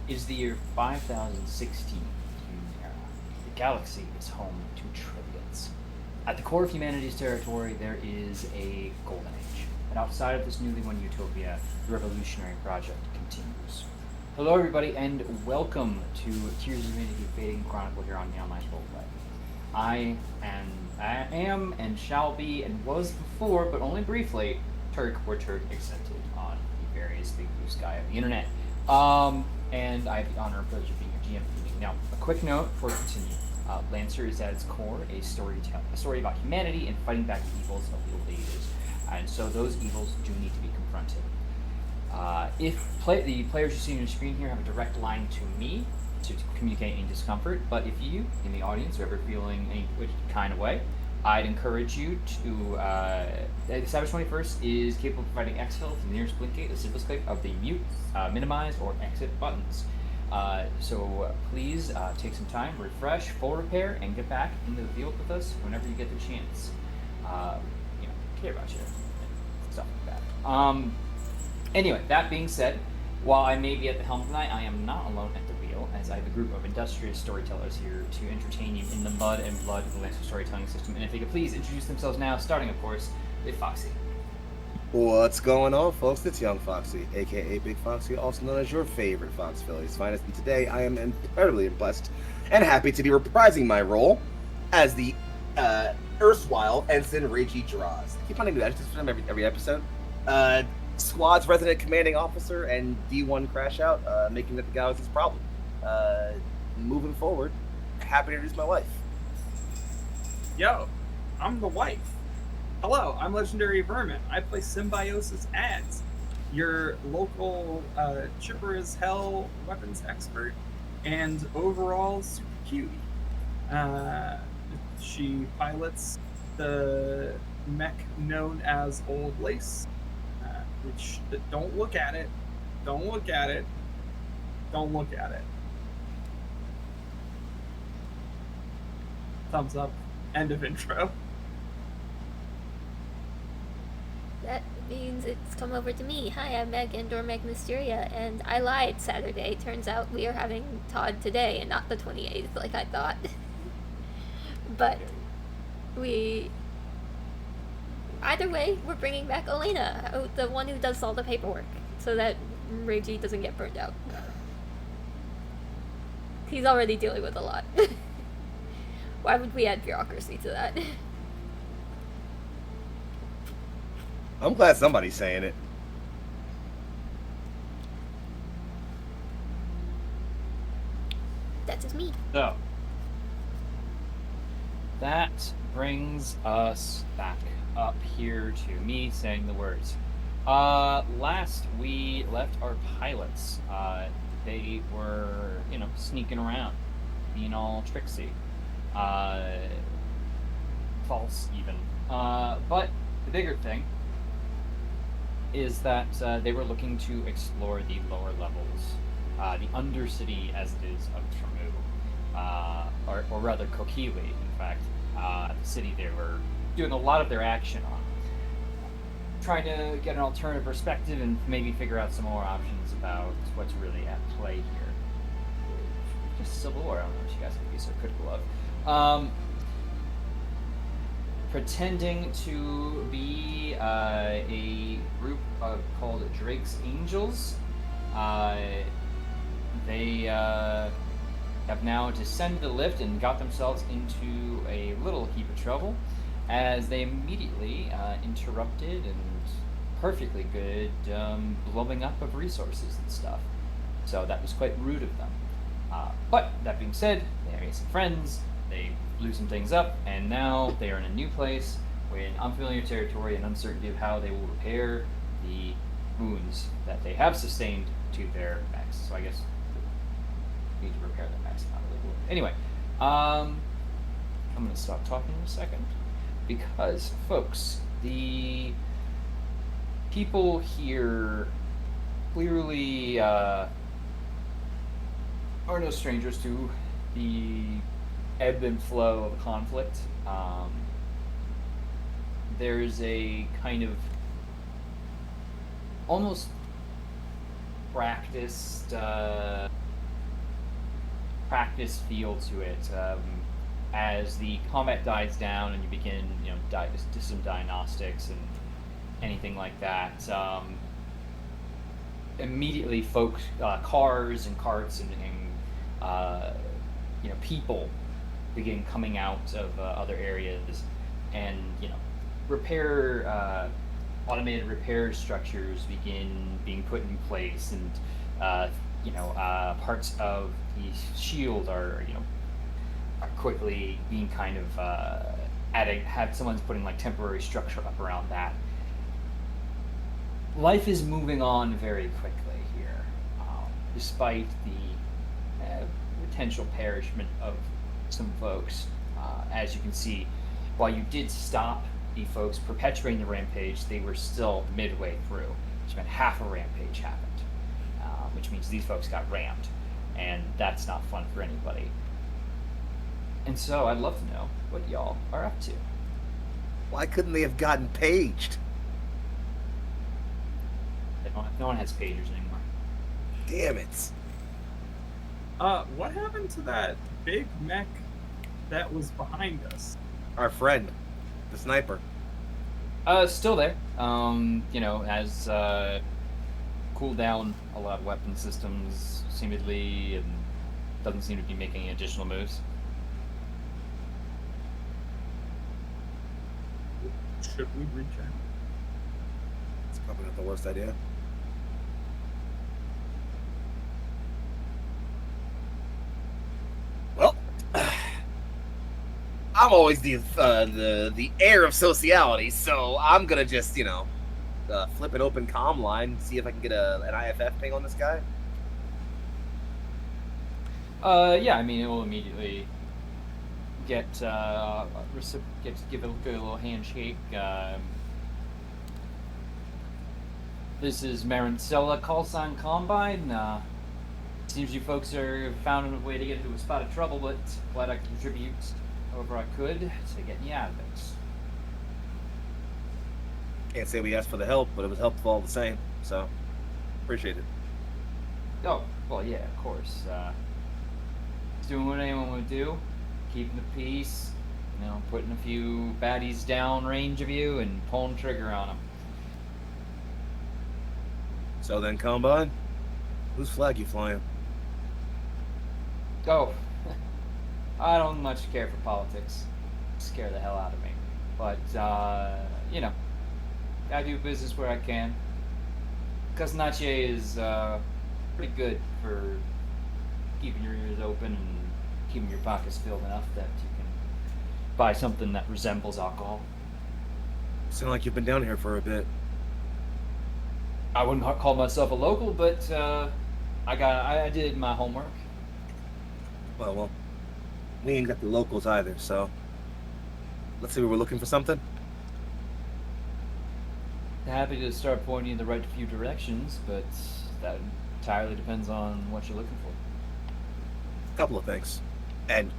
is the year 5016 Human Era. The galaxy is home to trillions. At the core of humanity's territory, there is a golden age. And outside of this newly won utopia, the revolutionary project continues. Hello, everybody, and welcome to Tears of Divinity Fading Chronicle here on Neon Light Roleplay. I am and shall be and was before, but only briefly, Turk or Turk accepted on the various big blue sky of the internet. And I have the honor and privilege of being your GM for the evening. Now, a quick note before we continue. Lancer is at its core a story about humanity and fighting back the evils of the old ages. And so those evils do need to be confronted. The players you see on your screen here have a direct line to me to communicate any discomfort, but if you, in the audience, are ever feeling any kind of way, I'd encourage you to, the Savage 21st is capable of providing exfil from the nearest blink gate, the simplest click of the mute, minimize, or exit buttons. So please take some time, refresh, full repair, and get back into the field with us whenever you get the chance. Care about you, and stuff like that. Anyway, that being said, while I may be at the helm tonight, I am not alone at the wheel, as I have a group of industrious storytellers here to entertain you in the mud and blood of the Lancer storytelling system. And if they could please introduce themselves now, starting, of course, with Foxy. What's going on, folks? It's Young Foxy, aka Big Foxy, also known as your favorite Fox Phillies finest. And today I am incredibly blessed and happy to be reprising my role as the erstwhile Ensign Reggie Draws. I keep finding new adjectives for him every episode. Squad's resident commanding officer and D1 crash out, making that the galaxy's problem. Moving forward, happy to introduce my wife. Yo, I'm the wife. Hello, I'm Legendary Vermin. I play Symbiosis Ads, your local chipper as hell weapons expert, and overall super cutie. She pilots the mech known as Old Lace. Which, don't look at it. Don't look at it. Don't look at it. Thumbs up. End of intro. That means it's come over to me. Hi, I'm Meg Endor Meg Mysteria, and I lied Saturday. Turns out we are having Todd today and not the 28th like I thought. But either way, we're bringing back Elena, the one who does all the paperwork, so that Reggie doesn't get burned out. He's already dealing with a lot. Why would we add bureaucracy to that? I'm glad somebody's saying it. That's just me. So, that brings us back up here to me saying the words. Last we left our pilots. They were, sneaking around, being all tricksy, false even. But the bigger thing is that they were looking to explore the lower levels, the undercity as it is of Tremue, or rather Kokili, in fact, the city they were doing a lot of their action on, trying to get an alternative perspective and maybe figure out some more options about what's really at play here. Just Civil War, I don't know what you guys would be so critical of. Pretending to be a group called Drake's Angels. They have now descended the lift and got themselves into a little heap of trouble, as they immediately interrupted and perfectly good blowing up of resources and stuff. So that was quite rude of them. But that being said, they made some friends, they blew some things up, and now they are in a new place with unfamiliar territory and uncertainty of how they will repair the wounds that they have sustained to their mechs. So I guess we need to repair their mechs, not really wound. Anyway, I'm going to stop talking in a second. Because, folks, the people here clearly are no strangers to the ebb and flow of conflict. There's a kind of almost practiced practice feel to it. As the combat dies down and you begin, do some diagnostics and anything like that, immediately folks, cars and carts and people begin coming out of other areas, and repair automated repair structures begin being put in place, and parts of the shield are quickly being kind of someone's putting like temporary structure up around that. Life is moving on very quickly here, despite the potential perishment of some folks. As you can see, while you did stop the folks perpetuating the rampage, they were still midway through, which meant half a rampage happened, which means these folks got rammed, and that's not fun for anybody. And so I'd love to know what y'all are up to. Why couldn't they have gotten paged? No one has pagers anymore. Damn it. What happened to that big mech that was behind us? Our friend, the sniper. Still there. Has cooled down a lot of weapon systems, seemingly, and doesn't seem to be making any additional moves. Should we reach out? It's probably not the worst idea. Well, I'm always the heir of sociality, so I'm gonna just flip an open comm line, see if I can get an IFF ping on this guy. Yeah, I mean, it will immediately give a little handshake. This is Marincella call sign Combine. Seems you folks are found a way to get into a spot of trouble, but glad I could contribute however I could to getting you out of it. Can't say we asked for the help, but it was helpful all the same, so appreciate it. Oh, well, yeah, of course. Doing what anyone would do, keeping the peace, putting a few baddies down range of you and pulling trigger on them. So then, Combine, whose flag you flying? Oh, I don't much care for politics. Scare the hell out of me. But, I do business where I can. Caznache is pretty good for keeping your ears open and keeping your pockets filled enough that you can buy something that resembles alcohol. Sound like you've been down here for a bit. I wouldn't call myself a local, but I did my homework. Well, we ain't got the locals either, so let's say we were looking for something. Happy to start pointing you in the right few directions, but that entirely depends on what you're looking for. Couple of things. And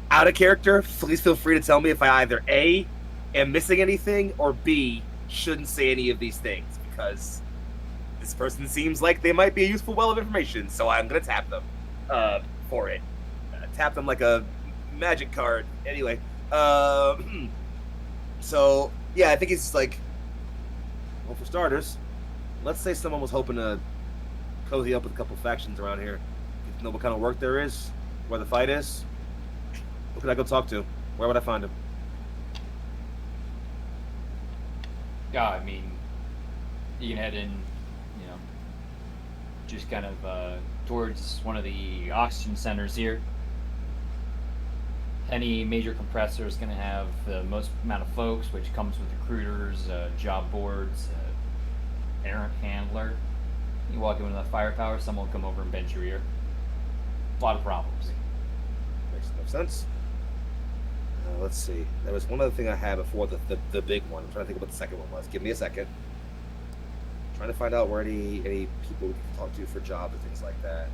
out of character, please feel free to tell me if I either A, am missing anything, or B, shouldn't say any of these things, because this person seems like they might be a useful well of information, so I'm going to tap them for it. Tap them like a magic card. Anyway, so, yeah, I think it's like, well, for starters, let's say someone was hoping to cozy up with a couple factions around here. You know what kind of work there is, where the fight is. Who could I go talk to? Where would I find him? Yeah, I mean, you can head in, just kind of towards one of the oxygen centers here. Any major compressor is going to have the most amount of folks, which comes with recruiters, job boards, errant handler. You walk in with enough firepower, someone will come over and bend your ear. A lot of problems. Makes no sense. Let's see. There was one other thing I had before the big one. I'm trying to think of what the second one was. Give me a second. Trying to find out where any people we can talk to for jobs and things like that.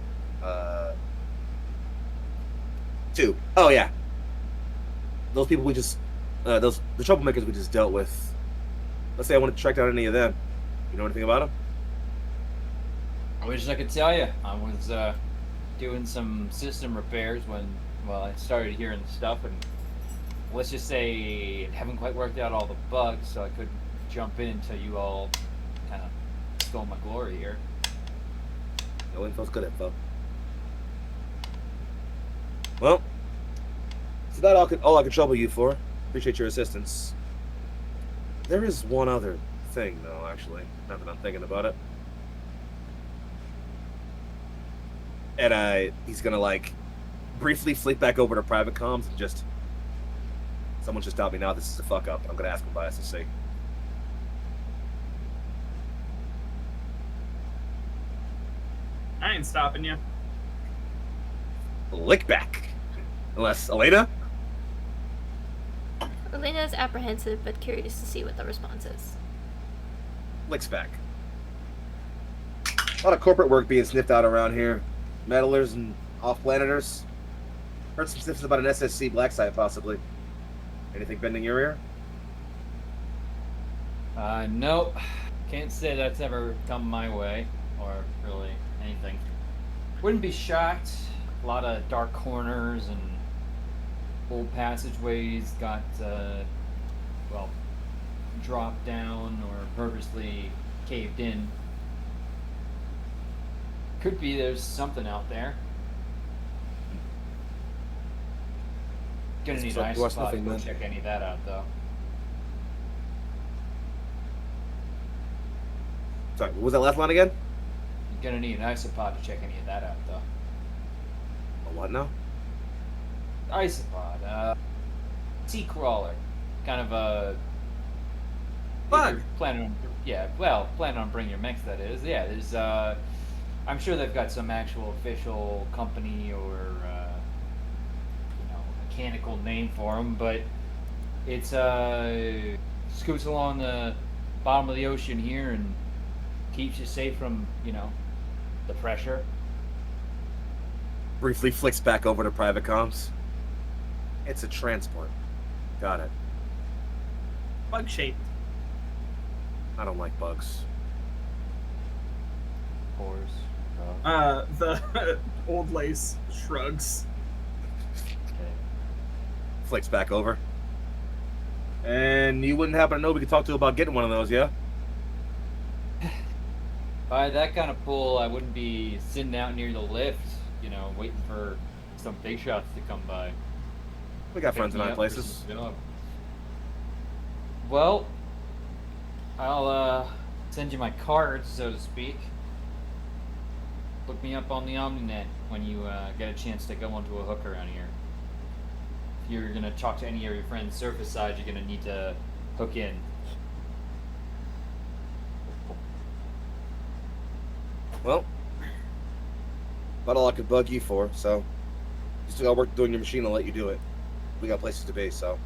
2. Oh yeah. Those people we just the troublemakers we just dealt with. Let's say I wanted to track down any of them. You know anything about them? I wish I could tell you. I was doing some system repairs when, well, I started hearing stuff, and let's just say it haven't quite worked out all the bugs, so I couldn't jump in until you all kind of stole my glory here. No info's good info. Well, it's not all I can trouble you for. Appreciate your assistance. There is one other thing, though, actually, now that I'm thinking about it. And he's gonna, like, briefly flick back over to private comms and just... Someone just taught me now this is a fuck up. I'm gonna ask him by SSC. I ain't stopping you. Lick back. Unless, Elena? Elena's apprehensive but curious to see what the response is. Licks back. A lot of corporate work being sniffed out around here. Meddlers and off-planeters. Heard some sniffs about an SSC black site, possibly. Anything bending your ear? Nope. Can't say that's ever come my way, or really anything. Wouldn't be shocked. A lot of dark corners and old passageways got, well, dropped down or purposely caved in. Could be there's something out there. Gonna need an ice spot to go check any of that out, though. Sorry, what was that last line again? You're gonna need an isopod to check any of that out, though. A what now? Isopod, sea crawler, kind of a Bug. Planning on bringing your mechs. That is, yeah. There's, I'm sure they've got some actual official company or mechanical name for them, but it's scoots along the bottom of the ocean here and keeps you safe from the pressure. Briefly flicks back over to private comms. It's a transport. Got it. Bug shaped. I don't like bugs. Pores. The old lace shrugs. Okay. Flicks back over. And you wouldn't happen to know we could talk to about getting one of those, yeah? By that kind of pull, I wouldn't be sitting out near the lift, waiting for some big shots to come by. We got Pick friends in me high up places. for some job. Well, I'll send you my card, so to speak. Look me up on the OmniNet when you get a chance to go onto a hook around here. If you're gonna talk to any of your friends surface side, you're gonna need to hook in. Well, about all I could bug you for, so you still got work doing your machine, I'll let you do it. We got places to be, so.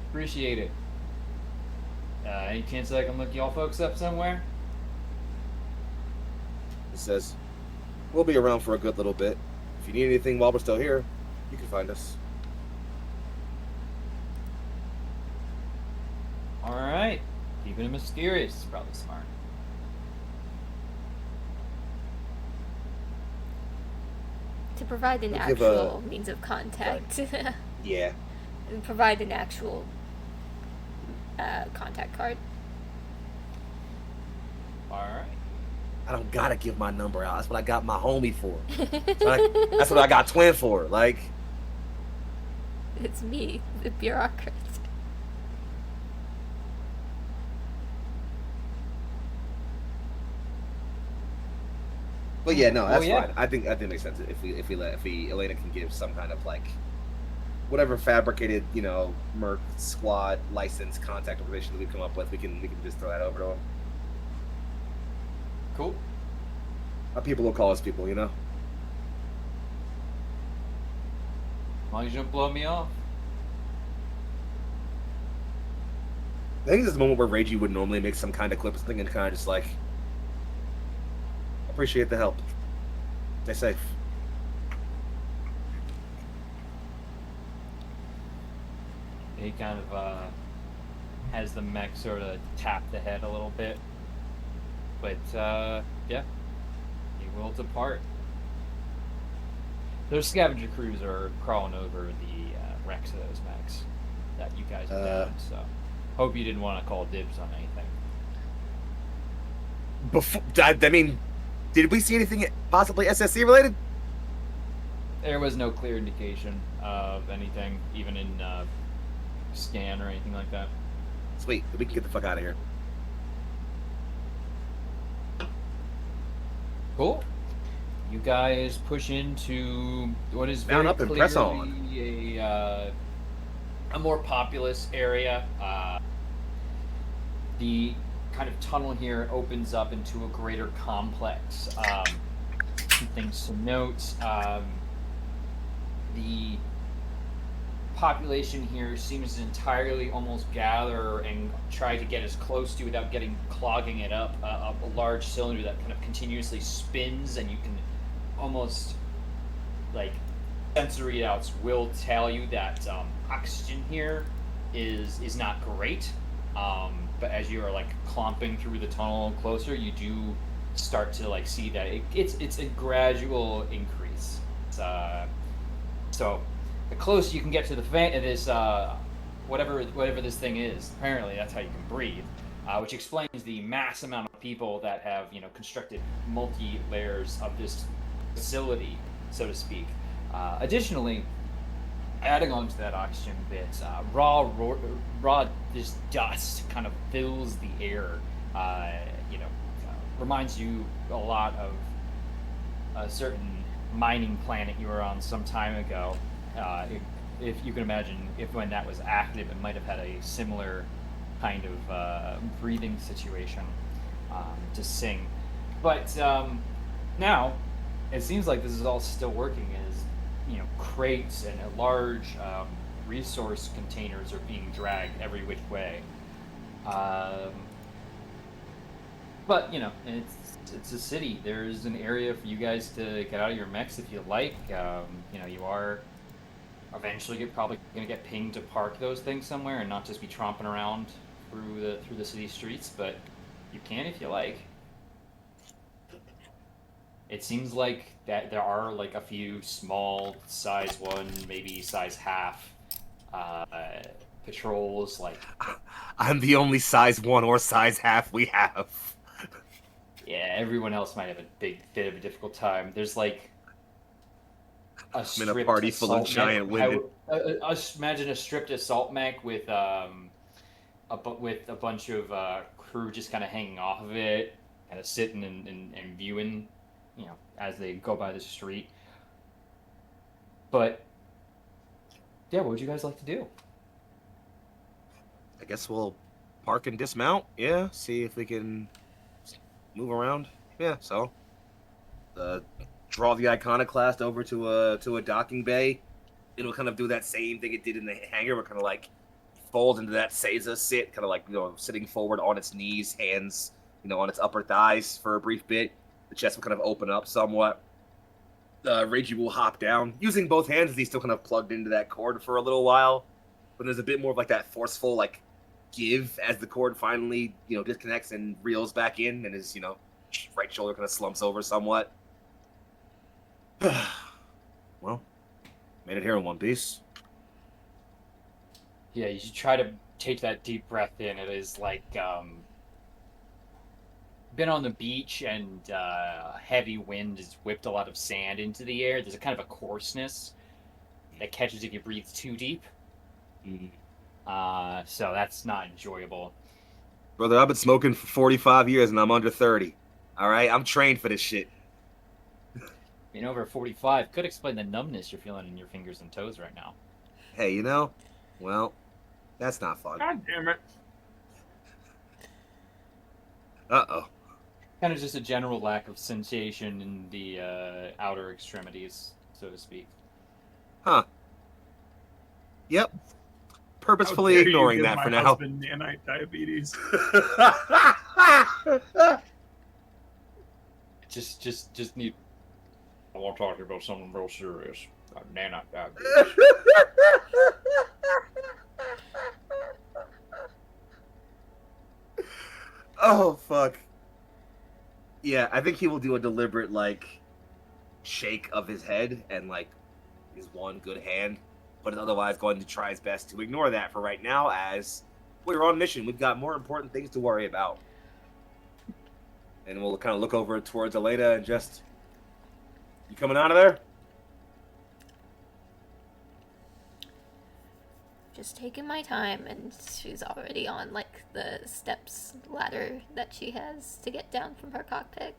Appreciate it. Any chance that I can look y'all folks up somewhere? He says, we'll be around for a good little bit. If you need anything while we're still here, you can find us. Alright. Keeping it mysterious is probably smart. To provide an We'll give actual means of contact. Yeah. And provide an actual contact card. Alright. I don't gotta give my number out. That's what I got my homie for. That's what I got Twin for. Like, It's me, the bureaucrat. but yeah, no, that's yeah. fine. I think it makes sense if Elena can give some kind of like whatever fabricated, Merc squad license contact information that we come up with, we can just throw that over to him. Cool. People will call us people, As long as you don't blow me off. I think this is the moment where Reiji would normally make some kind of clip or something and kind of just like, appreciate the help. Stay safe. He kind of has the mech sort of tap the head a little bit. But, yeah. He will depart. Those scavenger crews are crawling over the wrecks of those mechs that you guys have downed, so hope you didn't want to call dibs on anything. Before, I mean, did we see anything possibly SSC related? There was no clear indication of anything, even in scan or anything like that. Sweet, we can get the fuck out of here. Cool. You guys push into what is Mount very up and press on. clearly a more populous area. The kind of tunnel here opens up into a greater complex. Some things to note. The population here seems to entirely almost gather and try to get as close to without clogging it up. A large cylinder that kind of continuously spins, and you can almost like sensory readouts will tell you that oxygen here is not great. But as you are like clomping through the tunnel closer, you do start to like see that it's a gradual increase. So the closer you can get to the this whatever this thing is, apparently that's how you can breathe, which explains the mass amount of people that have constructed multi layers of this facility, so to speak. Additionally, adding on to that oxygen bit, raw this dust kind of fills the air. Reminds you a lot of a certain mining planet you were on some time ago. If you can imagine, if when that was active, it might have had a similar kind of breathing situation to sing. But now, it seems like this is all still working. As crates and large resource containers are being dragged every which way. But it's a city. There's an area for you guys to get out of your mechs if you like. You are eventually probably going to get pinged to park those things somewhere and not just be tromping around through the city streets. But you can if you like. It seems like that there are like a few small size 1, maybe size half patrols. Like I'm the only size 1 or size half we have. Yeah, everyone else might have a bit of a difficult time. There's like I'm in a party full of giant women. Imagine a stripped assault mech with a bunch of crew just kind of hanging off of it, kind of sitting and viewing, as they go by the street. But yeah, what would you guys like to do? I guess we'll park and dismount. Yeah, see if we can move around. Yeah, so draw the iconoclast over to a docking bay. It'll kind of do that same thing it did in the hangar, where kind of like fold into that Seiza sit, kind of like sitting forward on its knees, hands on its upper thighs for a brief bit. The chest will kind of open up somewhat. Reiji will hop down using both hands as he's still kind of plugged into that cord for a little while. But there's a bit more of like that forceful like give as the cord finally disconnects and reels back in, and his right shoulder kind of slumps over somewhat. Well, made it here in one piece. Yeah, you should try to take that deep breath in. It is like been on the beach and heavy wind has whipped a lot of sand into the air. There's a kind of a coarseness that catches if you breathe too deep. So that's not enjoyable. Brother, I've been smoking for 45 years and I'm under 30. All right, I'm trained for this shit. Being over 45 could explain the numbness you're feeling in your fingers and toes right now. Hey, well, that's not fun. God damn it. Uh-oh. Kind of just a general lack of sensation in the outer extremities, so to speak. Huh. Yep. Purposefully ignoring that for now. How dare you give my husband diabetes. Just need. I want to talk to you about something real serious. Nana diabetes. Oh fuck. Yeah, I think he will do a deliberate like shake of his head and like his one good hand, but is otherwise going to try his best to ignore that for right now. As we're on mission, we've got more important things to worry about. And we'll kind of look over towards Elena and just, you coming out of there? Just taking my time, and she's already on like the steps ladder that she has to get down from her cockpit.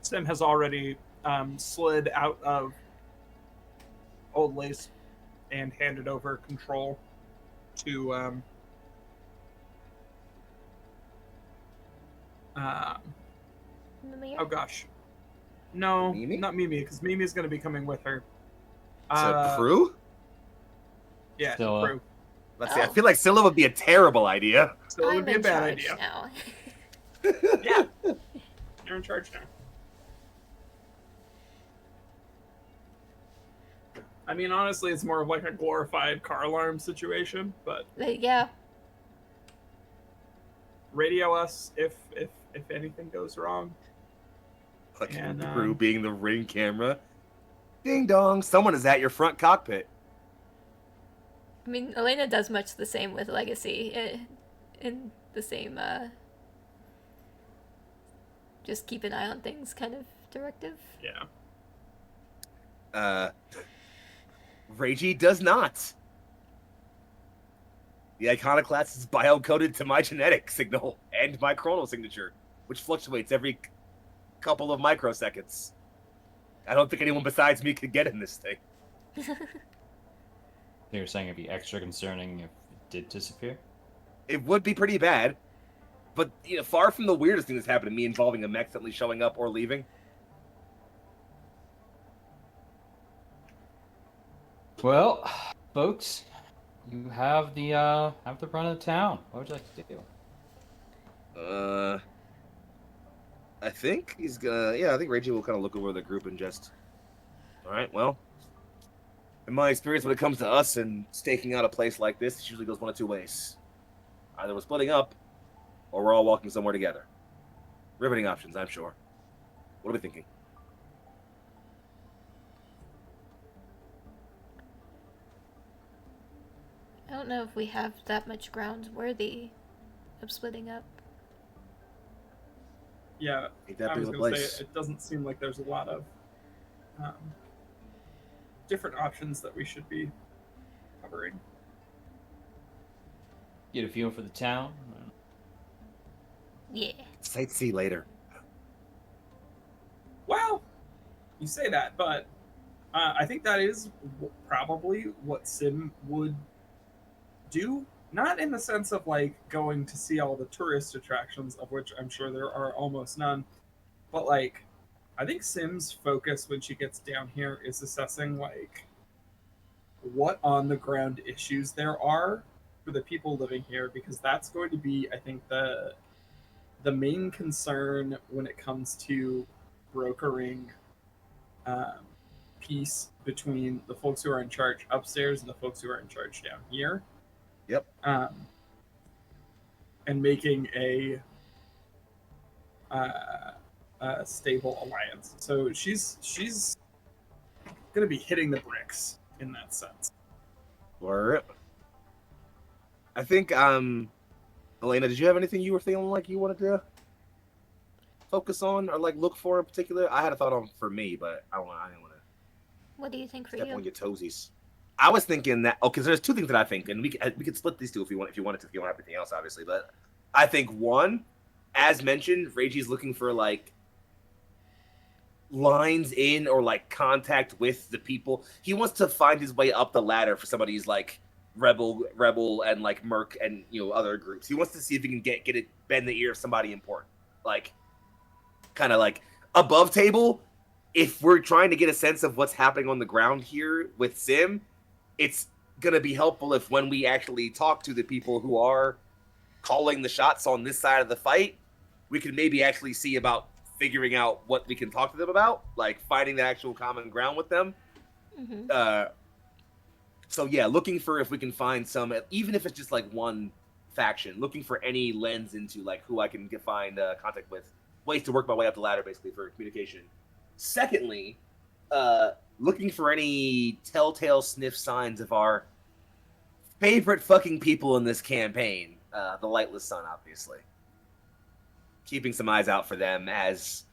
Sim has already slid out of Old Lace and handed over control to Mimir? oh gosh, no, Mimi? not Mimi, because Mimi is going to be coming with her. To Prue? Yeah, Scylla. Prue. Let's see. I feel like Scylla would be a terrible idea. So it would I'm be a in bad charge idea. now. Yeah, you're in charge now. I mean, honestly, it's more of like a glorified car alarm situation, but Yeah. radio us if anything goes wrong. Like And, Prue being the ring camera. Ding dong, someone is at your front cockpit. I mean, Elena does much the same with Legacy, in the same, just keep an eye on things kind of directive. Yeah. Reiji does not. The iconoclast is bio-coded to my genetic signal and my chronal signature, which fluctuates every couple of microseconds. I don't think anyone besides me could get in this thing. They were saying it'd be extra concerning if it did disappear. It would be pretty bad, but far from the weirdest thing that's happened to me involving a mech suddenly showing up or leaving. Well, folks, you have the run of the town. What would you like to do? I think he's gonna. Yeah, I think Reiji will kind of look over the group and just. All right, well, in my experience, when it comes to us and staking out a place like this, it usually goes one of two ways: either we're splitting up, or we're all walking somewhere together. Riveting options, I'm sure. What are we thinking? I don't know if we have that much ground worthy of splitting up. Yeah, Ain't that I big was of a going to place. say, it doesn't seem like there's a lot of different options that we should be covering. Get a feel for the town. Yeah. Sightsee later. Well, you say that, but I think that is probably what Sim would do. Not in the sense of like going to see all the tourist attractions, of which I'm sure there are almost none, but like I think Sim's focus when she gets down here is assessing like what on the ground issues there are for the people living here, because that's going to be, I think, the main concern when it comes to brokering peace between the folks who are in charge upstairs and the folks who are in charge down here. Yep. And making a stable alliance. So she's gonna be hitting the bricks in that sense. Or I think Elena, did you have anything you were feeling like you wanted to focus on or like look for in particular? I had a thought on for me, but I didn't want to What do you think for step you? on your toesies. I was thinking that because there's two things that I think, and we could split these two if you wanted to. If you don't have anything else, obviously, but I think one, as mentioned, Reiji's looking for like lines in or like contact with the people. He wants to find his way up the ladder for some of these like rebel and like merc and other groups. He wants to see if he can get it, bend the ear of somebody important, like kind of like above table. If we're trying to get a sense of what's happening on the ground here with Sim, it's going to be helpful if when we actually talk to the people who are calling the shots on this side of the fight, we can maybe actually see about figuring out what we can talk to them about, like finding the actual common ground with them. Mm-hmm. So yeah, looking for if we can find some, even if it's just like one faction, looking for any lens into like who I can find contact with, ways to work my way up the ladder basically for communication. Secondly, looking for any telltale sniff signs of our favorite fucking people in this campaign, the Lightless Sun, obviously. Keeping some eyes out for them as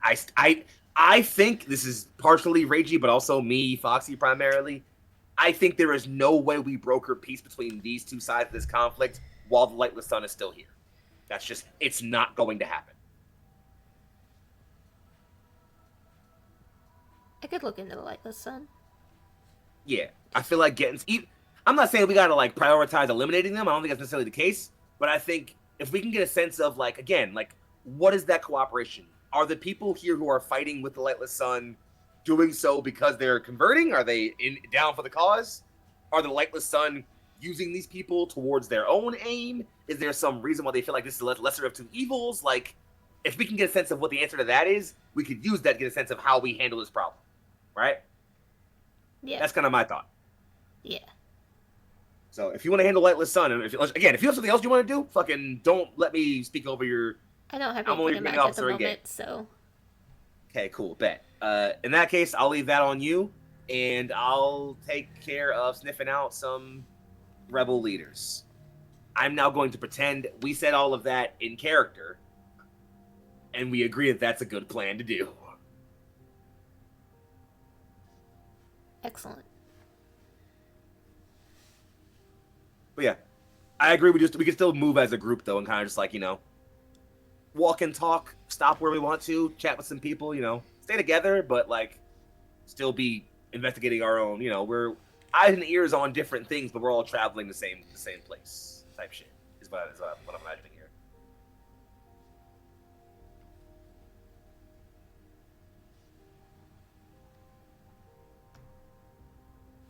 I think this is partially Ragey, but also me, Foxy primarily. I think there is no way we broker peace between these two sides of this conflict while the Lightless Sun is still here. That's just, it's not going to happen. I could look into the Lightless Sun. Yeah, I feel like I'm not saying we gotta like prioritize eliminating them. I don't think that's necessarily the case, but I think if we can get a sense of like, again, like what is that cooperation? Are the people here who are fighting with the Lightless Sun doing so because they're converting? Are they down for the cause? Are the Lightless Sun using these people towards their own aim? Is there some reason why they feel like this is the lesser of two evils? Like, if we can get a sense of what the answer to that is, we could use that to get a sense of how we handle this problem, right? Yeah. That's kind of my thought. Yeah. So if you want to handle Lightless Sun, and if you have something else you want to do, fucking don't let me speak over your. I don't have I'm only anything in reading mind off at the Surrey moment, Gate. so. Okay, cool, bet. In that case, I'll leave that on you, and I'll take care of sniffing out some rebel leaders. I'm now going to pretend we said all of that in character, and we agree that that's a good plan to do. Excellent. But yeah, I agree. We can still move as a group though, and kind of just like walk and talk, stop where we want to, chat with some people. Stay together, but like still be investigating our own. We're eyes and ears on different things, but we're all traveling the same place. Type shit is what I'm imagining here.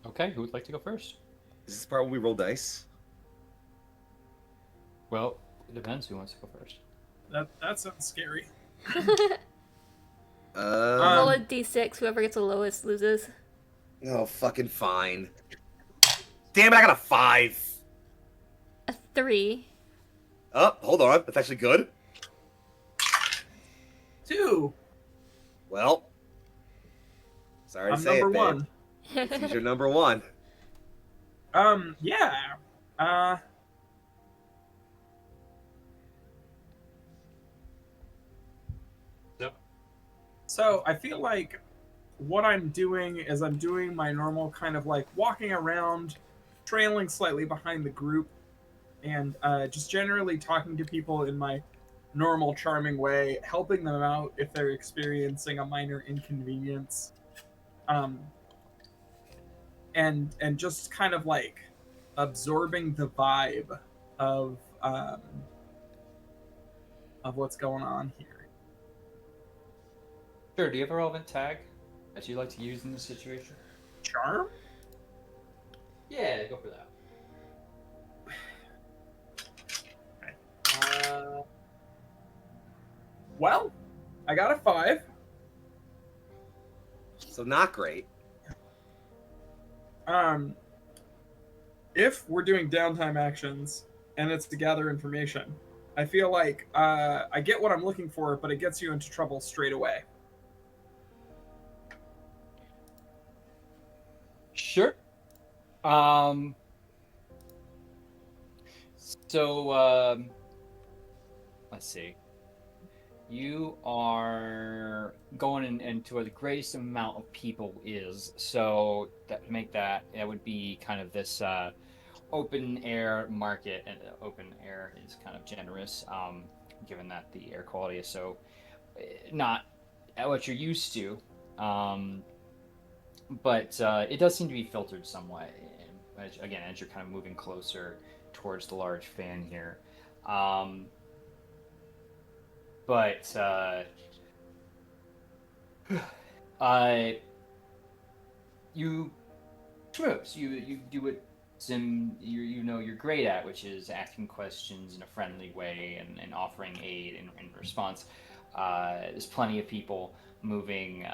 Okay, who would like to go first? Is this the part where we roll dice? Well, it depends who wants to go first. That sounds scary. Roll a d6. Whoever gets the lowest loses. Oh, fucking fine. Damn it, I got a 5. A 3. Oh, hold on. That's actually good. 2. Well, sorry to I'm say number it, babe. 1. He's your number 1. Yeah. Yep. So I feel like what I'm doing is I'm doing my normal kind of like walking around, trailing slightly behind the group, and just generally talking to people in my normal charming way, helping them out if they're experiencing a minor inconvenience, and just kind of like absorbing the vibe of what's going on here. Sure, do you have a relevant tag that you'd like to use in this situation? Charm? Yeah, go for that. Well, I got a 5. So not great. If we're doing downtime actions and it's to gather information, I feel like I get what I'm looking for, but it gets you into trouble straight away. Sure. So, let's see. You are going into where the greatest amount of people is. So that to make that would be kind of this open air market, and open air is kind of generous, given that the air quality is so not what you're used to. But it does seem to be filtered somewhat, again, as you're kind of moving closer towards the large fan here. But you Tremue, you do what you're great at, which is asking questions in a friendly way and offering aid in response. There's plenty of people moving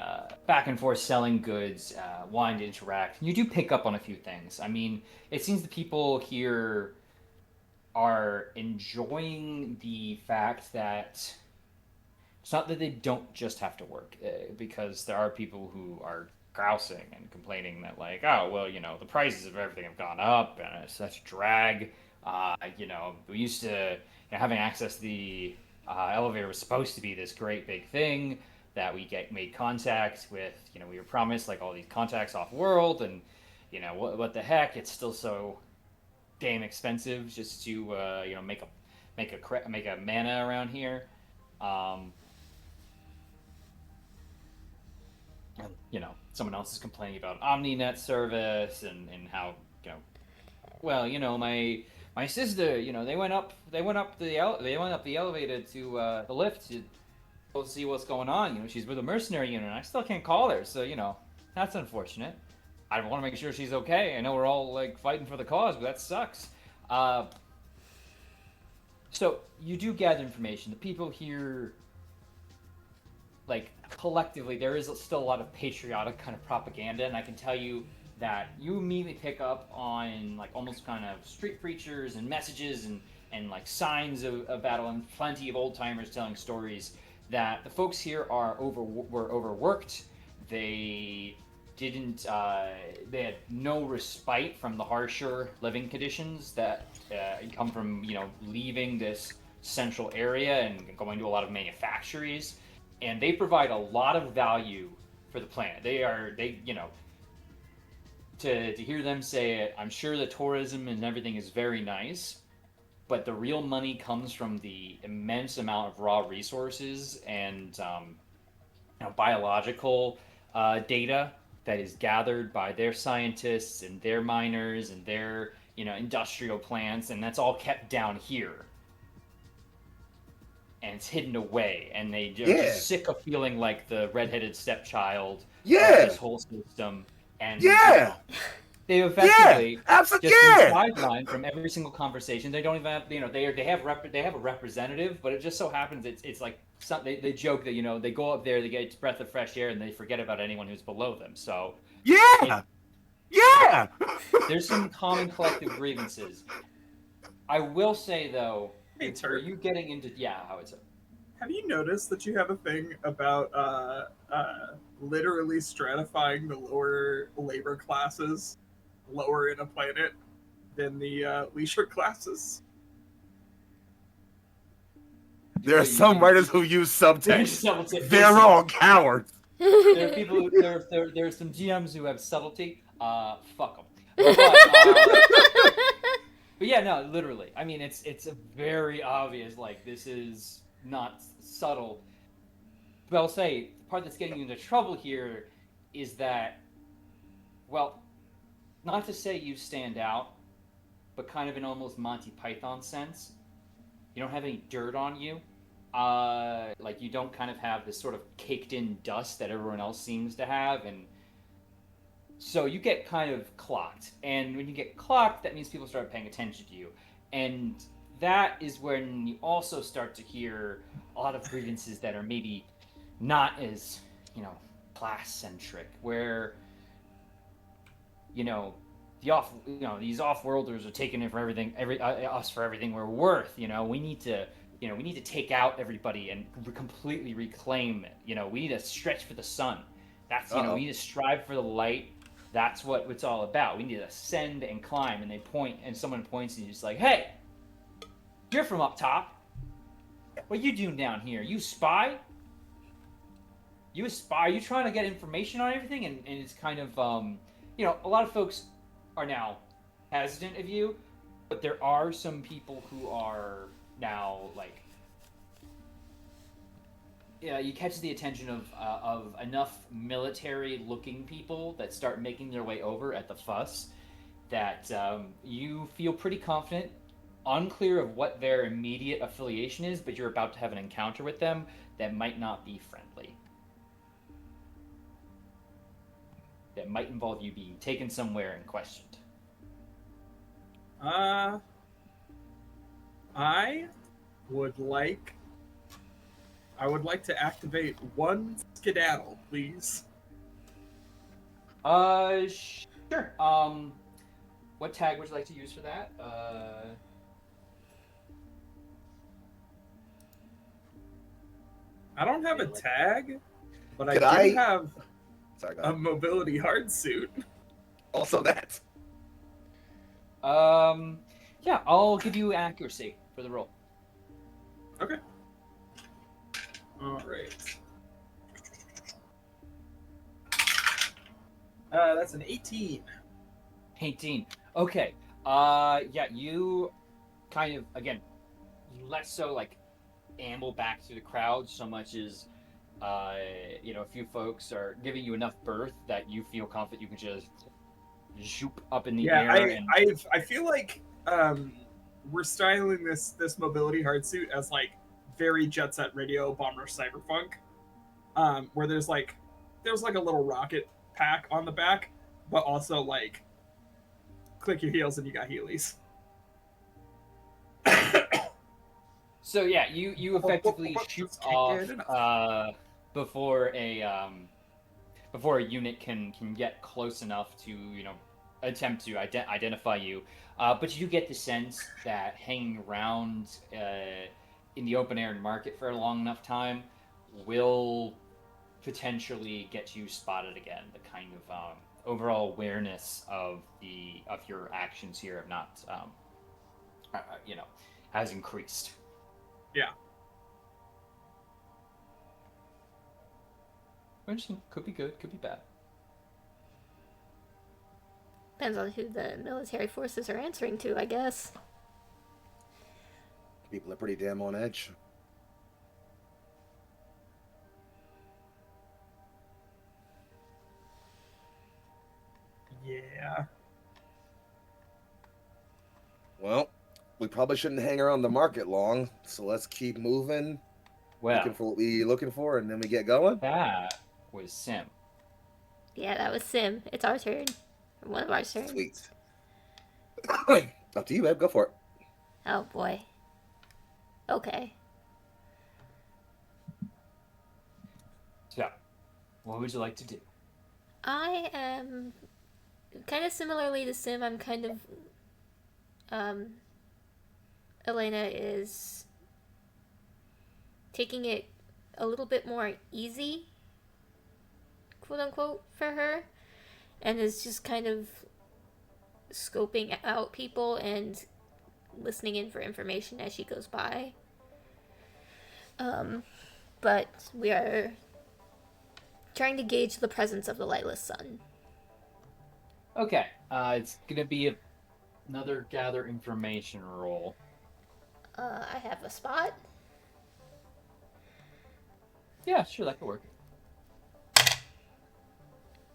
back and forth, selling goods, wanting to interact. You do pick up on a few things. I mean, it seems the people here are enjoying the fact that it's not that they don't just have to work, because there are people who are grousing and complaining that, like, oh, well, the prices of everything have gone up and it's such a drag. We used to, having access to the elevator was supposed to be this great big thing that we get made contact with. We were promised like all these contacts off world, and what the heck? It's still so damn expensive just to make a mana around here. Um, and someone else is complaining about OmniNet service and how well my sister they went up the elevator to the lift to go see what's going on. She's with a mercenary unit. I still can't call her, so that's unfortunate. I want to make sure she's okay. I know we're all like fighting for the cause, but that sucks. Uh, so you do gather information. The people here, like collectively, there is still a lot of patriotic kind of propaganda, and I can tell you that you immediately pick up on like almost kind of street preachers and messages and like signs of battle, and plenty of old timers telling stories that the folks here were overworked. They didn't they had no respite from the harsher living conditions that come from leaving this central area and going to a lot of manufactories, and they provide a lot of value for the planet. To hear them say it, I'm sure the tourism and everything is very nice, but the real money comes from the immense amount of raw resources and biological data that is gathered by their scientists and their miners and their industrial plants, and that's all kept down here. And it's hidden away, and they are just sick of feeling like the redheaded stepchild of this whole system. And they effectively just been sidelined from every single conversation. They don't even have, they have a representative, but it just so happens it's like they joke that they go up there, they get a breath of fresh air, and they forget about anyone who's below them. So there's some common collective grievances. I will say though, were you getting into how it's. Have you noticed that you have a thing about literally stratifying the lower labor classes lower in a planet than the leisure classes? There are some writers who use subtext. They're all cowards. There are people. There are some GMs who have subtlety. Fuck them. But yeah, no, literally. I mean, it's a very obvious. Like, this is not subtle. But I'll say the part that's getting you into trouble here is that, well, not to say you stand out, but kind of in almost Monty Python sense. You don't have any dirt on you. Like, you don't kind of have this sort of caked in dust that everyone else seems to have, and so you get kind of clocked. And when you get clocked, that means people start paying attention to you. And that is when you also start to hear a lot of grievances that are maybe not as, class-centric, where, these off-worlders are taking it for everything, us for everything we're worth. We need to take out everybody and completely reclaim it. We need to stretch for the sun. That's, we need to strive for the light. That's what it's all about. We need to ascend and climb. And someone points and you're just like, hey, you're from up top. What you doing down here? You spy? You a spy? Are you trying to get information on everything? And it's kind of, a lot of folks are now hesitant of you, but there are some people who are now like, you catch the attention of enough military-looking people that start making their way over at the fuss that you feel pretty confident, unclear of what their immediate affiliation is, but you're about to have an encounter with them that might not be friendly. That might involve you being taken somewhere and questioned. I would like to activate one skedaddle, please. Sure. What tag would you like to use for that? I don't have a tag, but I Could do I? have Sorry, go a ahead. mobility hard suit. Also that. Yeah, I'll give you accuracy for the roll. Okay. All right. That's an 18. 18. Okay. Yeah, you kind of, again, less so like amble back through the crowd so much as, a few folks are giving you enough berth that you feel confident you can just zoop up in the Yeah, air and I feel like we're styling this mobility hard suit as like very Jet Set Radio Bomber Cyberpunk, where there's like a little rocket pack on the back, but also like click your heels and you got Heelys. so yeah, you effectively shoot Just can't get off enough. before a unit can get close enough to attempt to identify you. But you get the sense that hanging around in the open air market for a long enough time will potentially get you spotted again. The kind of overall awareness of your actions here have not has increased. Yeah. Which could be good, could be bad. Depends on who the military forces are answering to, I guess. People are pretty damn on edge. Yeah. Well, we probably shouldn't hang around the market long, so let's keep moving. Well, Looking for what we looking for, and then we get going. that was Sim. Yeah, that was Sim. It's our turn. One of our turns. Sweet. Up to you, babe. Go for it. Oh boy. Okay. So, what would you like to do? I am kind of similarly to Sim. I'm kind of Elena is taking it a little bit more easy, quote unquote, for her, and is just kind of scoping out people and listening in for information as she goes by. But we are trying to gauge the presence of the lightless sun. Okay, it's gonna be another gather information roll. I have a spot. Yeah, sure, that could work.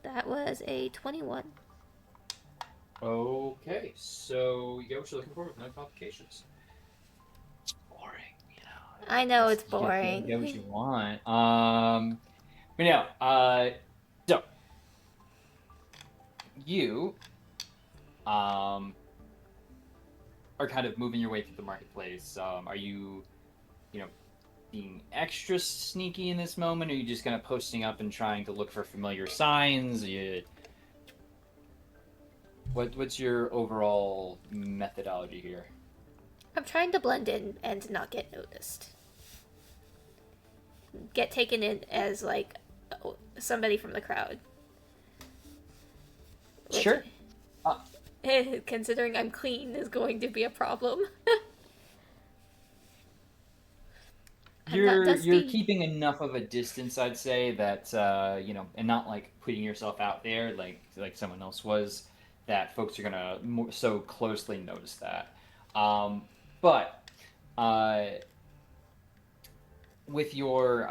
That was a 21. Okay, so you get what you're looking for with no complications. It's boring, I know it's You boring. get what you want. But no, so you are kind of moving your way through the marketplace. Are you, being extra sneaky in this moment? Or are you just kind of posting up and trying to look for familiar signs? What's your overall methodology here? I'm trying to blend in and not get noticed. Get taken in as like somebody from the crowd. Which, Sure. considering I'm clean, is going to be a problem. You're keeping enough of a distance, I'd say, that and not like putting yourself out there like someone else was, that folks are gonna so closely notice that. But with your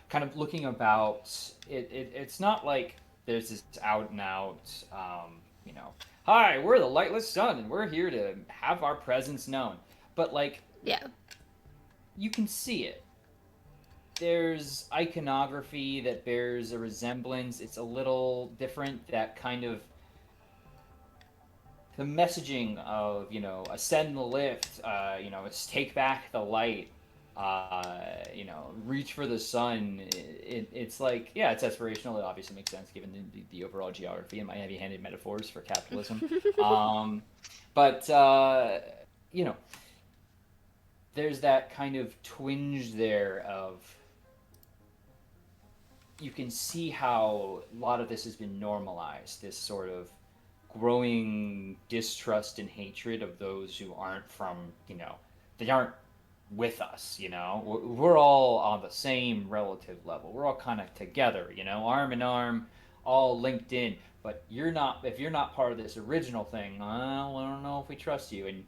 kind of looking about, it's not like there's this out and out, hi, we're the Lightless Sun, and we're here to have our presence known. But like, Yeah. you can see it. There's iconography that bears a resemblance. It's a little different. That kind of the messaging of ascend the lift. It's take back the light. Reach for the sun. It's like, yeah, it's aspirational. It obviously makes sense given the overall geography and my heavy-handed metaphors for capitalism. But there's that kind of twinge there of you can see how a lot of this has been normalized, this sort of growing distrust and hatred of those who aren't from, they aren't with us, we're all on the same relative level, we're all kind of together, arm in arm, all linked in, but you're not, if you're not part of this original thing, well, I don't know if we trust you. And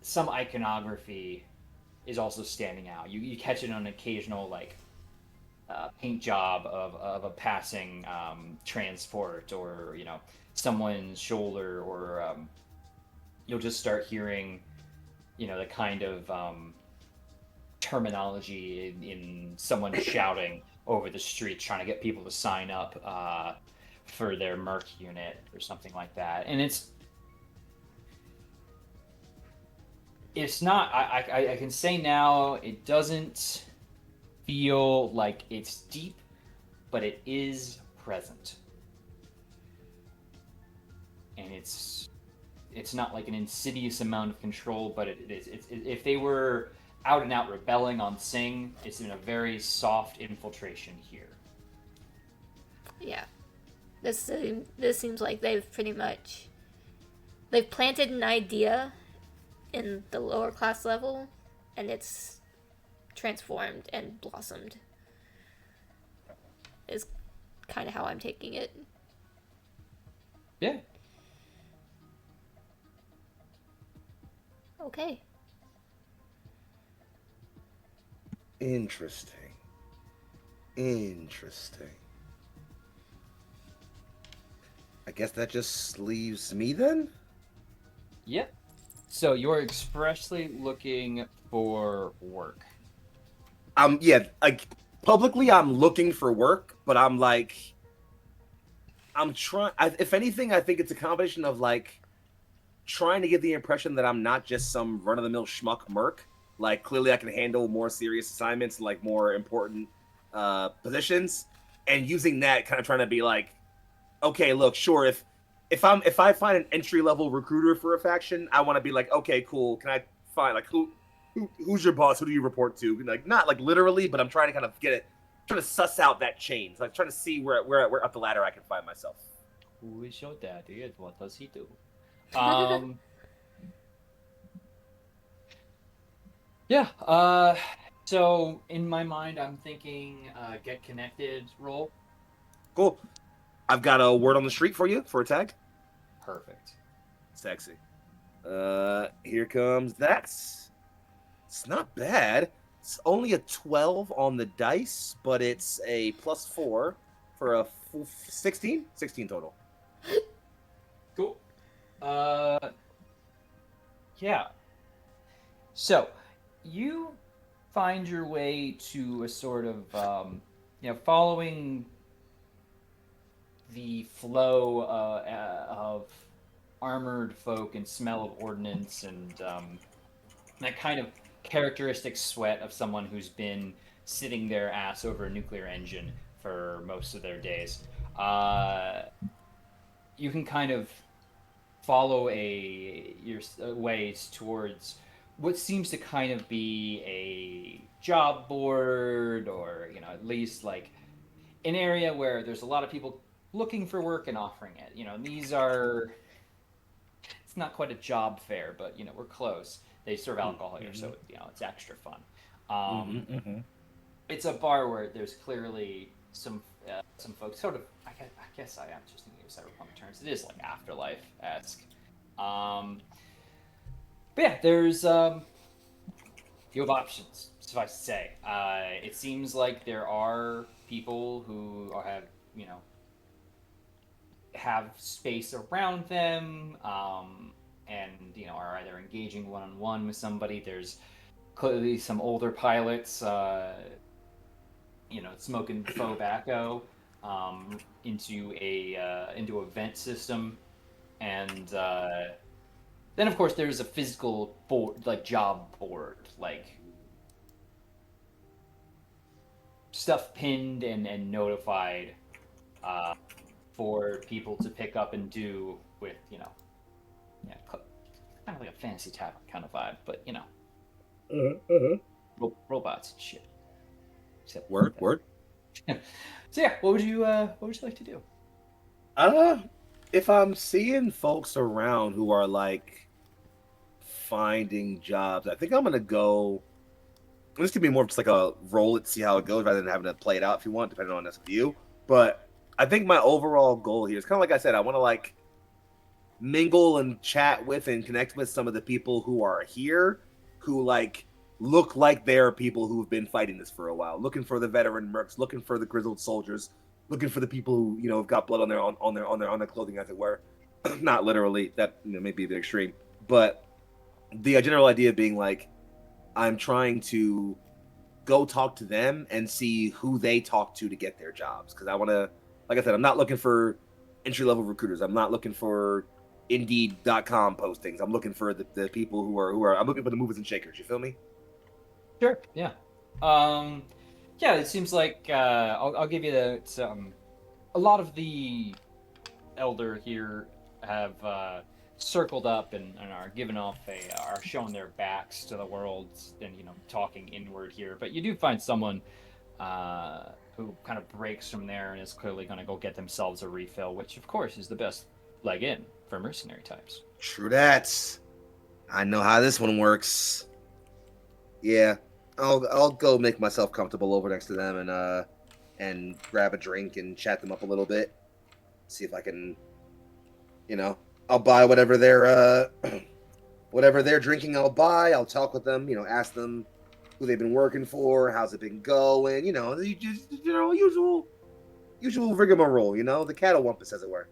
some iconography is also standing out. You catch it on an occasional like paint job of a passing transport, or someone's shoulder, or you'll just start hearing the kind of terminology in someone shouting over the streets trying to get people to sign up for their merc unit or something like that. And it's not, I can say now, it doesn't feel like it's deep, but it is present. And it's not like an insidious amount of control, but it is. If they were out and out rebelling on Sing, it's in a very soft infiltration here. Yeah. This seems like they've planted an idea in the lower class level, and it's transformed and blossomed. Is kind of how I'm taking it. Yeah. Okay. Interesting. I guess that just leaves me then? Yep. So you're expressly looking for work. Yeah, like publicly I'm looking for work, but I'm trying, if anything, I think it's a combination of like trying to give the impression that I'm not just some run-of-the-mill schmuck merc. Like, clearly I can handle more serious assignments, like more important positions, and using that kind of trying to be like, okay, look, sure, if I find an entry-level recruiter for a faction, I want to be like, okay, cool, can I find like who's your boss? Who do you report to? Like, not like literally, but I'm trying to kind of trying to suss out that chain. So I'm trying to see where up the ladder I can find myself. Who is your daddy and what does he do? Yeah. So in my mind, I'm thinking get connected roll. Cool. I've got a word on the street for you for a tag. Perfect. Sexy. Here comes that. It's not bad. It's only a 12 on the dice, but it's a +4 for a 16? 16 total. Cool. Yeah. So, you find your way to a sort of, following the flow of armored folk and smell of ordnance and that kind of characteristic sweat of someone who's been sitting their ass over a nuclear engine for most of their days. You can kind of follow your ways towards what seems to kind of be a job board, or at least like an area where there's a lot of people looking for work and offering it. These are, it's not quite a job fair, but we're close. They serve alcohol here, so it's extra fun. It's a bar where there's clearly some folks sort of. I guess I am just thinking of cyberpunk terms. It is like afterlife-esque. But yeah, there's you have options. Suffice to say, it seems like there are people who have space around them, and are either engaging one-on-one with somebody. There's clearly some older pilots, smoking tobacco into a vent system, and then of course there's a physical board, like job board, like stuff pinned and notified for people to pick up and do with, kind of like a fantasy tavern kind of vibe, but Robots and shit. Except Word, that. word. So yeah, what would you like to do? Uh, if I'm seeing folks around who are like finding jobs, I think I'm gonna go. This could be more of just like a roll it, see how it goes, rather than having to play it out if you want, depending on this with you. But I think my overall goal here is kind of like I said, I want to like mingle and chat with and connect with some of the people who are here, who like look like they're people who've been fighting this for a while, looking for the veteran mercs, looking for the grizzled soldiers, looking for the people who have got blood on their clothing, as it were. Not literally, that may be the extreme, but the general idea being like I'm trying to go talk to them and see who they talk to get their jobs. Because I want to, like I said, I'm not looking for entry level recruiters. I'm not looking for Indeed.com postings. I'm looking for the people who are. I'm looking for the movers and shakers. You feel me? Sure. Yeah. Um, yeah. It seems like I'll give you a lot of the elder here have circled up and are giving off are showing their backs to the world and talking inward here. But you do find someone who kind of breaks from there and is clearly going to go get themselves a refill, which of course is the best leg in for mercenary types. True that. I know how this one works. Yeah, I'll go make myself comfortable over next to them and grab a drink and chat them up a little bit. See if I can, I'll buy whatever they're whatever they're drinking. I'll buy. I'll talk with them. Ask them who they've been working for, how's it been going. Usual rigmarole. The cattle wampus, as it were.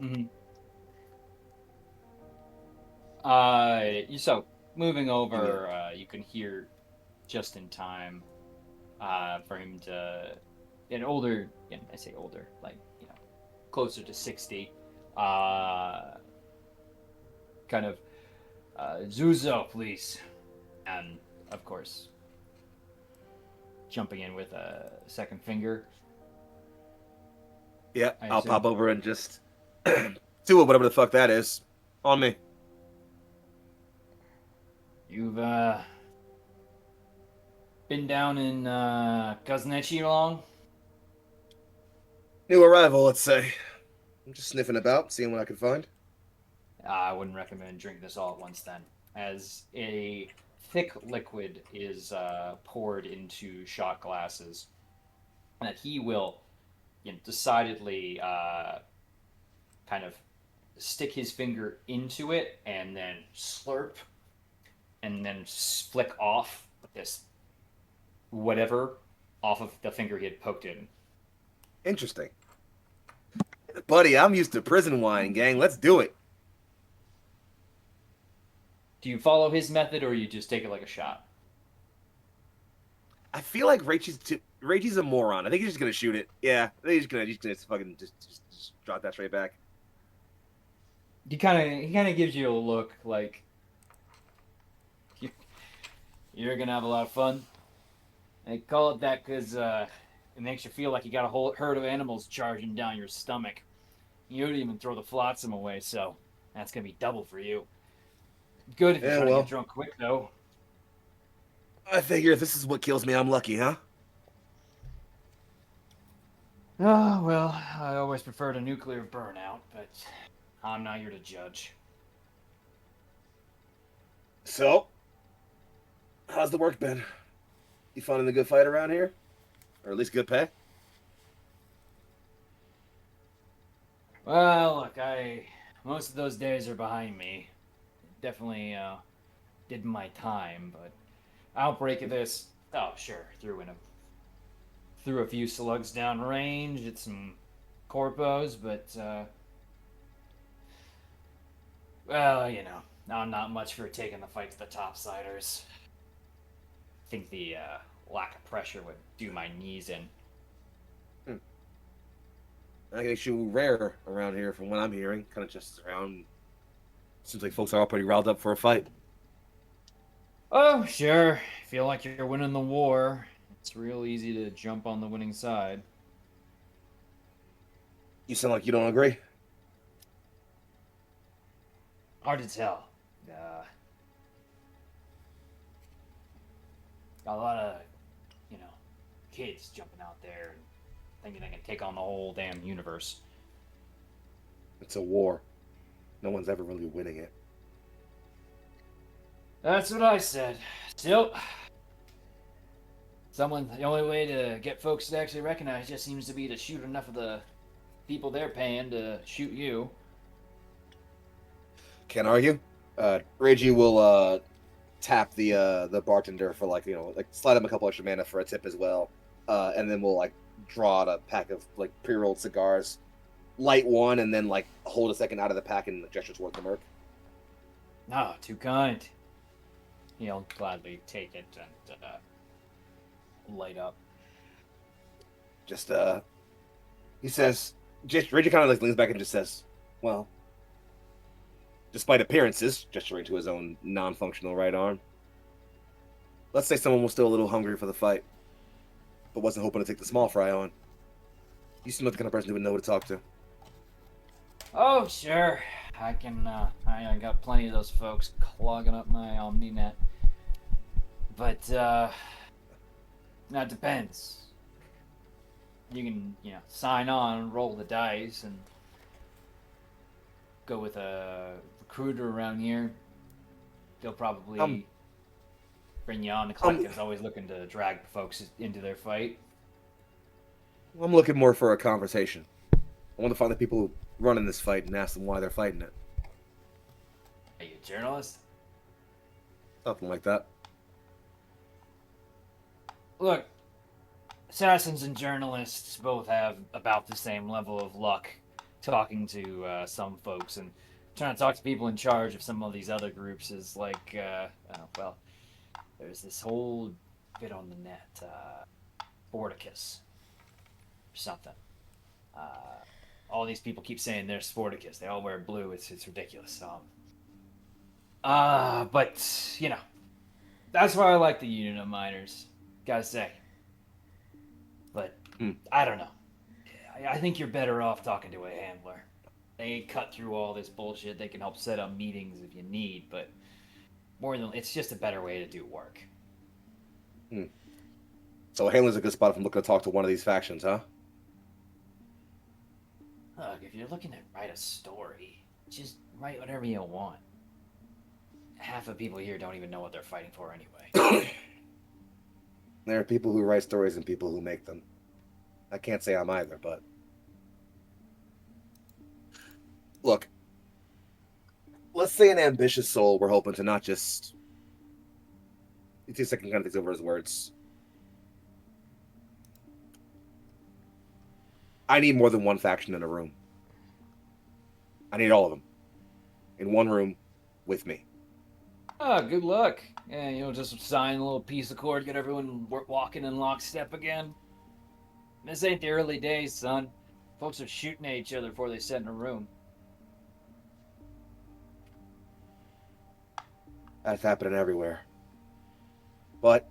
Mm-hmm. So moving over, you can hear just in time for him to an older. Yeah, I say older, like closer to 60. Kind of Zuzo, please, and of course jumping in with a second finger. Yeah, I I'll assume. pop over and just do it, whatever the fuck that is. On me. You've been down in Kuznetchi long? New arrival, let's say. I'm just sniffing about, seeing what I can find. I wouldn't recommend drinking this all at once then, as a thick liquid is poured into shot glasses that he will decidedly kind of stick his finger into it and then slurp and then flick off this whatever off of the finger he had poked in. Interesting. Buddy, I'm used to prison wine, gang. Let's do it. Do you follow his method or you just take it like a shot? I feel like Reichi's a moron. I think he's just gonna shoot it. Yeah, I think he's gonna fucking just drop that straight back. He kind of gives you a look like you're gonna have a lot of fun. They call it that because it makes you feel like you got a whole herd of animals charging down your stomach. You don't even throw the flotsam away, so that's gonna be double for you. Good if you're Yeah, trying to well, get drunk quick, though. I figure if this is what kills me, I'm lucky, huh? Oh, well, I always preferred a nuclear burnout, but I'm not here to judge. So, how's the work been? You finding a good fight around here, or at least good pay? Well, look, most of those days are behind me. Definitely did my time, but outbreak of this. Oh, sure, threw a few slugs down range at some corpos, but well, I'm not much for taking the fight to the topsiders. I think the lack of pressure would do my knees in. I guess you rare around here, from what I'm hearing. Kind of just around. Seems like folks are all pretty riled up for a fight. Oh, sure. Feel like you're winning the war. It's real easy to jump on the winning side. You sound like you don't agree. Hard to tell. Uh, Got a lot of, you know, kids jumping out there and thinking they can take on the whole damn universe. It's a war. No one's ever really winning it. That's what I said. Still, the only way to get folks to actually recognize just seems to be to shoot enough of the people they're paying to shoot you. Can't argue. Reggie will tap the bartender for like slide him a couple extra mana for a tip as well, and then we'll like draw out a pack of like pre-rolled cigars, light one, and then like hold a second out of the pack and gesture towards the merc. No, too kind. He'll gladly take it and light up. Just he says, Reggie kind of like leans back and just says, "Well, despite appearances," gesturing to his own non-functional right arm. Let's say someone was still a little hungry for the fight, but wasn't hoping to take the small fry on. You seem like the kind of person who would know who to talk to. Oh, sure. I got plenty of those folks clogging up my OmniNet. But, that depends. You can, sign on, roll the dice, and go with a recruiter around here. They'll probably bring you on. The collective's always looking to drag folks into their fight. I'm looking more for a conversation. I want to find the people who run in this fight and ask them why they're fighting it. Are you a journalist? Something like that. Look, assassins and journalists both have about the same level of luck talking to some folks, and trying to talk to people in charge of some of these other groups is like, there's this whole bit on the net, Sporticus, or something. All these people keep saying they're Sporticus. They all wear blue. It's ridiculous. But that's why I like the Union of Miners. Gotta say. But I don't know. I think you're better off talking to a handler. They ain't cut through all this bullshit. They can help set up meetings if you need, but it's just a better way to do work. So a handler's a good spot if I'm looking to talk to one of these factions, huh? Look, if you're looking to write a story, just write whatever you want. Half the people here don't even know what they're fighting for anyway. There are people who write stories and people who make them. I can't say I'm either, but... Look. Let's say an ambitious soul we're hoping to not just... He takes a second, kind of thinks over his words. I need more than one faction in a room. I need all of them. In one room, with me. Good luck. Yeah, just sign a little piece of cord, get everyone walking in lockstep again. This ain't the early days, son. Folks are shooting at each other before they sit in a room. That's happening everywhere. But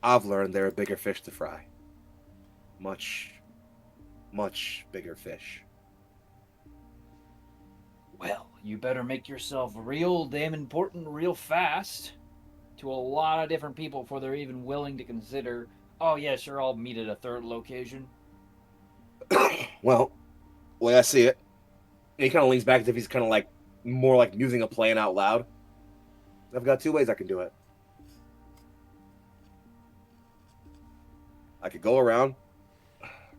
I've learned there are bigger fish to fry. Much, much bigger fish. Well, you better make yourself real damn important real fast to a lot of different people before they're even willing to consider, oh yeah, sure, I'll meet at a third location. Well, the way I see it, and he kind of leans back as if he's kind of like, more like musing a plan out loud. I've got two ways I can do it. I could go around,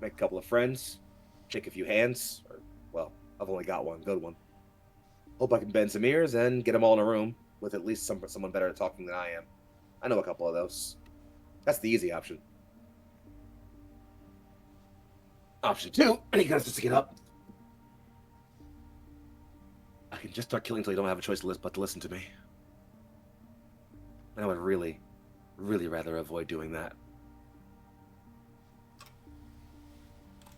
make a couple of friends, shake a few hands, or, well, I've only got one good one. Hope I can bend some ears and get them all in a room with at least someone better at talking than I am. I know a couple of those. That's the easy option. Option two, and he goes just to get up. I can just start killing until you don't have a choice but to listen to me. And I would really, really rather avoid doing that.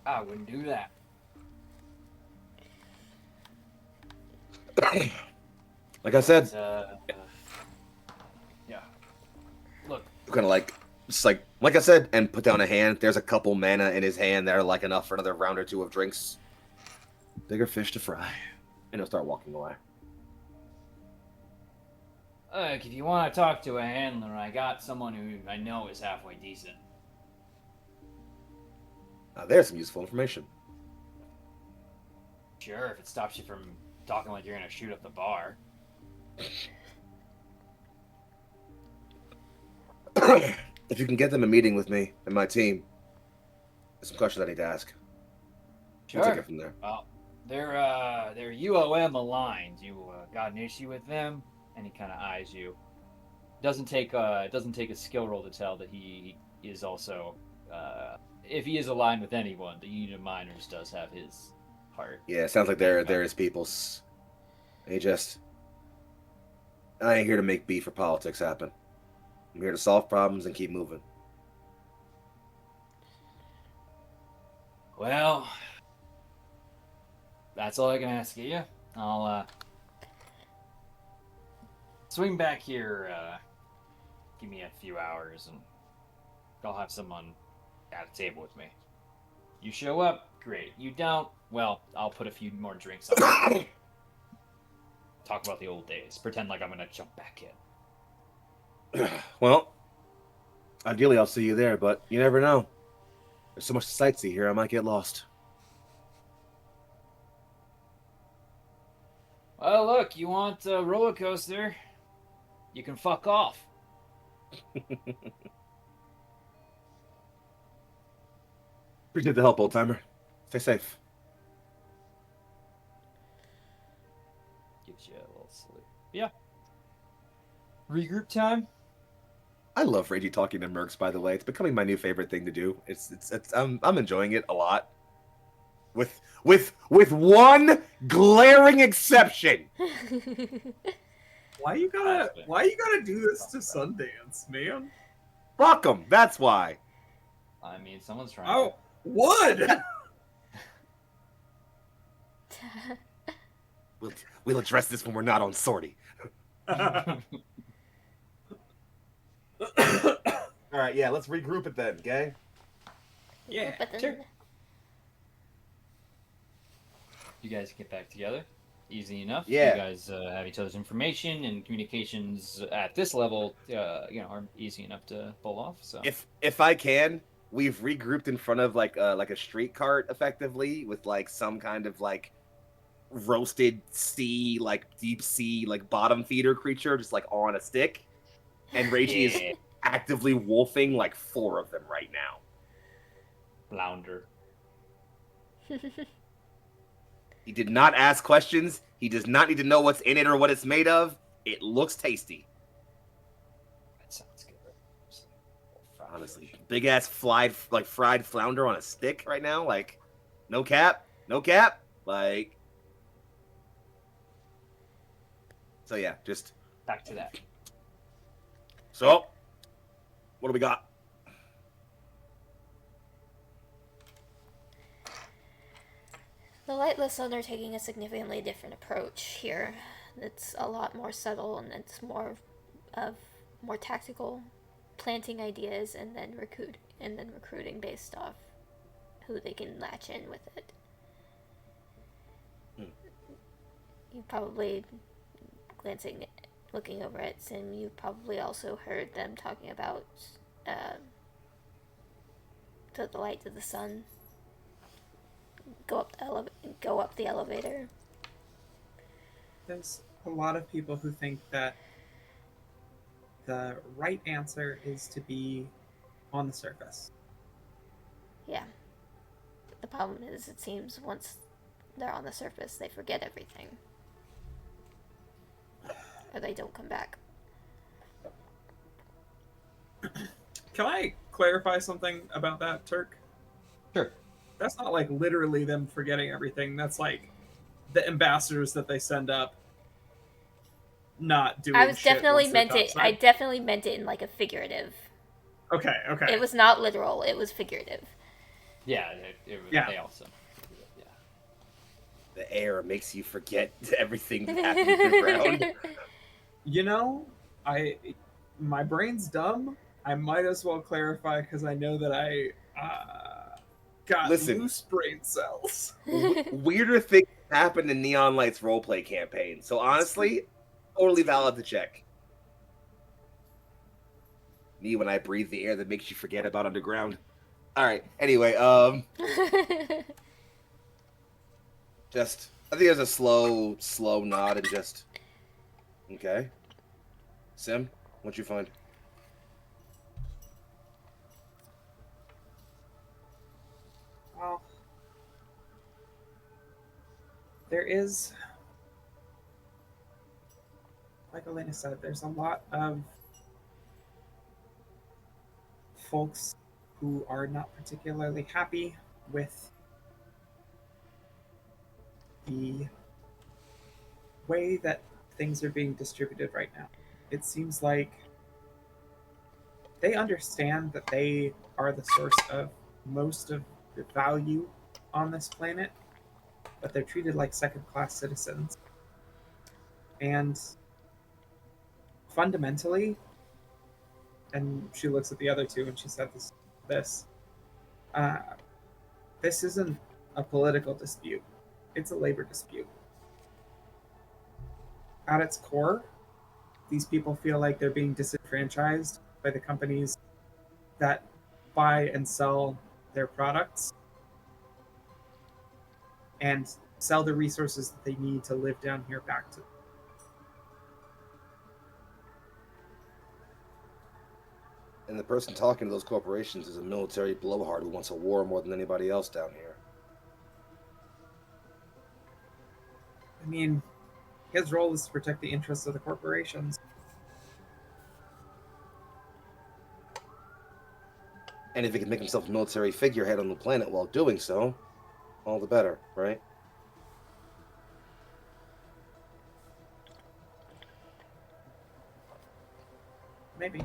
I wouldn't do that. Like I said, yeah. Look, kind of like, just like I said, and put down a hand. There's a couple mana in his hand that are like enough for another round or two of drinks. Bigger fish to fry. And he'll start walking away. Look, if you want to talk to a handler, I got someone who I know is halfway decent. There's some useful information. Sure, if it stops you from talking like you're gonna shoot up the bar. If you can get them a meeting with me and my team, there's some questions I need to ask. We'll take it from there. Well, they're UOM aligned. You got an issue with them? And he kind of eyes you. Doesn't take a skill roll to tell that he is also, if he is aligned with anyone, the Union of Miners does have his heart. Yeah, it sounds like there is people's. I ain't here to make beef or politics happen. I'm here to solve problems and keep moving. Well, that's all I can ask of you. I'll swing back here. Give me a few hours, and I'll have someone at a table with me. You show up, great. You don't, well, I'll put a few more drinks on. Talk about the old days. Pretend like I'm gonna jump back in. Well, ideally I'll see you there, but you never know. There's so much to sightsee here, I might get lost. Well, look, you want a roller coaster? You can fuck off. Appreciate the help, old timer. Stay safe. Gives you a little sleep. Yeah. Regroup time? I love Reggie talking to mercs, by the way. It's becoming my new favorite thing to do. I'm enjoying it a lot. With one glaring exception. Why you gotta do this to Sundance, man? Fuck 'em, that's why. I mean, someone's trying. Oh, wood. We'll address this when we're not on sortie. All right, yeah, let's regroup it then, okay? Yeah, But then, sure. You guys get back together. Easy enough. Yeah. You guys have each other's information, and communications at this level, are easy enough to pull off. So If I can, we've regrouped in front of like a street cart, effectively, with like some kind of like roasted sea, like deep sea, like bottom feeder creature, just like on a stick, and Reichi is Yeah. actively wolfing like 4 of them right now. Flounder. He did not ask questions. He does not need to know what's in it or what it's made of. It looks tasty. That sounds good. Honestly, big ass fried flounder on a stick right now. Like, no cap. Like, so yeah, just Back to that. so. What do we got? the Lightless are taking a significantly different approach here. It's a lot more subtle, and it's more tactical, planting ideas and then recruiting based off who they can latch in with it. You probably, looking over at Sim, you probably also heard them talking about to the light to the sun. Go up the elevator. There's a lot of people who think that the right answer is to be on the surface. Yeah. The problem is, it seems once they're on the surface, they forget everything. Or they don't come back. Can I clarify something about that, Turk? Sure. That's not like literally them forgetting everything. That's like the ambassadors that they send up not doing I definitely meant it in like a figurative. Okay. It was not literal, it was figurative. Yeah, Yeah. They also. Yeah. The air makes you forget everything that happened around. You know, my brain's dumb. I might as well clarify because I know that I got loose brain cells. Weirder things happened in Neon Light's roleplay campaign. So honestly, totally valid to check. Me when I breathe the air that makes you forget about underground. All right. Anyway, just I think there's a slow nod and just okay. Sim, what'd you find? Well, there is, like Elena said, there's a lot of folks who are not particularly happy with the way that things are being distributed right now. It seems like they understand that they are the source of most of the value on this planet, but they're treated like second class citizens. And fundamentally, and she looks at the other two and she said this uh, this isn't a political dispute, it's a labor dispute. At its core, these people feel like they're being disenfranchised by the companies that buy and sell their products and sell the resources that they need to live down here back to them. And the person talking to those corporations is a military blowhard who wants a war more than anybody else down here. I mean, his role is to protect the interests of the corporations. And if he can make himself a military figurehead on the planet while doing so, all the better, right? Maybe.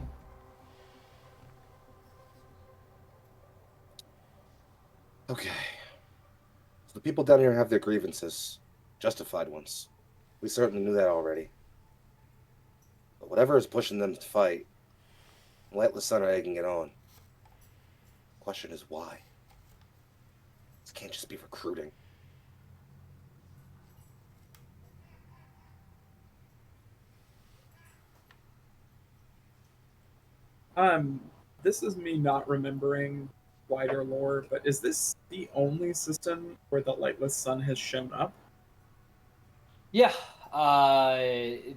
Okay. So the people down here have their grievances. Justified ones. We certainly knew that already. But whatever is pushing them to fight, Lightless Sun are egging it on. The question is why? This can't just be recruiting. This is me not remembering wider lore, but is this the only system where the Lightless Sun has shown up? Yeah,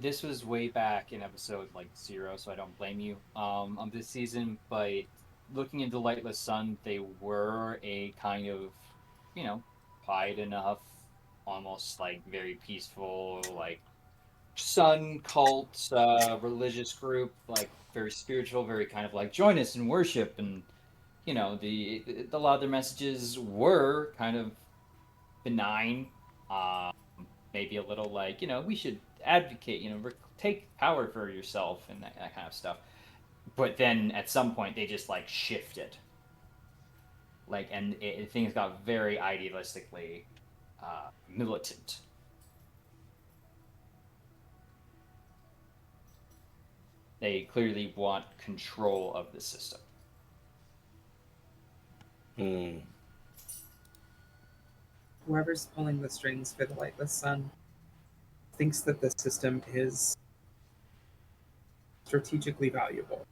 this was way back in episode like 0, so I don't blame you on this season. But looking into Lightless Sun, they were a kind of, quiet enough, almost like very peaceful, like sun cult, religious group, like very spiritual, very kind of like join us in worship, and a lot of their messages were kind of benign. Um, Maybe a little like we should advocate, take power for yourself and that kind of stuff. But then at some point they just like shifted, like, and things got very idealistically militant. They clearly want control of the system. Whoever's pulling the strings for the Lightless Sun thinks that the system is strategically valuable.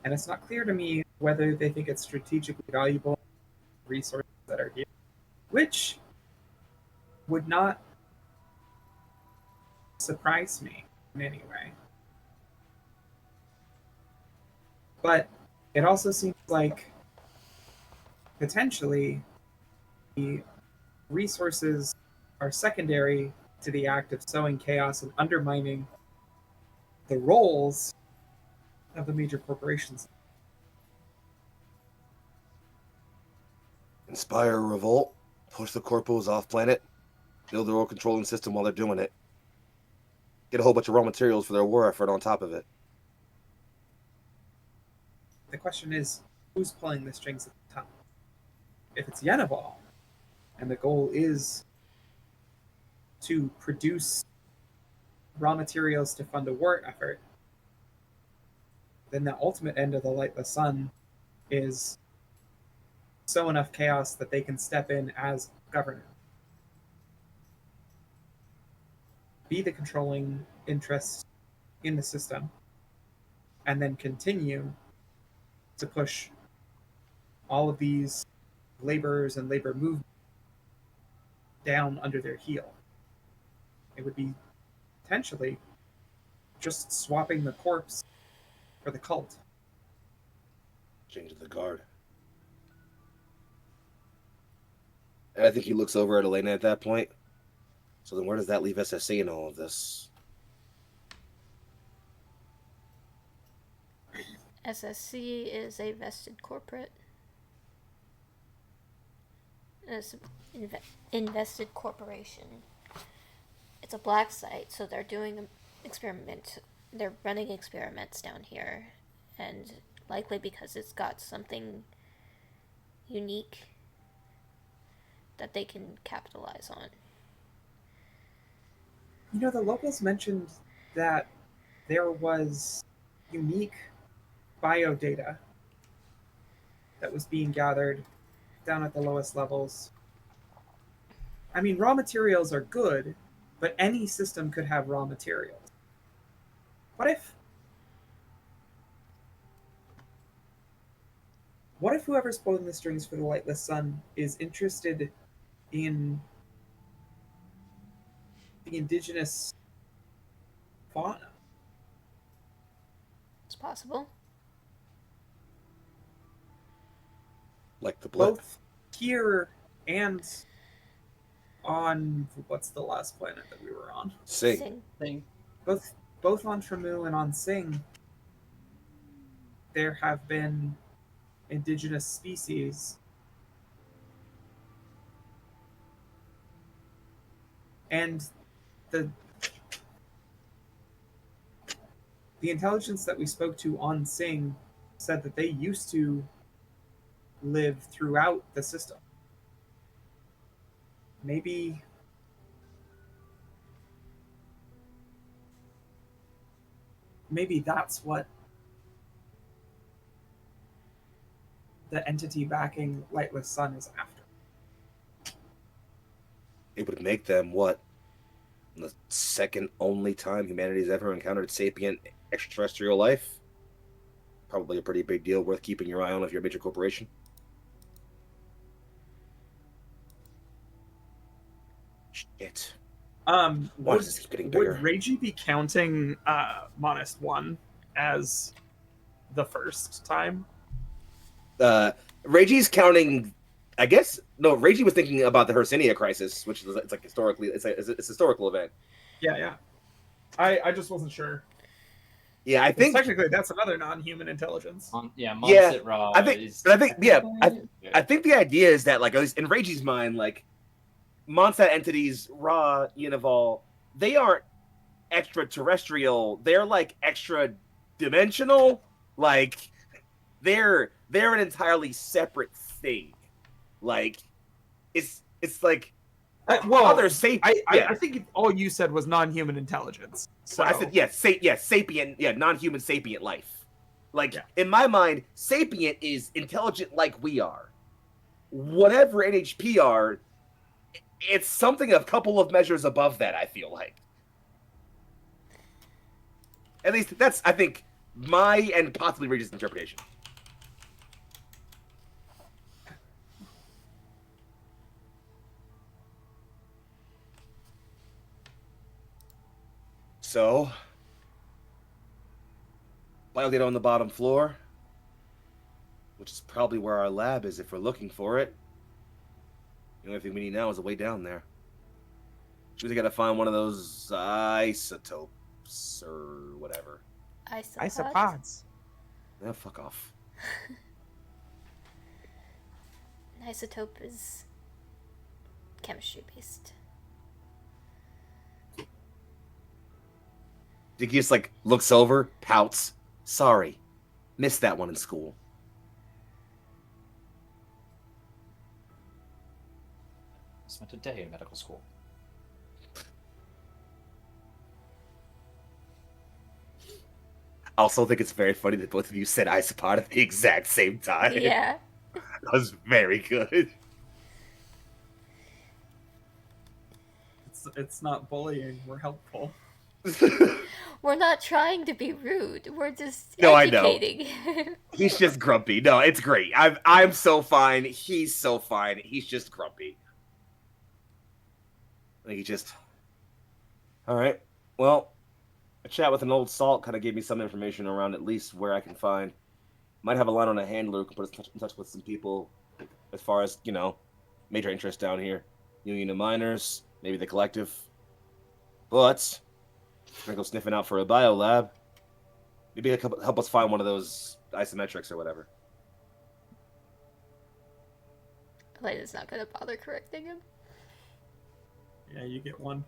And it's not clear to me whether they think it's strategically valuable resources that are here, which would not surprise me in any way. But it also seems like potentially the resources are secondary to the act of sowing chaos and undermining the roles of the major corporations. Inspire a revolt, push the corpos off planet, build their own controlling system while they're doing it. Get a whole bunch of raw materials for their war effort on top of it. The question is, who's pulling the strings at the top? If it's Yeneval, and the goal is to produce raw materials to fund a war effort, then the ultimate end of the Lightless Sun is sow enough chaos that they can step in as governor. Be the controlling interest in the system and then continue to push all of these laborers and labor movements down under their heel. It would be potentially just swapping the corpse for the cult. Change the guard. And I think he looks over at Elena at that point. So then where does that leave SSC in all of this? SSC is a vested corporate. It's an invested corporation. It's a black site, so they're doing experiment. They're running experiments down here, and likely because it's got something unique that they can capitalize on. You know, the locals mentioned that there was unique biodata that was being gathered down at the lowest levels. I mean, raw materials are good, but any system could have raw materials. What if whoever's pulling the strings for the Lightless Sun is interested in the indigenous fauna? It's possible. Like the blip. Both here and on what's the last planet that we were on? Sing. Both on Tremue and on Sing, there have been indigenous species. And the intelligence that we spoke to on Sing said that they used to live throughout the system. Maybe that's what the entity backing Lightless Sun is after. It would make them what? The second only time humanity's ever encountered sapient extraterrestrial life? Probably a pretty big deal, worth keeping your eye on if you're a major corporation. Shit. Why does this keep getting bigger? Would Reiji be counting Monist 1 as the first time? Reiji's counting, I guess. No, Reiji was thinking about the Hercynia crisis, which is it's like historically, it's a historical event. Yeah. I just wasn't sure. Yeah, I think technically that's another non-human intelligence. Monsit Ra I think the idea is that, like, at least in Reiji's mind, like, Mondstadt entities, Ra, Unival, they aren't extraterrestrial. They're like extra dimensional. Like, they're an entirely separate thing. Like, it's like other sapient. I think all you said was non-human intelligence. So I said sapient, non-human sapient life. Like, in my mind, sapient is intelligent like we are. Whatever NHP are, it's something a couple of measures above that, I feel like. At least that's, I think, my and possibly Regis' interpretation. So, biodata on the bottom floor, which is probably where our lab is if we're looking for it. The only thing we need now is a way down there. We just gotta find one of those isotopes or whatever. Isopods? Yeah, fuck off. An isotope is chemistry based. Dicky just, like, looks over, pouts. Sorry. Missed that one in school. Spent a day in medical school. I also think it's very funny that both of you said isopod at the exact same time. Yeah. That was very good. It's not bullying. We're helpful. We're not trying to be rude. We're just No, I know. educating. He's just grumpy. No, it's great. I'm so fine. He's so fine. He's just grumpy. Like he just. All right. Well, a chat with an old salt kind of gave me some information around at least where I can find. Might have a line on a handler who can put us in touch with some people as far as, major interest down here. Union of Miners, maybe the Collective. But, we're going to go sniffing out for a biolab. Maybe help us find one of those isometrics or whatever. Elena's not gonna bother correcting him. Yeah, you get one.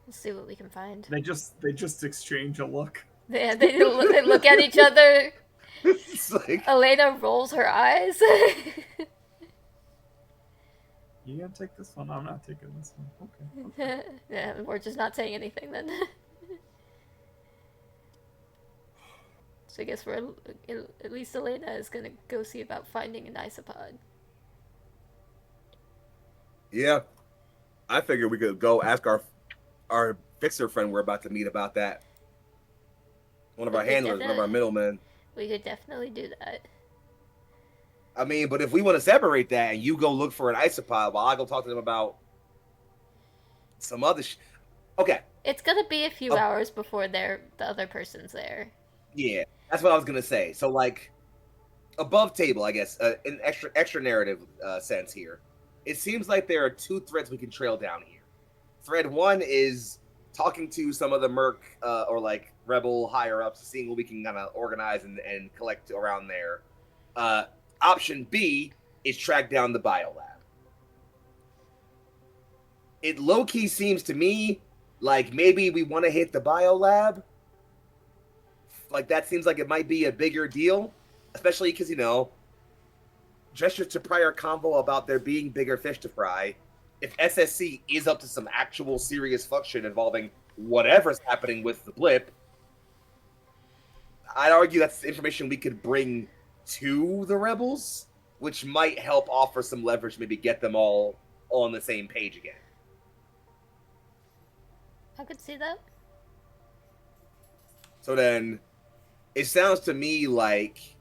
We'll see what we can find. They just exchange a look. They look at each other. It's like, Elena rolls her eyes. You gonna take this one? I'm not taking this one. Okay. Yeah, we're just not saying anything then. So I guess at least Elena is gonna go see about finding an isopod. yeah. I figured we could go ask our fixer friend we're about to meet about that. One of our handlers, one of our middlemen. We could definitely do that. I mean, but if we want to separate that and you go look for an isopod while I go talk to them about some other okay. It's gonna be a few hours before the other person's there. Yeah, that's what I was gonna say. So like, above table, I guess, in extra narrative sense here, it seems like there are two threads we can trail down here. Thread one is talking to some of the merc or like rebel higher ups, seeing what we can kind of organize and collect around there. Option B is track down the biolab. It low-key seems to me like maybe we want to hit the biolab. Like that seems like it might be a bigger deal, especially because, gestures to prior convo about there being bigger fish to fry. If SSC is up to some actual serious function involving whatever's happening with the blip, I'd argue that's information we could bring to the rebels, which might help offer some leverage, maybe get them all on the same page again. I could see that. So then, it sounds to me like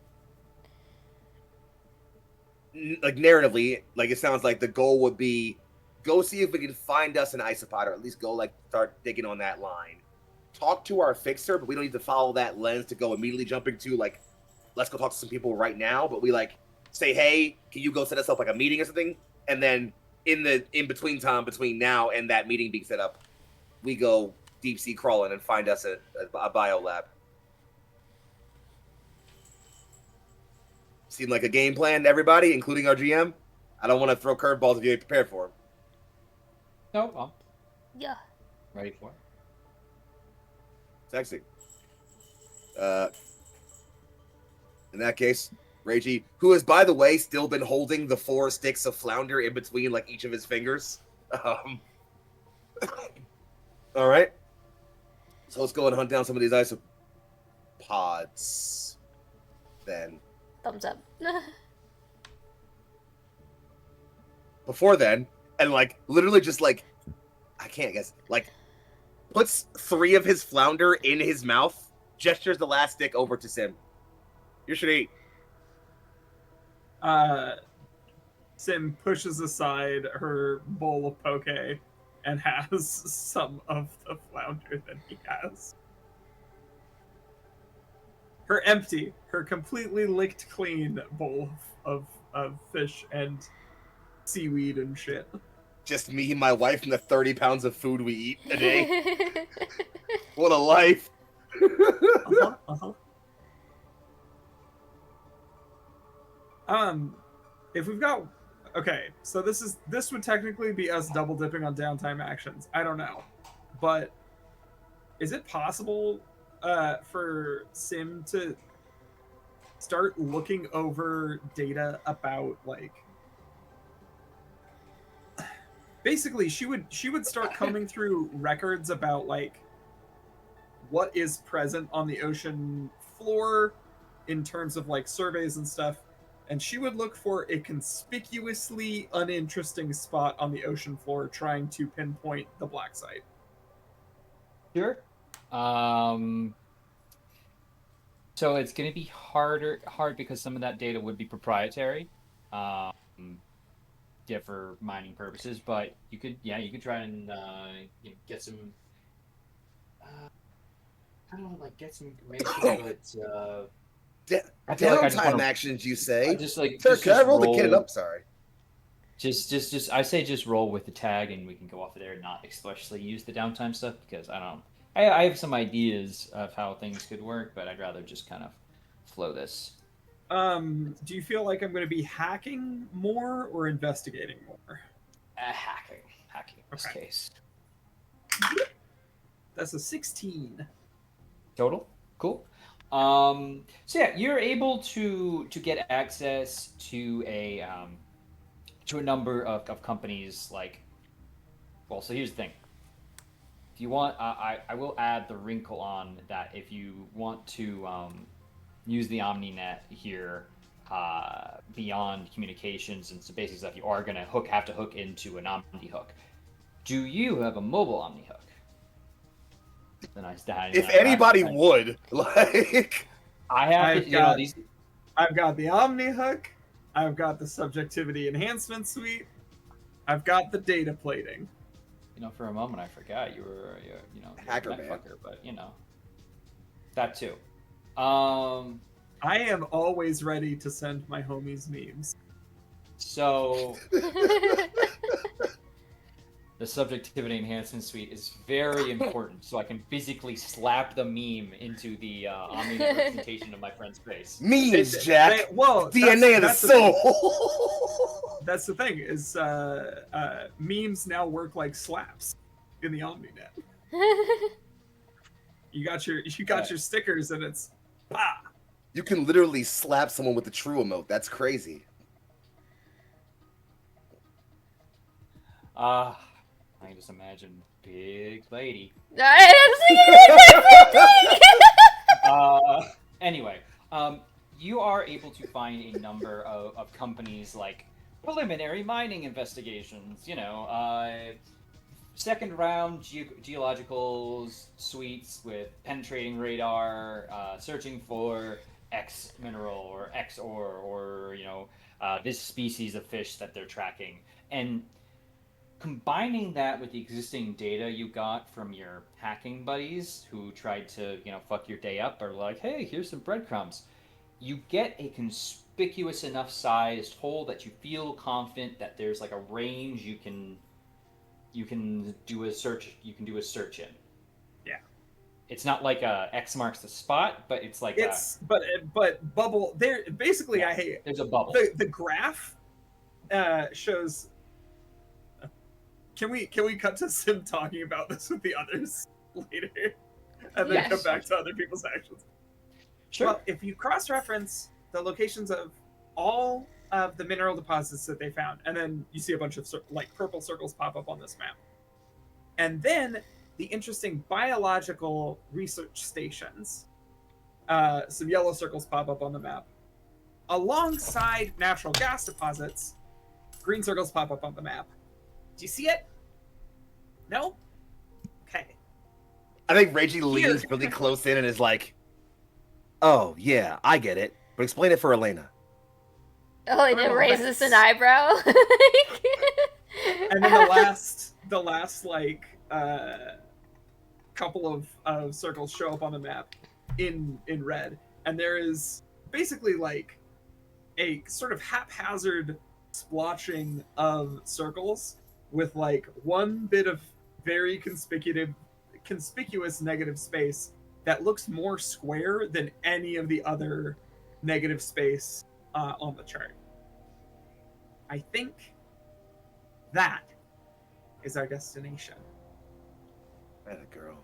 narratively, like it sounds like the goal would be go see if we can find us an isopod, or at least go start digging on that line. Talk to our fixer, but we don't need to follow that lens to go immediately jumping to let's go talk to some people right now. But we say, hey, can you go set us up a meeting or something? And then in between time between now and that meeting being set up, we go deep sea crawling and find us a biolab. Seem like a game plan to everybody, including our GM? I don't want to throw curveballs if you ain't prepared for them. No, I'm Yeah. ready for it. Sexy. In that case, Reiji, who has, by the way, still been holding the 4 sticks of flounder in between each of his fingers. All right. So let's go and hunt down some of these isopods. Then. Thumbs up. Before then, and literally just I can't guess, puts 3 of his flounder in his mouth, gestures the last stick over to Sim. You should eat. Sim pushes aside her bowl of poke and has some of the flounder that he has. Her completely licked clean bowl of fish and seaweed and shit. Just me and my wife and the 30 pounds of food we eat a day. What a life. If we've got, okay, so this would technically be us double dipping on downtime actions. I don't know, but is it possible for Sim to start looking over data about basically she would start combing through records about what is present on the ocean floor in terms of surveys and stuff, and she would look for a conspicuously uninteresting spot on the ocean floor, trying to pinpoint the black site. Sure. So it's going to be hard because some of that data would be proprietary, um, yeah, for mining purposes. But you could try and get some, I don't know, like get some information, but I feel like I just Downtime want to, actions, you I say? just like Sir, can I roll the roll. kid up? Sorry. Just I say just roll with the tag and we can go off of there and not especially use the downtime stuff because I have some ideas of how things could work, but I'd rather just kind of flow this. Do you feel like I'm going to be hacking more or investigating more? Hacking in this Okay. case. That's a 16. Total? Cool. So yeah, you're able to get access to a number of companies like. Well, so here's the thing. If you want, I will add the wrinkle on that. If you want to use the OmniNet here beyond communications and some basic stuff, you are gonna have to hook into an Omni hook. Do you have a mobile Omni hook? If anybody would, like, I have to, these. I've got the Omni hook. I've got the subjectivity enhancement suite. I've got the data plating. For a moment I forgot you were, hacker a man. fucker, but that too. I am always ready to send my homies memes. So the subjectivity enhancement suite is very important, so I can physically slap the meme into the omni representation of my friend's face. Memes, Jack. Well, DNA of the soul. That's the thing is memes now work like slaps in the OmniNet. You got your stickers and it's You can literally slap someone with the true emote. That's crazy. I can just imagine big lady. Anyway, you are able to find a number of companies like preliminary mining investigations, second round geological suites with penetrating radar, searching for X mineral or X ore or, this species of fish that they're tracking. And combining that with the existing data you got from your hacking buddies who tried to, fuck your day up, or like, hey, here's some breadcrumbs, you get a conspicuous enough sized hole that you feel confident that there's like a range you can do a search in. Yeah. It's not like a X marks the spot, but it's like but bubble there basically. Yeah, I hate there's a bubble. The graph shows. Can we cut to Sim talking about this with the others later, and then come back to other people's actions? Sure. Well, if you cross-reference the locations of all of the mineral deposits that they found, and then you see a bunch of like purple circles pop up on this map, and then the interesting biological research stations, some yellow circles pop up on the map, alongside natural gas deposits, green circles pop up on the map. Do you see it? No? Okay. I think Reggie leans really close in and is like, oh, yeah, I get it. But explain it for Elena. Oh, and it raises an eyebrow. And then the last like couple of circles show up on the map in red. And there is basically like a sort of haphazard splotching of circles with like one bit of very conspicuous negative space that looks more square than any of the other negative space on the chart. I think that is our destination. That a girl.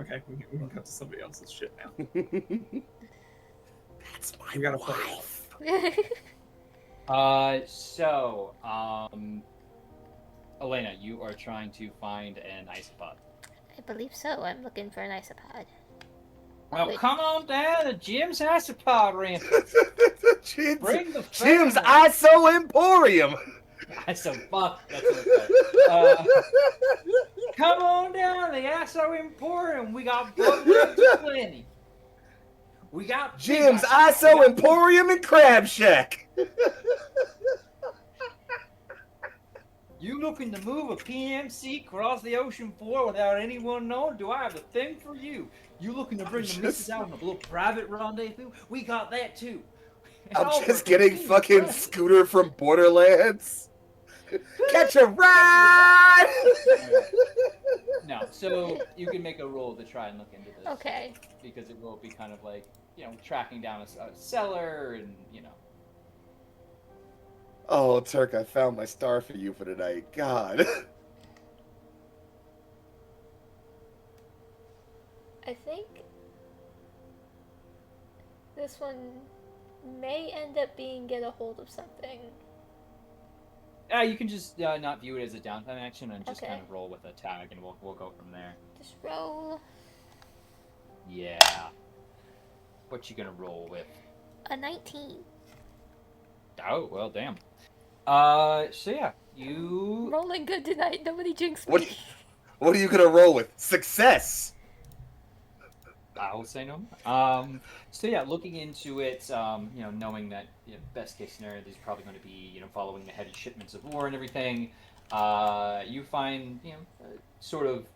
Okay, we can cut to somebody else's shit now. That's my We gotta wife. Elena, you are trying to find an isopod. I believe so. I'm looking for an isopod. Well, Which- come on down to Jim's Isopod Ramp. Bring the Jim's family. ISO Emporium. Fuck. That's what it's called. Come on down to the ISO Emporium. We got bubbleheads aplenty. We got Jim's big ISO Emporium and Crab Shack. You looking to move a PMC across the ocean floor without anyone knowing? Do I have a thing for you? You looking to bring the missus out on a little private rendezvous? We got that too. I'm All just for getting convenience, fucking right? Scooter from Borderlands. Catch a ride! No, so you can make a roll to try and look into this. Okay. Because it will be kind of like, tracking down a seller and, Oh, Turk, I found my star for you for tonight. God. I think this one may end up being get a hold of something. You can just not view it as a downtime action and just Okay. kind of roll with a tag and we'll go from there. Just roll Yeah. What you gonna roll with? a 19. Oh, well, damn. So yeah, you... Rolling good tonight. Nobody jinx me. What are you gonna roll with? Success! I'll say no. So yeah, looking into it, knowing that best case scenario, these are probably going to be following the heavy shipments of war and everything. You find sort of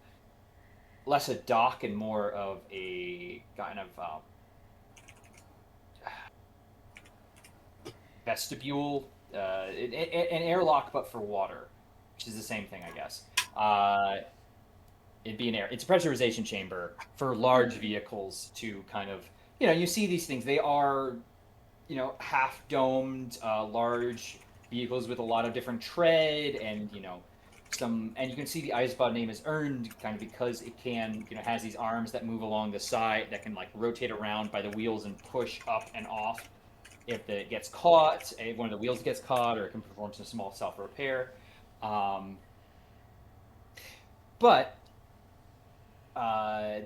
less a dock and more of a kind of vestibule, an airlock but for water, which is the same thing, I guess. It'd be it's a pressurization chamber for large vehicles to kind of, you see these things. They are, half-domed, large vehicles with a lot of different tread and, and you can see the isopod name is earned kind of because it can, has these arms that move along the side that can, like, rotate around by the wheels and push up and off if it gets caught, if one of the wheels gets caught, or it can perform some small self-repair. But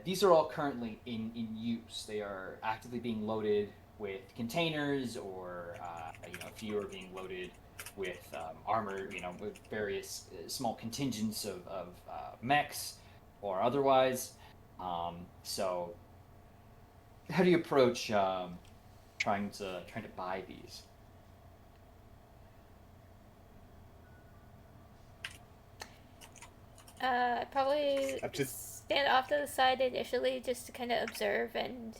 these are all currently in use. They are actively being loaded with containers, or a few are being loaded with armor, with various small contingents of mechs or otherwise. So, how do you approach trying to buy these? Probably I'm just- stand off to the side initially just to kind of observe, and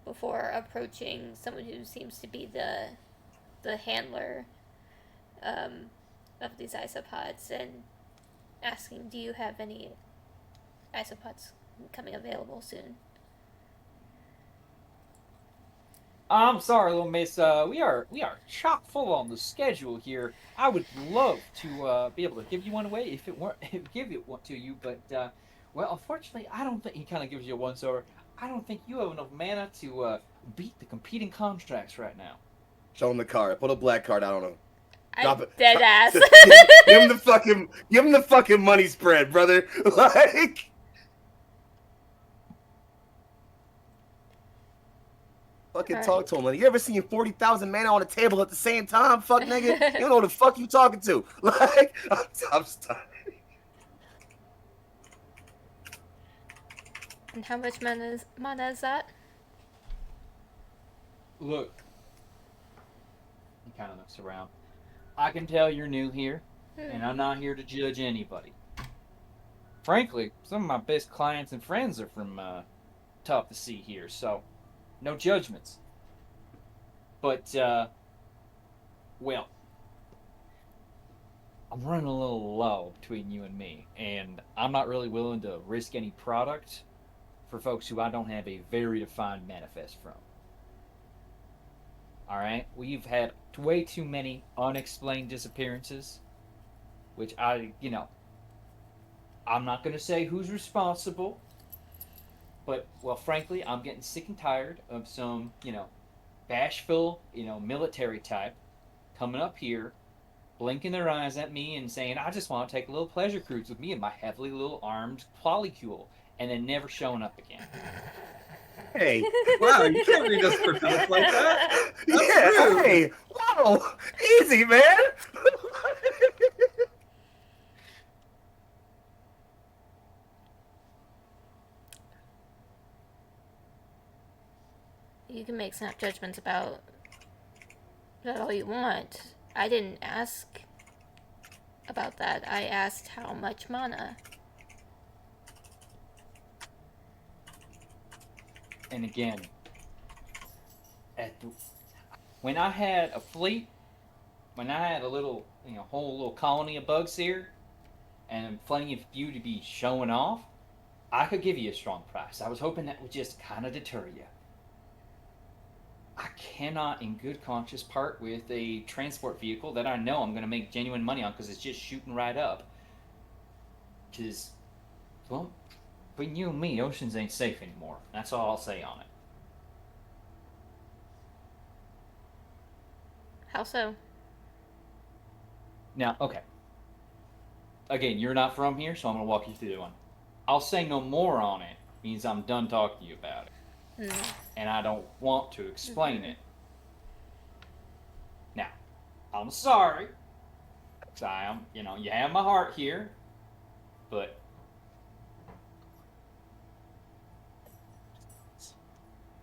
before approaching someone who seems to be the handler of these isopods, and asking, do you have any isopods coming available soon? I'm sorry, little miss. We are chock full on the schedule here. I would love to be able to give you one away if it weren't give it one to you, but well, unfortunately, I don't think he kind of gives you a once over. I don't think you have enough mana to beat the competing contracts right now. Show him the card. Put a black card out on him. Drop it. Dead ass. Give him the fucking money spread, brother. Like, fucking Alright. talk to him. Like, you ever seen 40,000 mana on a table at the same time? Fuck, nigga. You don't know who the fuck you talking to. Like, I'm stuck. And how much mana is that? Look, he kind of looks around. I can tell you're new here, and I'm not here to judge anybody. Frankly, some of my best clients and friends are from top of the sea here, so no judgments. But, well, I'm running a little low between you and me, and I'm not really willing to risk any product for folks who I don't have a very defined manifest from. Alright? We've had way too many unexplained disappearances, which I'm not going to say who's responsible, but, well, frankly, I'm getting sick and tired of some, bashful, military type coming up here, blinking their eyes at me and saying, I just want to take a little pleasure cruise with me and my heavily little armed polycule, and then never showing up again. Hey. Wow, you can't read us for notes like that. That's Yeah, rude. hey. Whoa. Easy, man. You can make snap judgments about that all you want. I didn't ask about that. I asked how much mana. And again, when I had a fleet, when I had a little, whole little colony of bugs here, and plenty of you to be showing off, I could give you a strong price. I was hoping that would just kind of deter you. I cannot, in good conscience, part with a transport vehicle that I know I'm going to make genuine money on because it's just shooting right up. Because, well, between you and me, oceans ain't safe anymore. That's all I'll say on it. How so? Now, okay. Again, you're not from here, so I'm going to walk you through one. I'll say no more on it means I'm done talking to you about it. And I don't want to explain it. Now, I'm sorry. Because I am, you have my heart here. But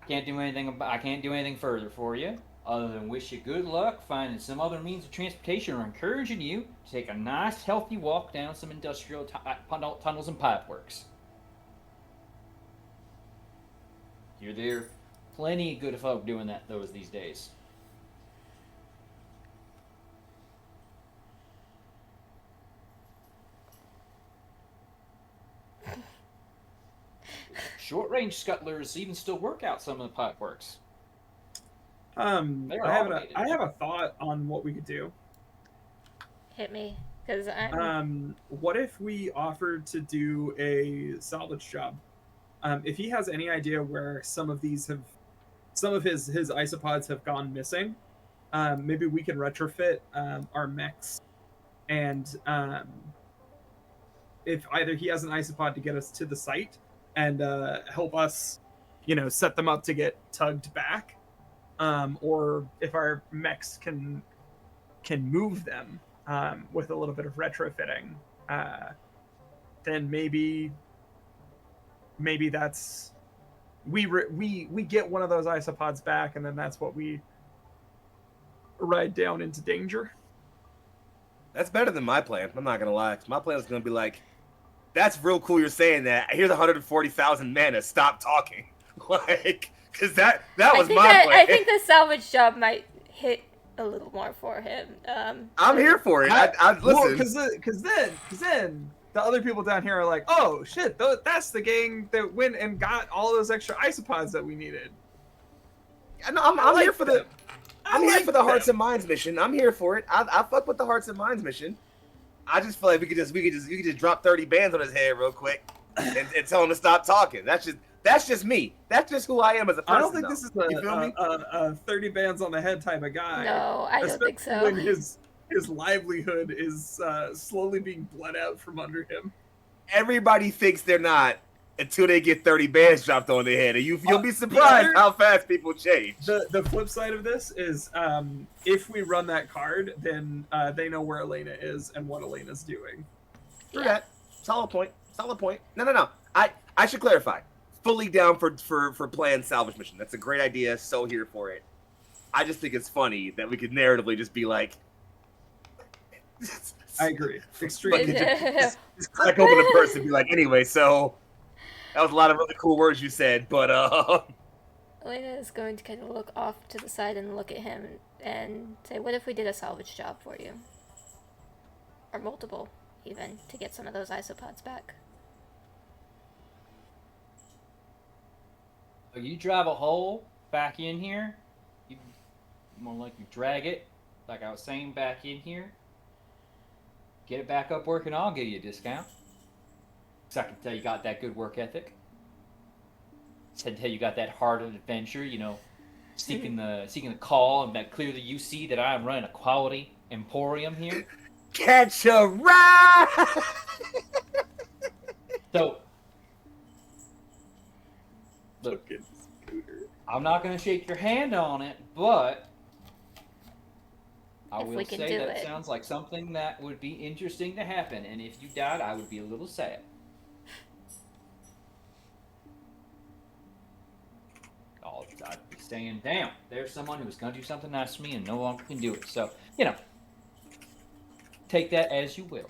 I can't do anything further for you other than wish you good luck finding some other means of transportation or encouraging you to take a nice healthy walk down some industrial tunnels and pipeworks. You're there. Plenty of good folk doing those these days. Short-range scuttlers even still work out some of the pipeworks. I have a thought on what we could do. Hit me, because I'm. What if we offered to do a salvage job? If he has any idea where some of his isopods have gone missing, maybe we can retrofit our mechs, and if either he has an isopod to get us to the site and help us, set them up to get tugged back, or if our mechs can move them with a little bit of retrofitting, then maybe that's we get one of those isopods back, and then that's what we ride down into danger. That's better than my plan. I'm not gonna lie. My plan is gonna be like, that's real cool. You're saying that. Here's 140,000 mana. Stop talking. Like, because that was my plan. I think the salvage job might hit a little more for him. I'm here for it. I listen. Because then the other people down here are like, oh shit, that's the gang that went and got all those extra isopods that we needed. I'm here for the. I'm here for the Hearts and Minds mission. I'm here for it. I fuck with the Hearts and Minds mission. I just feel like we could just drop 30 bands on his head real quick and tell him to stop talking. That's just me. That's just who I am as a person. I don't think this is a 30 bands on the head type of guy. No, I don't think so. When his livelihood is slowly being bled out from under him. Everybody thinks they're not until they get 30 bands dropped on their head, and you'll be surprised how fast people change. The flip side of this is if we run that card, then they know where Elena is and what Elena's doing. For that. Solid point. No. I should clarify. Fully down for planned salvage mission. That's a great idea. So here for it. I just think it's funny that we could narratively just be like, I agree. Extremely. Just crack open a person and be like, anyway, so that was a lot of really cool words you said, but Elena is going to kind of look off to the side and look at him and say, what if we did a salvage job for you? Or multiple, even, to get some of those isopods back. You drive a hole back in here, you more like you drag it, like I was saying, back in here. Get it back up working, I'll give you a discount. So I can tell you got that good work ethic. I can tell you got that heart of adventure, seeking the call, and that clearly you see that I am running a quality emporium here. Catch a ride! So, look, I'm not going to shake your hand on it, but I If we will can say do that it. sounds like something that would be interesting to happen, and if you died, I would be a little sad. I'd be saying, damn, there's someone who was going to do something nice to me and no longer can do it. So, take that as you will.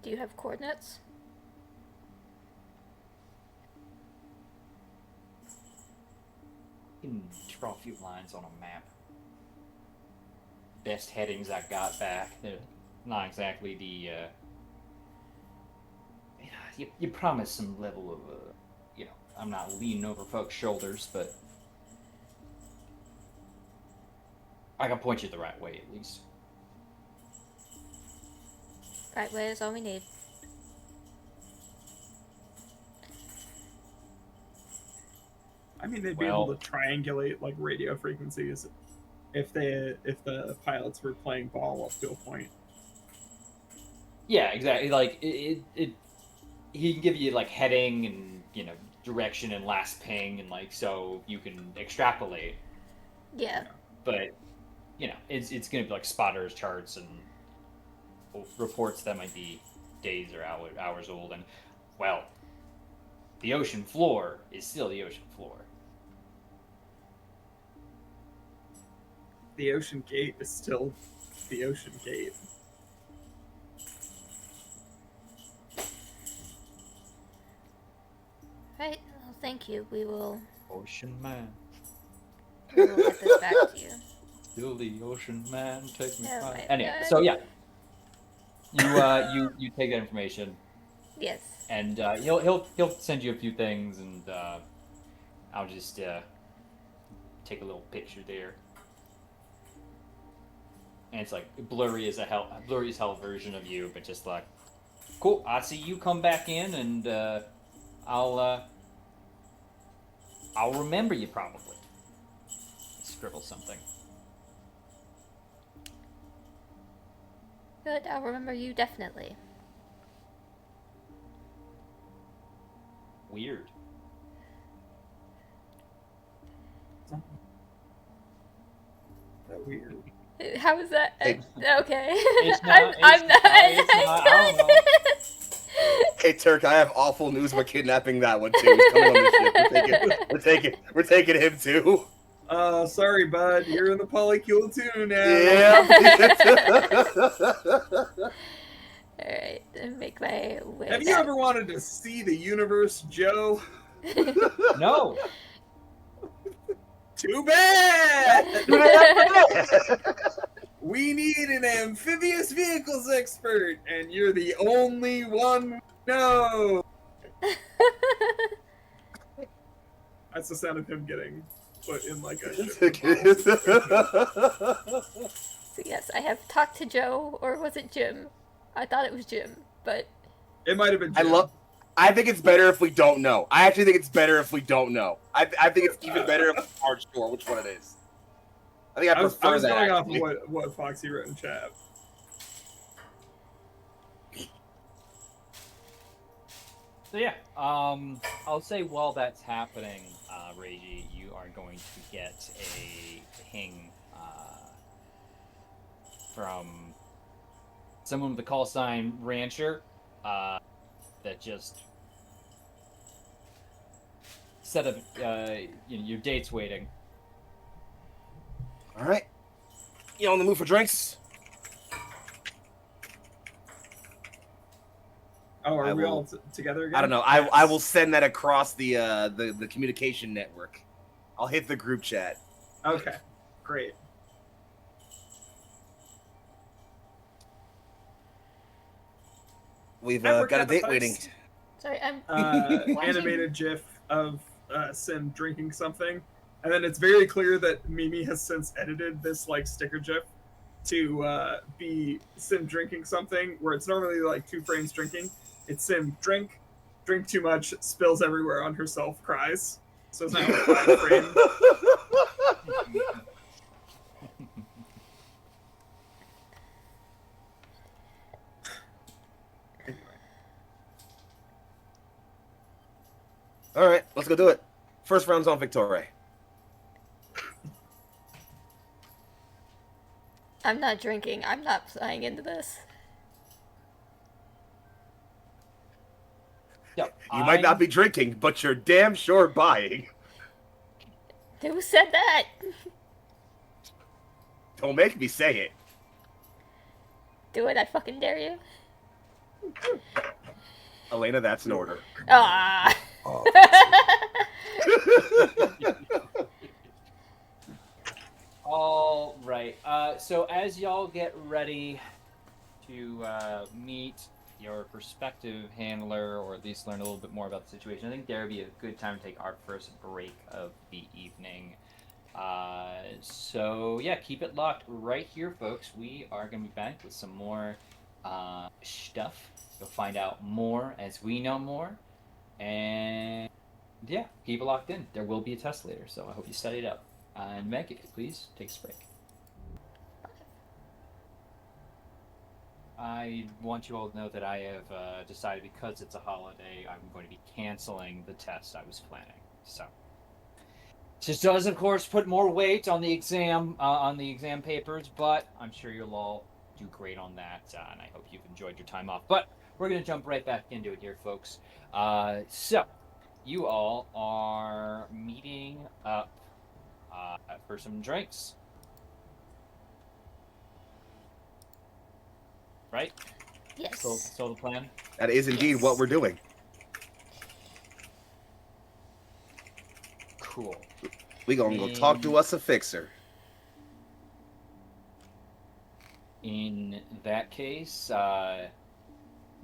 Do you have coordinates? You can draw a few lines on a map. Best headings I got back. They're not exactly the. You promise some level of. I'm not leaning over folks' shoulders, but I can point you the right way at least. Right way is all we need. I mean, they'd be able to triangulate like radio frequencies if the pilots were playing ball up to a point. Yeah, exactly. Like he can give you like heading and direction and last ping and like so you can extrapolate. Yeah. But it's gonna be like spotters charts and reports that might be days or hours old, and well, the ocean floor is still the ocean floor. The ocean gate is still the ocean gate. Right. Well, thank you. We will Ocean man, get this back to you. still the ocean man, take me Oh by. my Anyway, God. so yeah, you take that information, Yes. and he'll send you a few things, and I'll just take a little picture there. And it's like blurry as hell version of you, but just like, cool. I see you come back in, and I'll remember you probably. Scribble something. Good. I'll remember you definitely. Weird. That weird. How is that? Hey. Okay. It's not. I'm not. I don't know. Hey Turk, I have awful news. We're kidnapping that one too. He's coming on the ship. We're taking him too. Sorry, bud. You're in the polycule too now. Yeah. Alright, make my way. Have you ever wanted to see the universe, Joe? No. Too bad! We need an amphibious vehicles expert, and you're the only one we know. That's the sound of him getting put in like a ship. So yes, I have talked to Joe, or was it Jim? I thought it was Jim, but It might have been Jim. I think it's better if we don't know. I actually think it's better if we don't know. I think it's even better if we aren't sure which one it is. I think I was prefer that. going off actually. of what Foxy wrote in chat. So yeah, I'll say while that's happening, Reiji, you are going to get a ping from someone with the call sign Rancher that just set up your date's waiting. All right. You on the move for drinks? Oh, are I we will- all together again? I don't know. I will send that across the communication network. I'll hit the group chat. Okay, great. We've Network got a date appetites. waiting. sorry, I'm Animated GIF of Sim drinking something, and then it's very clear that Mimi has since edited this like sticker GIF to be Sim drinking something, where it's normally like 2 frames drinking. It's Sim drink too much, spills everywhere on herself, cries. So it's now a 5 frame. All right, let's go do it. First round's on Victoria. I'm not drinking. I'm not playing into this. So, You might not be drinking, but you're damn sure buying. Who said that? Don't make me say it. Do it, I fucking dare you. Elena, that's an order. Ah. Oh, All right. So as y'all get ready to meet your prospective handler, or at least learn a little bit more about the situation, I think there would be a good time to take our first break of the evening. So yeah, keep it locked right here, folks. We are going to be back with some more stuff. You'll find out more as we know more. And yeah, keep it locked in. There will be a test later, so I hope you study it up. And Meg, if you please, take a break. I want you all to know that I have decided, because it's a holiday, I'm going to be canceling the test I was planning. So, this does, of course, put more weight on the exam papers, but I'm sure you'll all do great on that, and I hope you've enjoyed your time off. But we're going to jump right back into it here, folks. So, you all are meeting up for some drinks. Right? Yes. Still the plan? that is indeed what we're doing. Cool. We gonna go talk to us a fixer. In that case,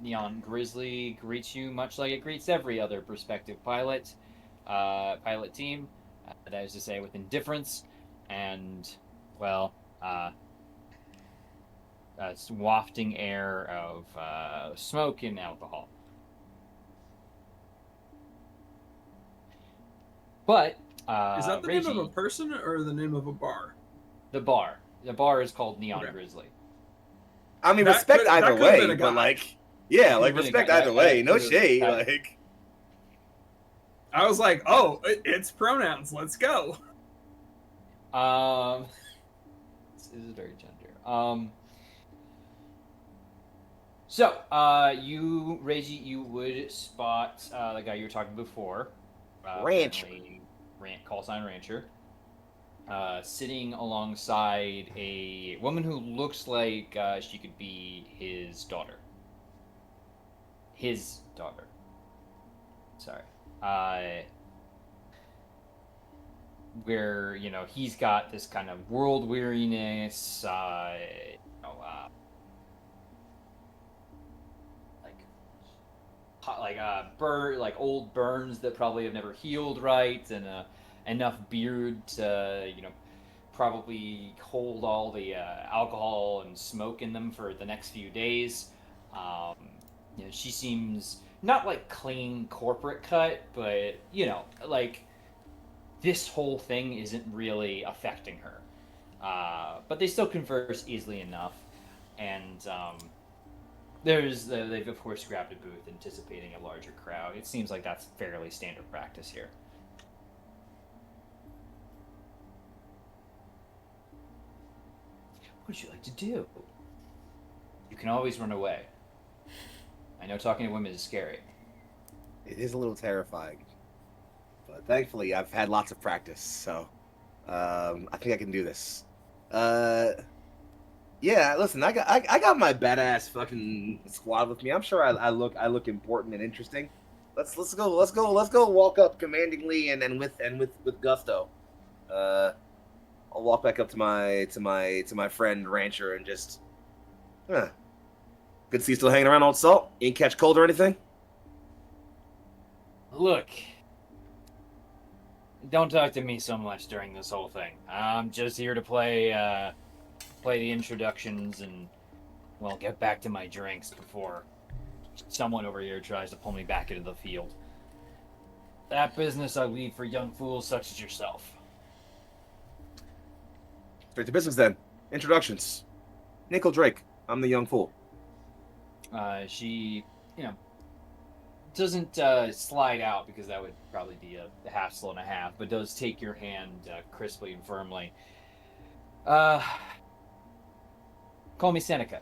Neon Grizzly greets you much like it greets every other prospective pilot team. That is to say, with indifference and, well, wafting air of smoke and alcohol. But Is that the Reggie, name of a person or the name of a bar? The bar is called Neon Okay. Grizzly. I mean, That respect could- that either could've been way, a but guy. like, yeah, like Could've been a respect guy. either way. No Could've- shade, that- like. I was like, oh, it's pronouns. Let's go. This is very gender. So, you, Reggie, you would spot the guy you were talking before. Rancher. Call sign Rancher. Sitting alongside a woman who looks like she could be his daughter. Sorry. Where, he's got this kind of world weariness, like old burns that probably have never healed right, and enough beard to, probably hold all the alcohol and smoke in them for the next few days. She seems not like clean corporate cut, but like this whole thing isn't really affecting her. But they still converse easily enough, and they've of course grabbed a booth, anticipating a larger crowd. It seems like that's fairly standard practice here. What would you like to do? You can always run away. I know talking to women is scary. It is a little terrifying, but thankfully I've had lots of practice, so I think I can do this. Yeah, listen, I got my badass fucking squad with me. I'm sure I look important and interesting. Let's go walk up commandingly and with gusto. I'll walk back up to my friend Rancher and just, good to see you still hanging around, old salt. You ain't catch cold or anything? Look, don't talk to me so much during this whole thing. I'm just here to play the introductions and, well, get back to my drinks before someone over here tries to pull me back into the field. That business I leave for young fools such as yourself. Straight to business then. Introductions. Nickel Drake. I'm the young fool. She, doesn't slide out because that would probably be a hassle and a half, but does take your hand crisply and firmly. Uh, Call me Seneca.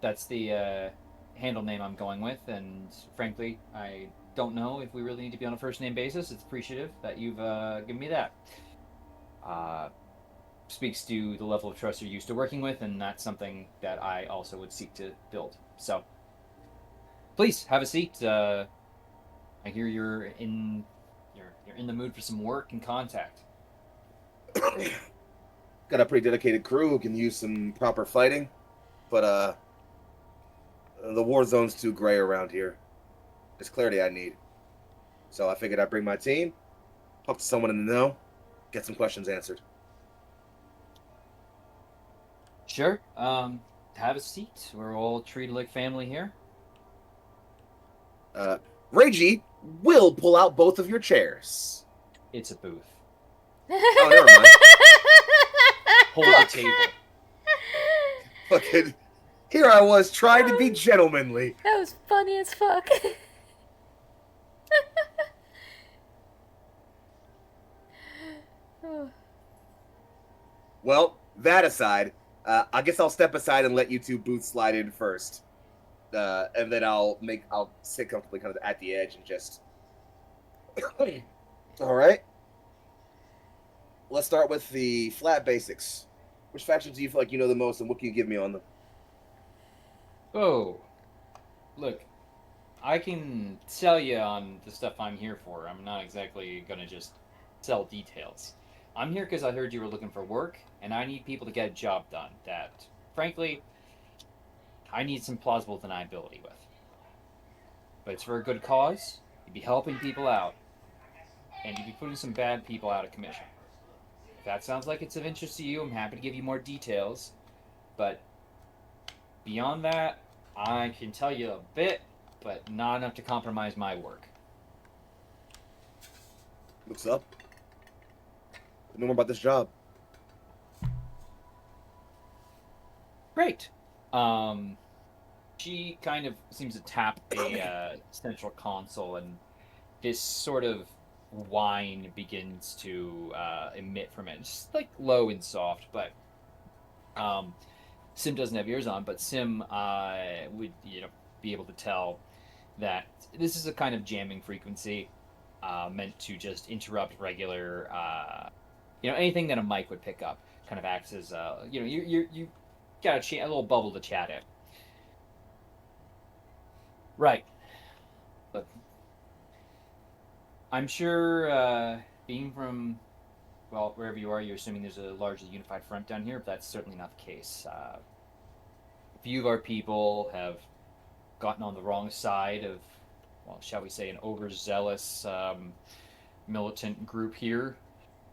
That's the handle name I'm going with, and frankly, I don't know if we really need to be on a first name basis. It's appreciative that you've given me that. Uh, Speaks to the level of trust you're used to working with, and that's something that I also would seek to build. So, please have a seat. I hear you're in the mood for some work and contact. Got a pretty dedicated crew who can use some proper fighting, but the war zone's too gray around here. There's clarity I need. So I figured I'd bring my team, talk to someone in the know, get some questions answered. Sure. Have a seat. We're all treated like family here. Reiji will pull out both of your chairs. It's a booth. Oh, never mind. Hold the table. Fucking, here I was trying to be gentlemanly. That was funny as fuck. Oh. Well, that aside, I guess I'll step aside and let you two booths slide in first. And then I'll sit comfortably kind of at the edge and just... Alright. Let's start with the flat basics. Which factions do you feel like you know the most, and what can you give me on them? Oh, look, I can sell you on the stuff I'm here for. I'm not exactly gonna just sell details. I'm here because I heard you were looking for work, and I need people to get a job done that, frankly, I need some plausible deniability with. But it's for a good cause. You'd be helping people out, and you'd be putting some bad people out of commission. If that sounds like it's of interest to you, I'm happy to give you more details. But beyond that, I can tell you a bit, but not enough to compromise my work. What's up? Know more about this job. Great. She kind of seems to tap a central console, and this sort of whine begins to emit from it. Just like low and soft, but Sim doesn't have ears on, but Sim would be able to tell that this is a kind of jamming frequency meant to just interrupt regular anything that a mic would pick up. Kind of acts as you got a little bubble to chat in. Right. Look, I'm sure being from, well, wherever you are, you're assuming there's a largely unified front down here, but that's certainly not the case. A few of our people have gotten on the wrong side of, well, shall we say, an overzealous militant group here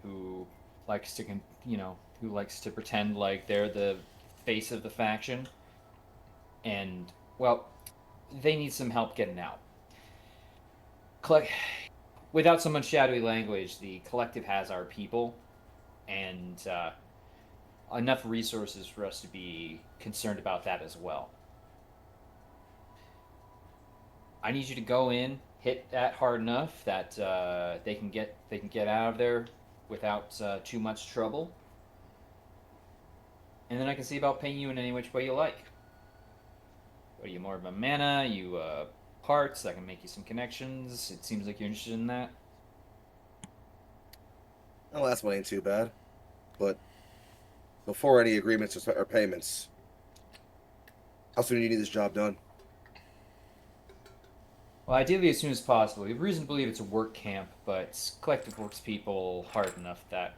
who likes to pretend like they're the face of the faction. And, well, they need some help getting out. Without so much shadowy language, the collective has our people, and enough resources for us to be concerned about that as well. I need you to go in, hit that hard enough that they can get out of there without too much trouble, and then I can see about paying you in any which way you like. Are you more of a mana? You parts that can make you some connections? It seems like you're interested in that. The last one ain't too bad, but before any agreements or payments, how soon do you need this job done? Well, ideally as soon as possible. We have reason to believe it's a work camp, but Collective works people hard enough that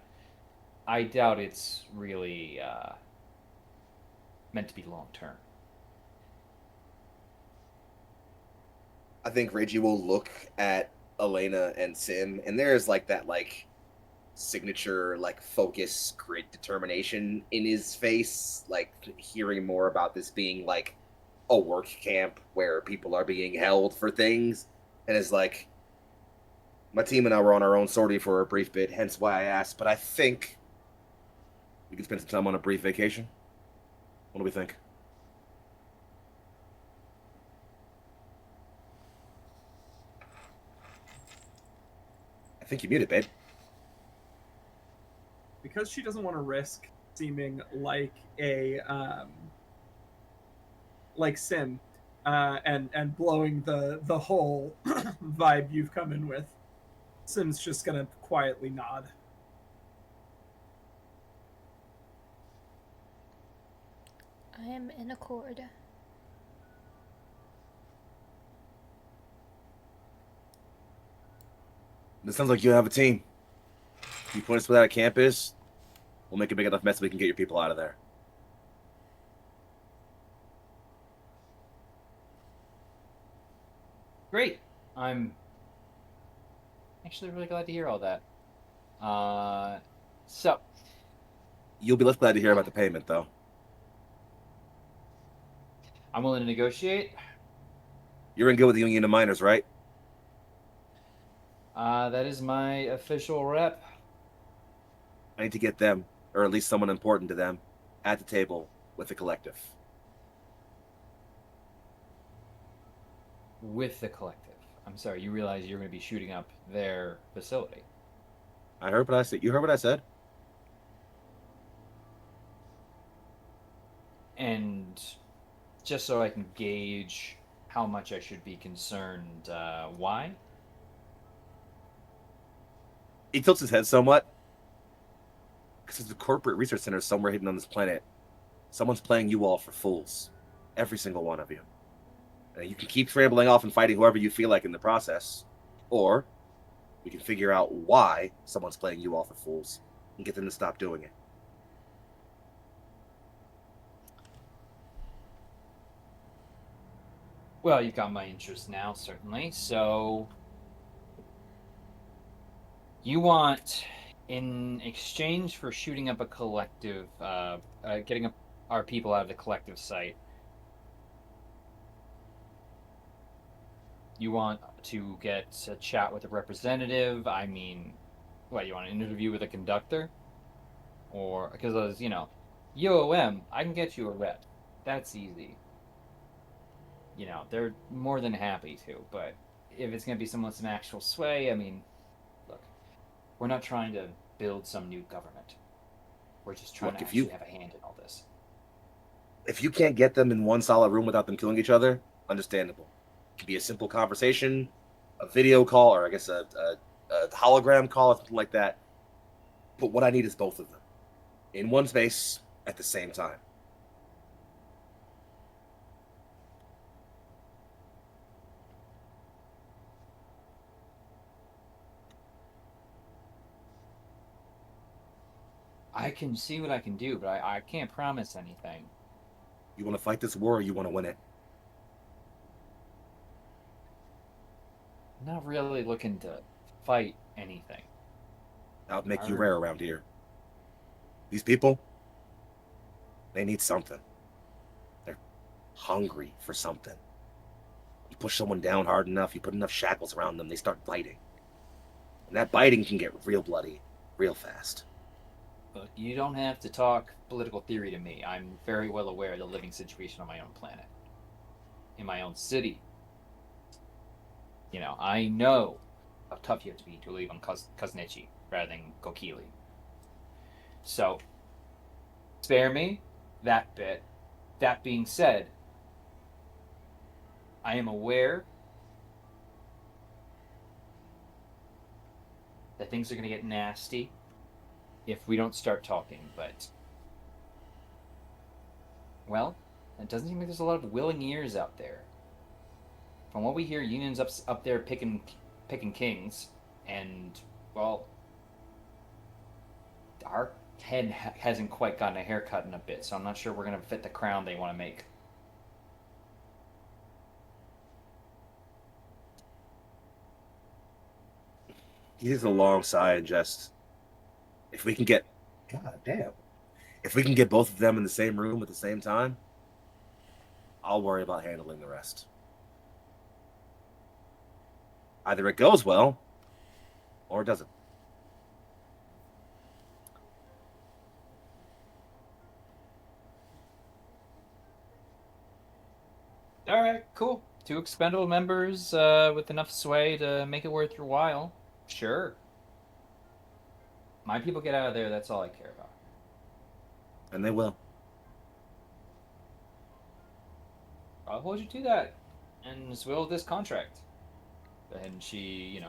I doubt it's really meant to be long term. I think Reggie will look at Elena and Sim, and there's that signature focus, grit, determination in his face, hearing more about this being a work camp where people are being held for things, and is like, my team and I were on our own sortie for a brief bit, hence why I asked, but I think we could spend some time on a brief vacation. What do we think? think you muted, babe. Because she doesn't want to risk seeming like a like Sim, and blowing the whole vibe you've come in with. Sim's just gonna quietly nod. I am in accord. It sounds like you have a team. You point us where that camp is, we'll make a big enough mess so we can get your people out of there. Great. I'm actually really glad to hear all that. So You'll be less glad to hear about the payment, though. I'm willing to negotiate. You're in good with the Union of Miners, right? That is my official rep. I need to get them, or at least someone important to them, at the table with the collective. With the collective. I'm sorry, you realize you're going to be shooting up their facility. I heard what I said. You heard what I said? And just so I can gauge how much I should be concerned, why? He tilts his head somewhat. Because there's a corporate research center somewhere hidden on this planet. Someone's playing you all for fools. Every single one of you. And you can keep scrambling off and fighting whoever you feel like in the process. Or we can figure out why someone's playing you all for fools and get them to stop doing it. Well, you've got my interest now, certainly. So you want, in exchange for shooting up a collective, getting our people out of the collective site, you want to get a chat with a representative? I mean, what, you want an interview with a conductor? Or, because, UOM, I can get you a rep. That's easy. They're more than happy to, but if it's going to be someone with some actual sway, I mean, look, we're not trying to build some new government. We're just trying to actually have a hand in all this. If you can't get them in one solid room without them killing each other, understandable. It can be a simple conversation, a video call, or I guess a hologram call or something like that. But what I need is both of them in one space at the same time. I can see what I can do, but I can't promise anything. You want to fight this war or you want to win it? I'm not really looking to fight anything. That would make you rare around here. These people, they need something. They're hungry for something. You push someone down hard enough, you put enough shackles around them, they start biting. And that biting can get real bloody, real fast. Look, you don't have to talk political theory to me. I'm very well aware of the living situation on my own planet. In my own city. I know how tough you have to be to leave on Kuznetsy rather than Kokili. So, spare me that bit. That being said, I am aware that things are going to get nasty if we don't start talking, but, well, it doesn't seem like there's a lot of willing ears out there. From what we hear, Union's up there picking kings, and, well, our head hasn't quite gotten a haircut in a bit, so I'm not sure we're going to fit the crown they want to make. He takes a long sigh and just, if we can get, God damn, if we can get both of them in the same room at the same time, I'll worry about handling the rest. Either it goes well, or it doesn't. All right, cool. 2 expendable members with enough sway to make it worth your while. Sure. my people get out of there, that's all I care about. And they will. I'll hold you to that, and as will this contract. And she,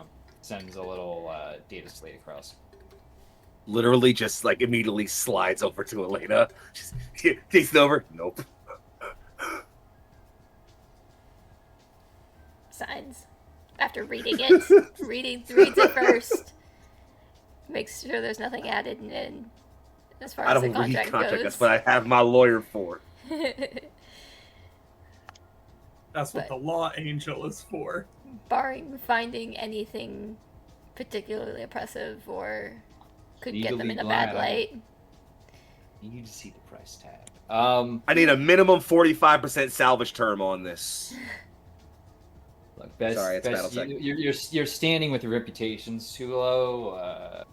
sends a little data slate across. Literally just like immediately slides over to Elena. Just takes it over. Nope. Signs. After reading it, reads it first. Makes sure there's nothing added in as far I as the don't read contract contract. goes. That's what I have my lawyer for. That's what But- the law angel is for. Barring finding anything particularly oppressive or could get them Legally in a bad blind. light. You need to see the price tag. I need a minimum 45% salvage term on this. Look, best, Sorry, it's best, battle you're standing with your reputations too low.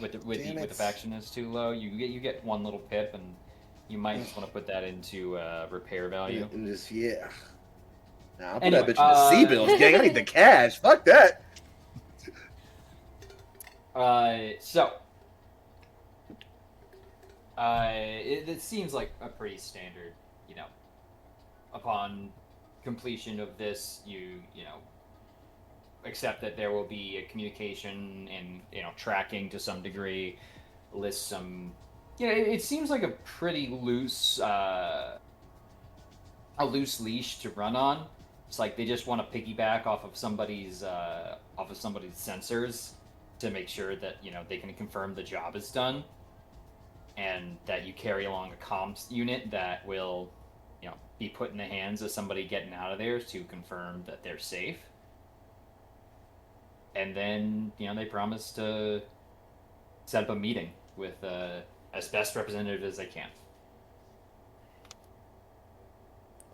With Damn the it. faction is too low. You get one little pip, and you might just want to put that into repair value. And just, yeah. Nah, I'll put Anyway, that bitch in the C-bills, gang. I need the cash. Fuck that. It seems like a pretty standard, upon completion of this, you accept that there will be a communication and, tracking to some degree, list some, it seems like a pretty loose, a loose leash to run on. It's like they just want to piggyback off of somebody's sensors to make sure that they can confirm the job is done, and that you carry along a comms unit that will be put in the hands of somebody getting out of there to confirm that they're safe. And then they promise to set up a meeting with as best representative as they can.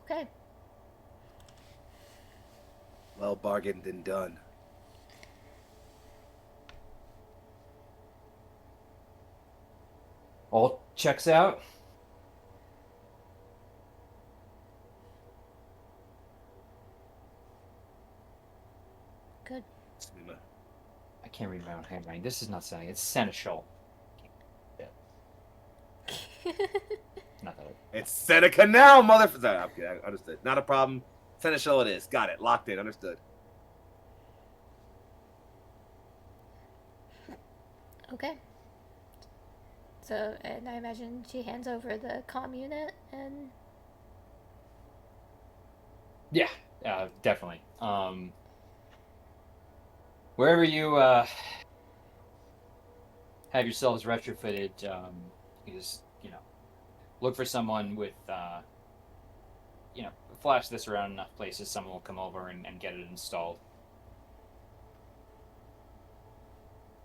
Okay. Well bargained and done. All checks out. Good. I can't read my own handwriting. This is not sounding. It's seneschal. Not that. It's Seneca now, motherfucker. Sorry, okay, I understood. Not a problem. Seneschal it is. Got it. Locked in. Understood. Okay. So, and I imagine she hands over the comm unit and... Yeah, definitely. Wherever you have yourselves retrofitted, you just look for someone with flash this around enough places, someone will come over and get it installed.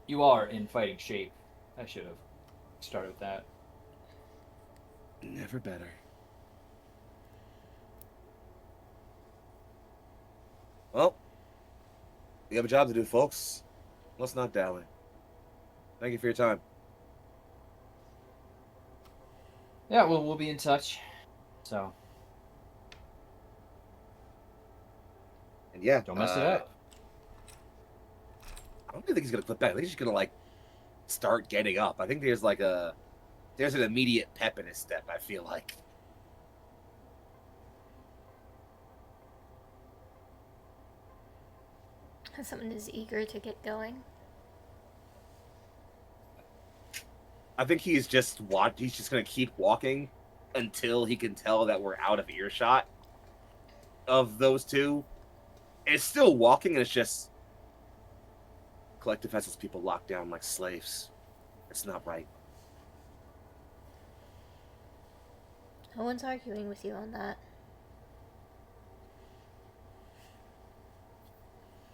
You are in fighting shape. I should have started with that. Never better. Well, we have a job to do, folks. Let's not dally. Thank you for your time. Yeah, well, we'll be in touch. So, And yeah, don't mess it up. I don't think he's gonna clip back. I think he's just gonna like start getting up. I think there's an immediate pep in his step. I feel like. Someone is eager to get going. I think he's just gonna keep walking until he can tell that we're out of earshot of those two. It's still walking, and it's just Collective has its people locked down like slaves. It's not right. No one's arguing with you on that.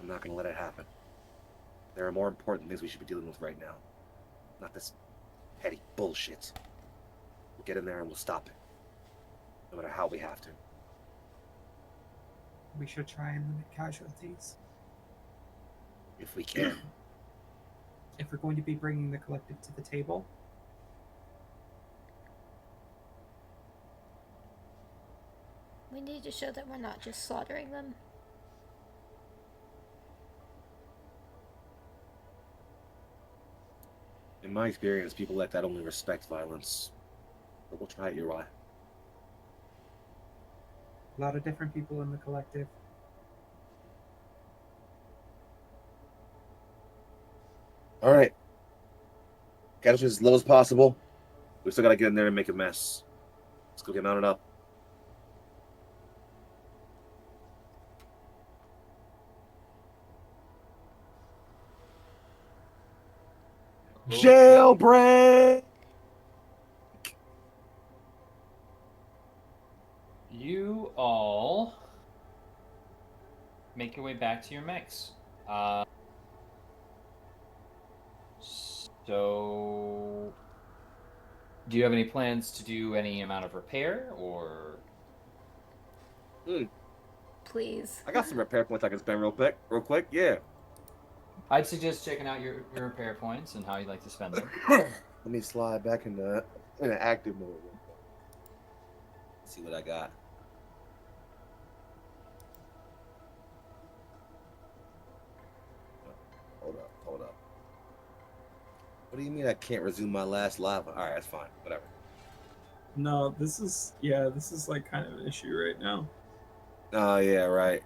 I'm not gonna let it happen. There are more important things we should be dealing with right now. Not this petty bullshit. We'll get in there and we'll stop it. No matter how we have to. We should try and limit casualties. If we can. If we're going to be bringing the collective to the table, We need to show that we're not just slaughtering them. In my experience, people like that only respect violence. But we'll try it your way. A lot of different people in the collective. All right. Get us as low as possible. We still gotta get in there and make a mess. Let's go get mounted up. Jailbreak! You all make your way back to your mechs. So, do you have any plans to do any amount of repair, or? Please. I got some repair points I can spend real quick. Yeah. I'd suggest checking out your repair points and how you'd like to spend them. Let me slide back in the active mode. See what I got. Hold up. What do you mean I can't resume my last live? All right, that's fine. Whatever. No, this is like kind of an issue right now. Oh yeah, right.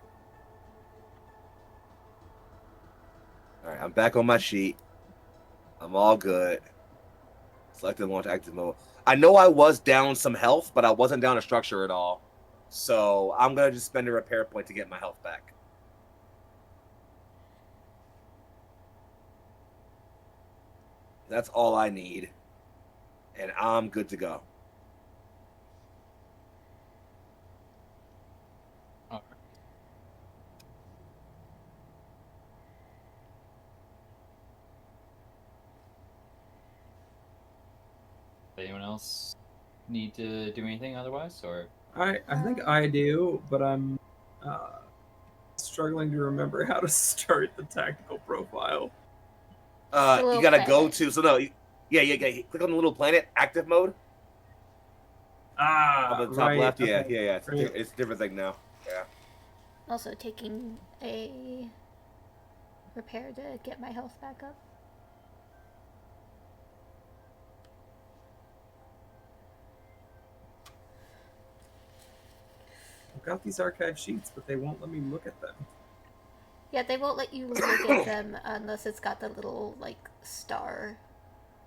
All right, I'm back on my sheet. I'm all good. Selected launch active mode. I know I was down some health, but I wasn't down a structure at all. So I'm gonna just spend a repair point to get my health back. That's all I need. And I'm good to go. All right. Anyone else need to do anything otherwise, or? I think I do, but I'm struggling to remember how to start the tactical profile. You gotta go to yeah. Click on the little planet, active mode. Ah, Up at the top right, left. okay. Yeah. Right. It's a different thing now. Yeah. Also taking a repair to get my health back up. I've got these archive sheets, but they won't let me look at them. Yeah, they won't let you look at them unless it's got the little, like, star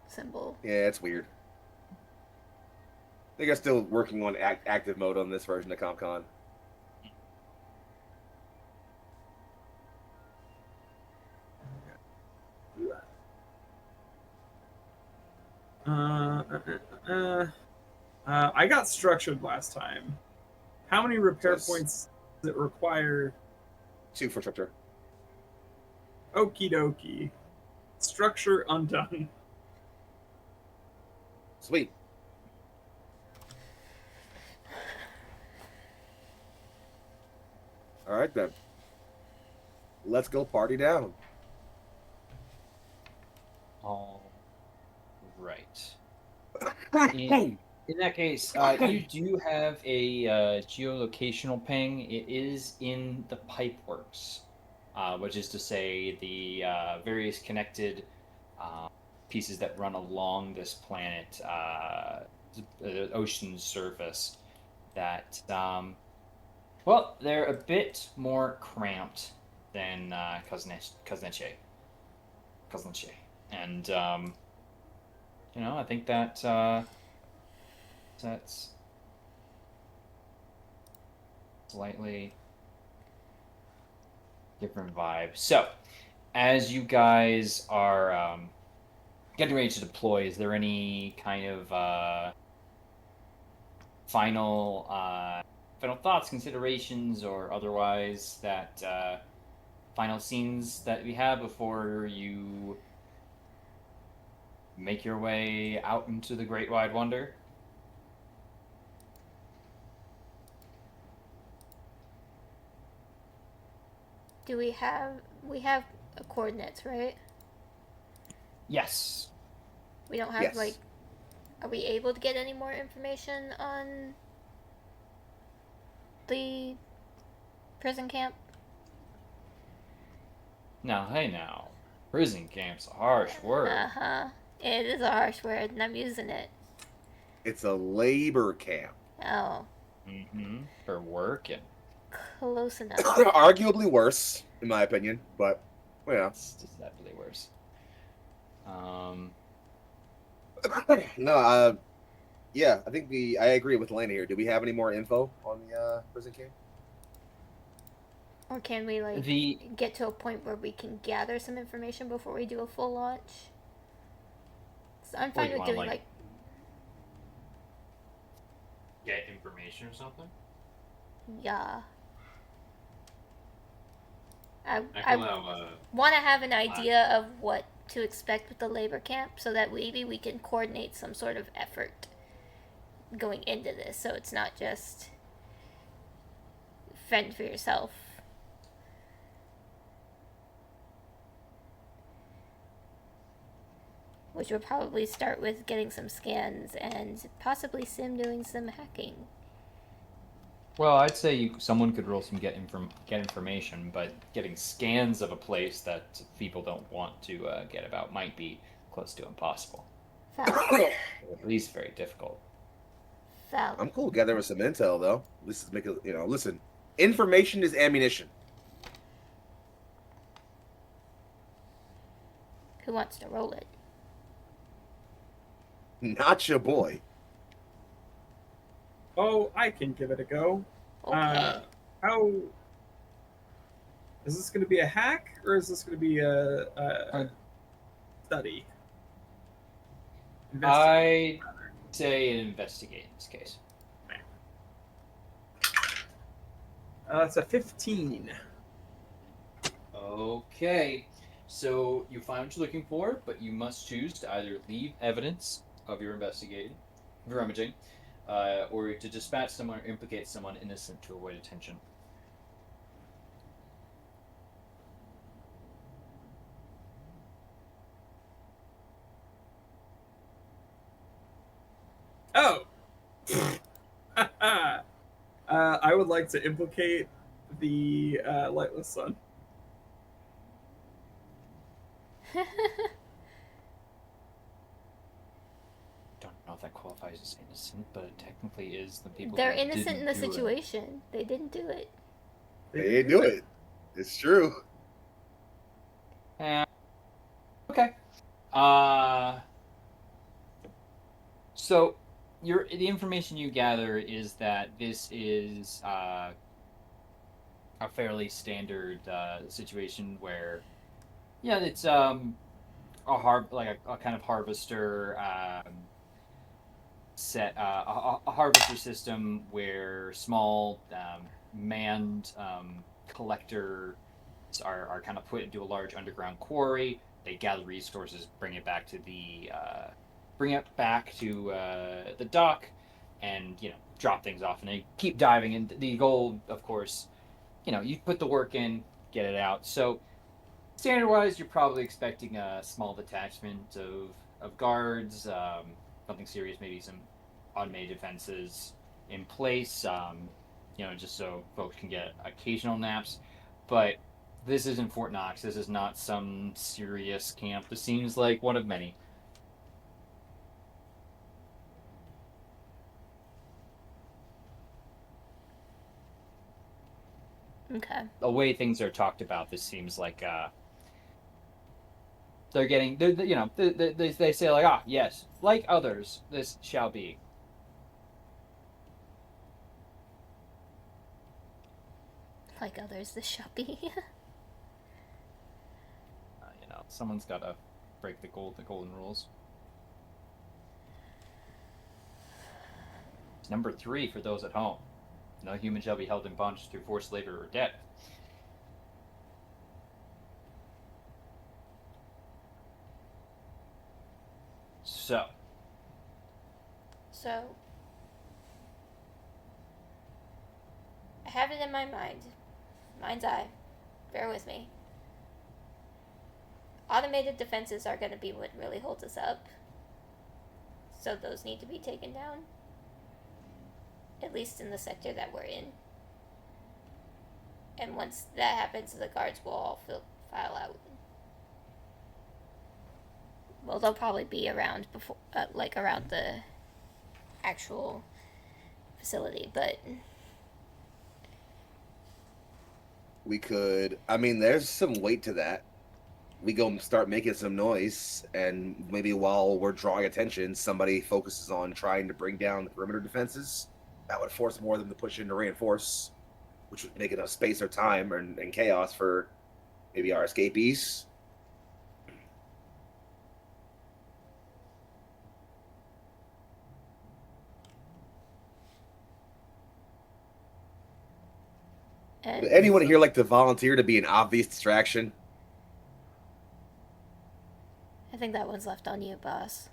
symbol. Yeah, it's weird. I think I'm still working on active mode on this version of CompCon. I got structured last time. How many repair Yes. points does it require? 2 for structure. Okie dokie. Structure undone. Sweet. All right then. Let's go party down. All right. In that case, you do have a geolocational ping. It is in the pipeworks, which is to say the various connected pieces that run along this planet, the ocean surface, that, well, they're a bit more cramped than Kuznetsy. And, I think that that's slightly different vibe. So, as you guys are getting ready to deploy, is there any kind of final thoughts, considerations, or otherwise that final scenes that we have before you make your way out into the great wide wonder? Do we have coordinates, right? Yes. We don't have Yes. like, are we able to get any more information on the prison camp? Now, hey now. Prison camp's a harsh word. Uh-huh. It is a harsh word, and I'm using it. It's a labor camp. Oh, For work, and close enough. Arguably worse, in my opinion, but yeah. it's just definitely worse. No, yeah, I agree with Lena here. Do we have any more info on the prison camp? Or can we, like, get to a point where we can gather some information before we do a full launch? So I'm fine with doing, get information or something? Yeah. I I want to have an idea of what to expect with the labor camp so that maybe we can coordinate some sort of effort going into this so it's not just fend for yourself. Which will probably start with getting some scans and possibly Sim doing some hacking. Well, I'd say someone could roll some get information, but getting scans of a place that people don't want to get about might be close to impossible. Valid. At least very difficult. Valid. I'm cool gathering some intel though. This is make it, listen. Information is ammunition. Who wants to roll it? Not your boy. Oh, I can give it a go. Okay. How is this going to be a hack or is this going to be a study? I'd say an investigate in this case. That's a 15. Okay, so you find what you're looking for, but you must choose to either leave evidence of your rummaging, or to dispatch someone or implicate someone innocent to avoid attention. Oh! I would like to implicate the Lightless Sun. Don't know if that qualifies as innocent, but it technically is the people. They're innocent in the situation. They didn't do it. They didn't do it. It's true. Okay. So the information you gather is that this is a fairly standard situation where, yeah, it's a kind of harvester set a harvester system where small manned collectors are kind of put into a large underground quarry. They gather resources, bring it back to the dock, and drop things off, and they keep diving. And the goal, of course, you put the work in, get it out. So standard-wise, you're probably expecting a small detachment of guards, nothing serious, maybe some automated defenses in place, just so folks can get occasional naps. But this isn't Fort Knox. This is not some serious camp. This seems like one of many. Okay. The way things are talked about, this seems like they say like, yes, like others, this shall be. Like others, this shall be. Someone's got to break the golden rules. It's number 3 for those at home. No human shall be held in bondage through forced labor or death. So, I have it in my mind's eye. Bear with me. Automated defenses are going to be what really holds us up. So those need to be taken down. At least in the sector that we're in. And once that happens, the guards will all file out. Well, they'll probably be around before, like around the actual facility, but We could. I mean, there's some weight to that. We go and start making some noise, and maybe while we're drawing attention, somebody focuses on trying to bring down the perimeter defenses. That would force more of them to push in to reinforce, which would make enough space or time and chaos for maybe our escapees. Would and anyone here like to volunteer to be an obvious distraction? I think that one's left on you, boss.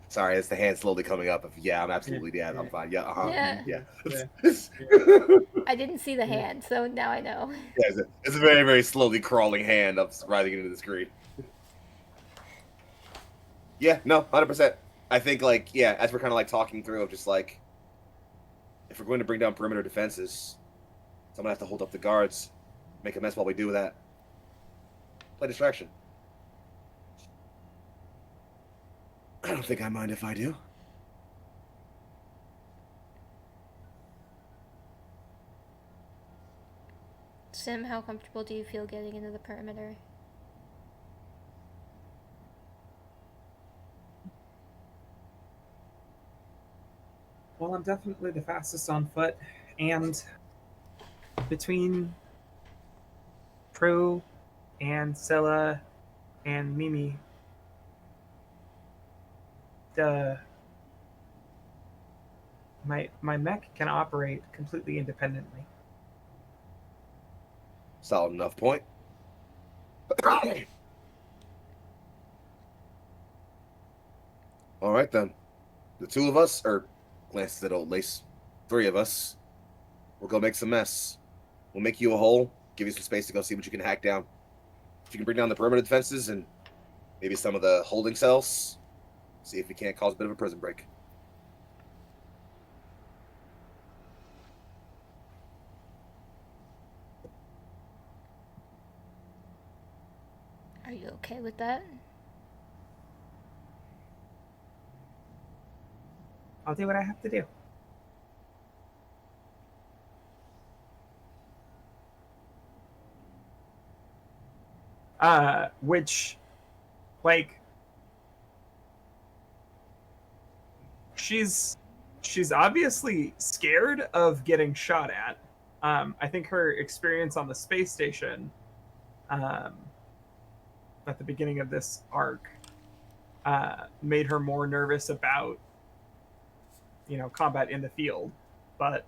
Sorry, it's the hand slowly coming up. Yeah, I'm absolutely. Yeah, I'm fine. Yeah, Yeah. yeah. Yeah. I didn't see the hand, so now I know. Yeah, it's a very, very slowly crawling hand up rising into the screen. Yeah, no, 100%. I think, like, yeah, as we're kind of like talking through, just like, if we're going to bring down perimeter defenses, someone has to hold up the guards, make a mess while we do that. Play distraction. I don't think I mind if I do. Sim, how comfortable do you feel getting into the perimeter? Well, I'm definitely the fastest on foot, and between Prue and Scylla and Mimi, the my mech can operate completely independently. Solid enough point. All right, then. The two of us, or glances at old Lace, three of us, we'll go make some mess. We'll make you a hole, give you some space to go see what you can hack down. If you can bring down the perimeter defenses and maybe some of the holding cells, see if we can't cause a bit of a prison break. Are you okay with that? I'll do what I have to do. Which, like, she's obviously scared of getting shot at. I think her experience on the space station, um, at the beginning of this arc, made her more nervous about, combat in the field, but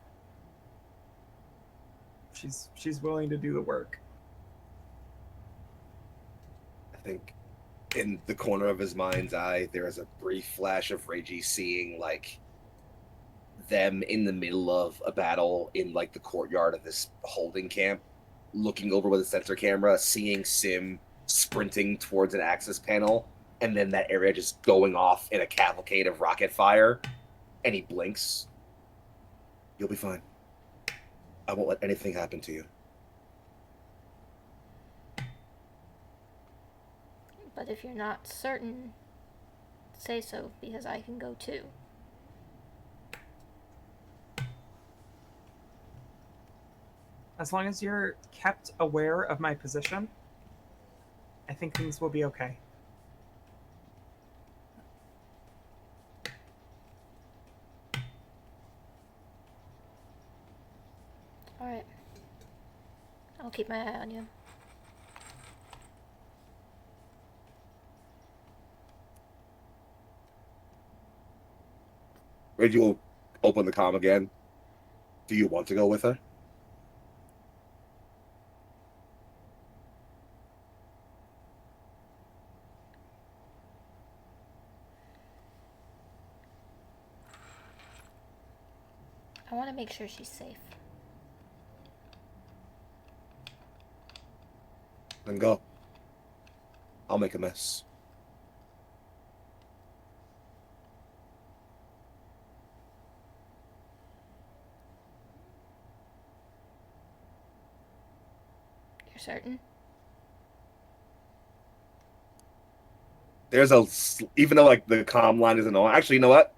she's willing to do the work. I think in the corner of his mind's eye, there is a brief flash of Reggie seeing, like, them in the middle of a battle in, like, the courtyard of this holding camp, looking over with a sensor camera, seeing Sim sprinting towards an access panel, and then that area just going off in a cavalcade of rocket fire, and he blinks. You'll be fine. I won't let anything happen to you. But if you're not certain, say so, because I can go too. As long as you're kept aware of my position, I think things will be okay. Alright. I'll keep my eye on you. Reggie will open the comm again. Do you want to go with her? I want to make sure she's safe. Then go. I'll make a mess. You're certain? even though like the comm line isn't on. Actually, you know what?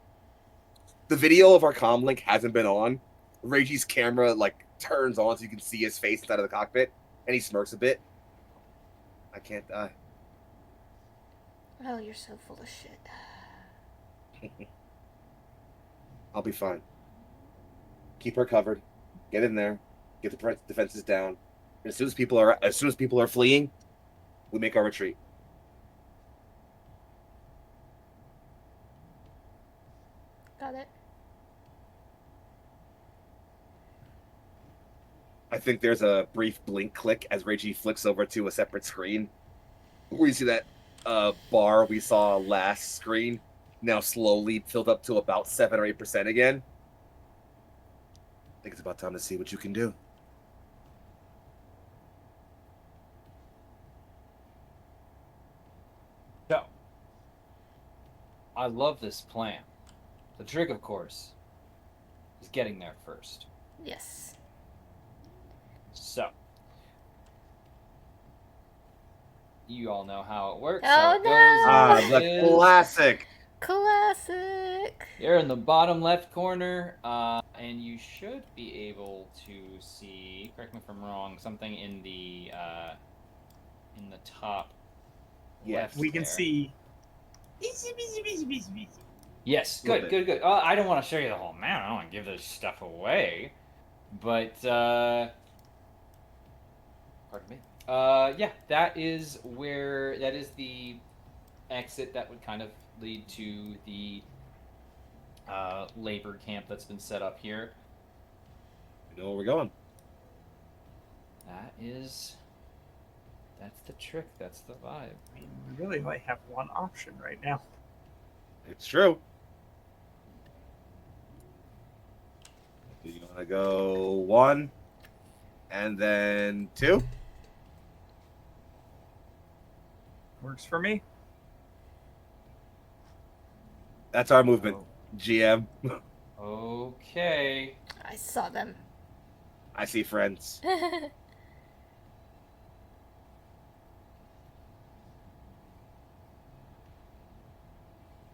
The video of our comm link hasn't been on. Reggie's camera like turns on so you can see his face inside of the cockpit, and he smirks a bit. I can't die. Oh, you're so full of shit. I'll be fine. Keep her covered. Get in there. Get the defenses down. And as soon as people are fleeing, we make our retreat. Got it. I think there's a brief blink click as Reggie flicks over to a separate screen. We see that bar we saw last screen now slowly filled up to about 7 or 8% again. I think it's about time to see what you can do. So, I love this plan. The trick, of course, is getting there first. Yes. So, you all know how it works. Oh, how it no! goes, The it is. classic. Classic. You're in the bottom left corner, and you should be able to see. Correct me if I'm wrong. Something in the top. Yes. Left We can there. see. Yes, Little good. I don't want to show you the whole map. I don't want to give this stuff away, but pardon me. Yeah, that is the exit that would kind of lead to the labor camp that's been set up here. You know where we're going. That's the trick. That's the vibe. I mean, we really only have one option right now. It's true. Do you want to go 1 and then 2? Works for me. That's our movement, GM. Okay. I saw them. I see friends.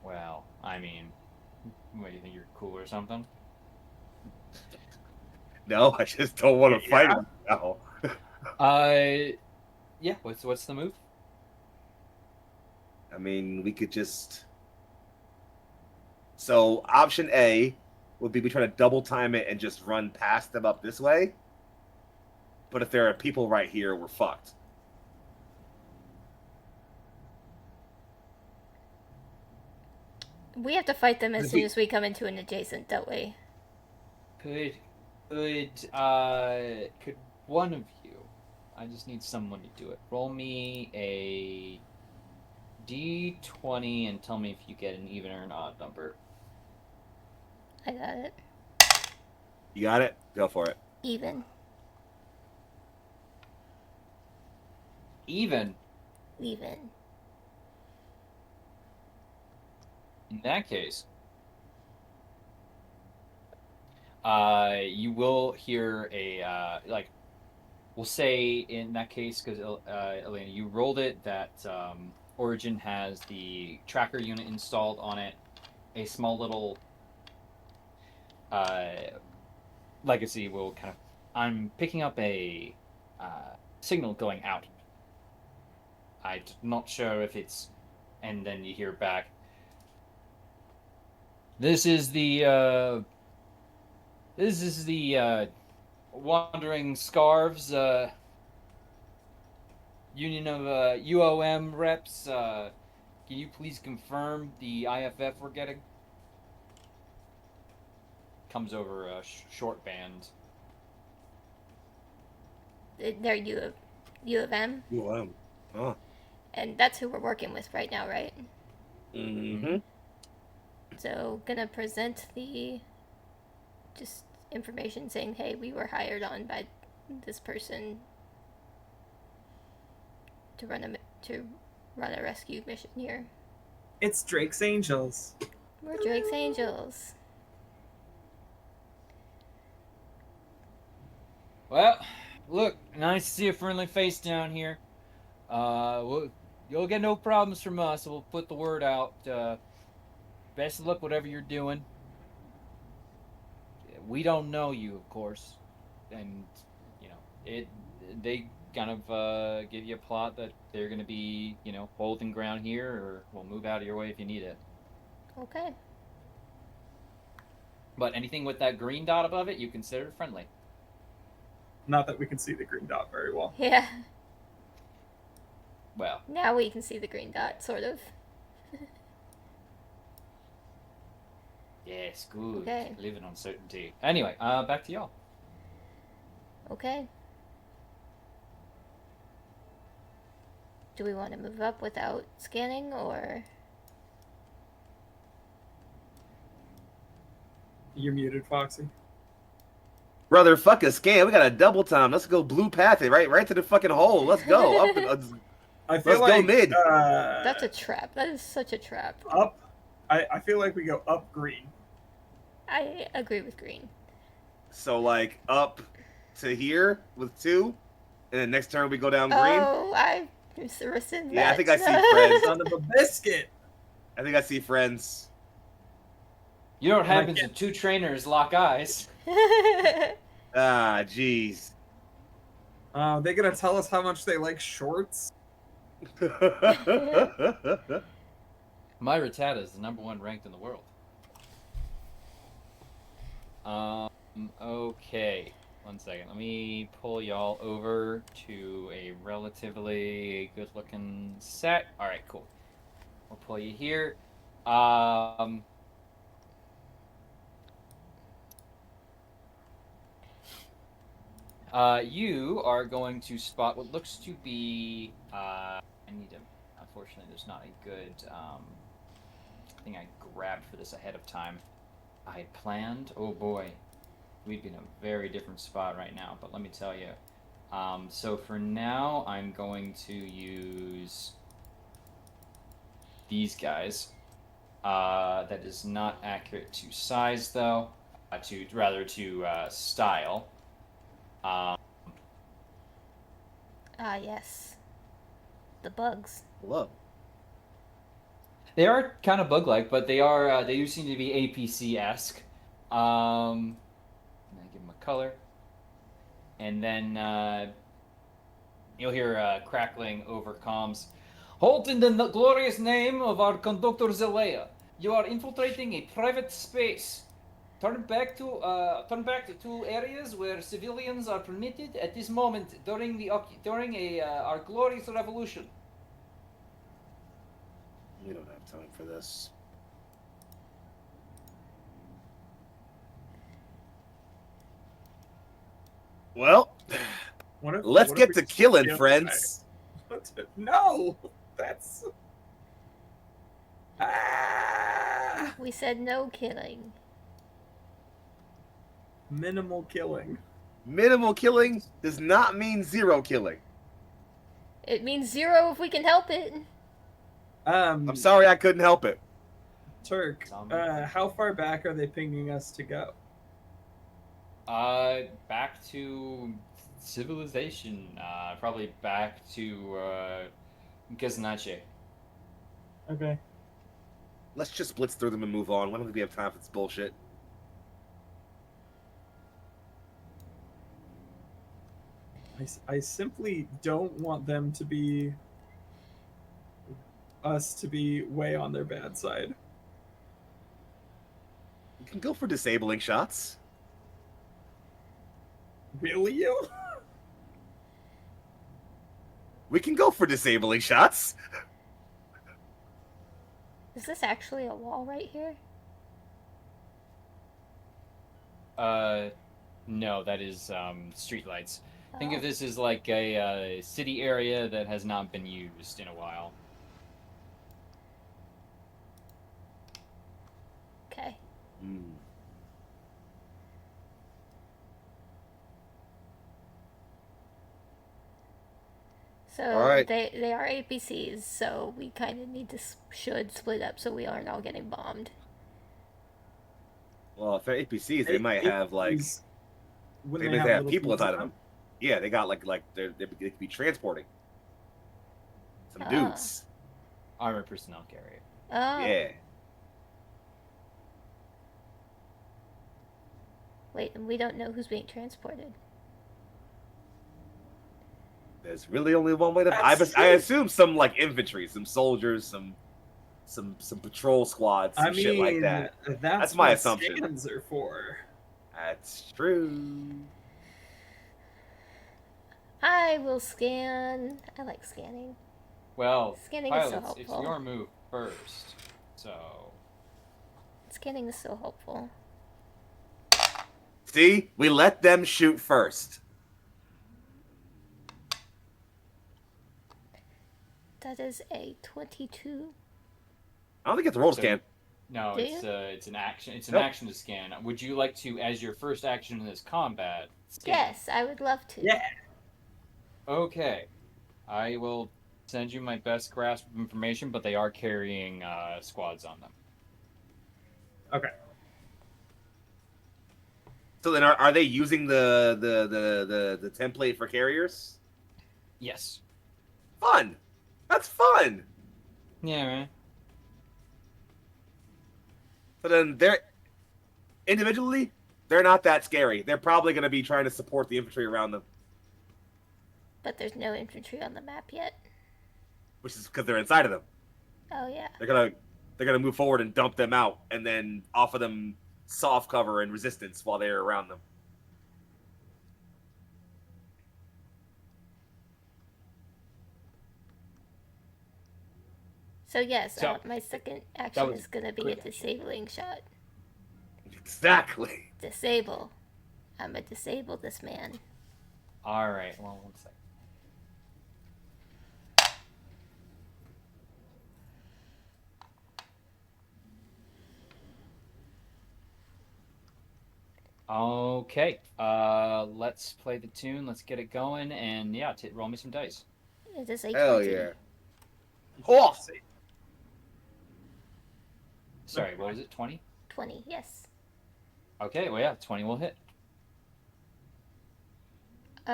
Well, I mean, what do you think? You're cool or something? No, I just don't want to fight Yeah. him now. Yeah. What's the move? I mean, we could just. So option A would be we try to double time it and just run past them up this way. But if there are people right here, we're fucked. We have to fight them as soon as we come into an adjacent, don't we? Could one of you? I just need someone to do it. Roll me a d20 and tell me if you get an even or an odd number. I got it. You got it? Go for it. Even. Even. Even. In that case, you will hear a we'll say in that case, because Elena, you rolled it, that Origin has the tracker unit installed on it, a small little legacy will kind of. I'm picking up a signal going out. I'm not sure if it's, and then you hear back. This is the Wandering Scarves Union of UOM reps. Can you please confirm the IFF we're getting? Comes over a short band. They're U of M, Oh. and that's who we're working with right now, right? Mm-hmm. So, gonna present the just information saying, hey, we were hired on by this person to run a rescue mission here. It's Drake's Angels. We're Drake's Angels. Well, look, nice to see a friendly face down here. Well, You'll get no problems from us. We'll put the word out. Best of luck, whatever you're doing. We don't know you, of course, and you know it. They kind of give you a plot that they're going to be, holding ground here, or we'll move out of your way if you need it. Okay. But anything with that green dot above it, you consider friendly. Not that we can see the green dot very well. Yeah. Well, Now we can see the green dot, sort of. yes, good. Okay. Live in uncertainty. Anyway, back to y'all. Okay. Do we want to move up without scanning, or... You're muted, Foxy. Brother, fuck a scan. We got a double time. Let's go blue path it right to the fucking hole. Let's go. I feel Let's like go mid. That's a trap. That is such a trap. Up. I feel like we go up green. I agree with green. So like up to here with 2, and then next turn we go down green. Oh, I rescind Yeah, that. I think I see friends. Son of a biscuit. I think I see friends. You know what happens when 2 trainers lock eyes? Ah, jeez. They gonna tell us how much they like shorts? My Rattata is the #1 ranked in the world. Okay. 1 second. Let me pull y'all over to a relatively good-looking set. All right, cool. We'll pull you here. You are going to spot what looks to be. I need to. Unfortunately, there's not a good thing I grabbed for this ahead of time. I had planned. Oh boy, we'd be in a very different spot right now. But let me tell you. So for now, I'm going to use these guys. That is not accurate to size, though. To style. Yes. The bugs. Hello. They are kind of bug-like, but they do seem to be APC-esque. And I give them a color, and then you'll hear crackling over comms. Halt in the glorious name of our conductor Zelaya. You are infiltrating a private space. Turn back to 2 areas where civilians are permitted at this moment during our glorious revolution. We don't have time for this. Well, let's get to killing, friends. No, that's. Ah! We said no killing. Minimal killing. Minimal killing does not mean 0 killing. It means 0 if we can help it. I'm sorry I couldn't help it. Turk, how far back are they pinging us to go? Back to civilization. Probably back to Gaznache. Okay. Let's just blitz through them and move on. Why don't we have time for this bullshit? I simply don't want them to be us to be way on their bad side. We can go for disabling shots. Really, you? We can go for disabling shots. Is this actually a wall right here? No, that is streetlights. Think of this as like a city area that has not been used in a while. Okay. So Alright. they are APCs, so we kind of should split up so we aren't all getting bombed. Well, if they're APCs, they might have like When they may have little people kids inside of them. Yeah, they got like they could be transporting. So Some Oh. dudes. Armored personnel carrier. Oh. Yeah. Wait, and we don't know who's being transported. There's really only one way to. That's I true. assume some like infantry, some soldiers, some patrol squads, some shit like that. That's my what assumption. scans are for. That's true. I will scan. I like scanning. Well, Scanning is so pilots, it's helpful. your move first. So Scanning is so helpful. See, we let them shoot first. That is a 22. I don't think it's a roll So- scan. no, Do it's an action. It's an Nope. action to scan. Would you like to, as your first action in this combat? Scan? Yes, I would love to. Yeah. Okay, I will send you my best grasp of information, but they are carrying squads on them. Okay. So then, are they using the template for carriers? Yes. Fun. That's fun. Yeah, man. So then they're individually, they're not that scary. They're probably going to be trying to support the infantry around them, But there's no infantry on the map yet. which is because they're inside of them. Oh, yeah. They're gonna move forward and dump them out, and then offer them soft cover and resistance while they're around them. So, yes, So, my second action was is going to be a quick action. disabling shot. Exactly. Disable. I'm going to disable this man. All right. Well, one second. Okay. Let's play the tune. Let's get it going, and yeah, roll me some dice. It is a Hell 20. yeah. Oh! Sorry, what was it? 20? 20, yes. Okay. Well, yeah, 20 will hit. They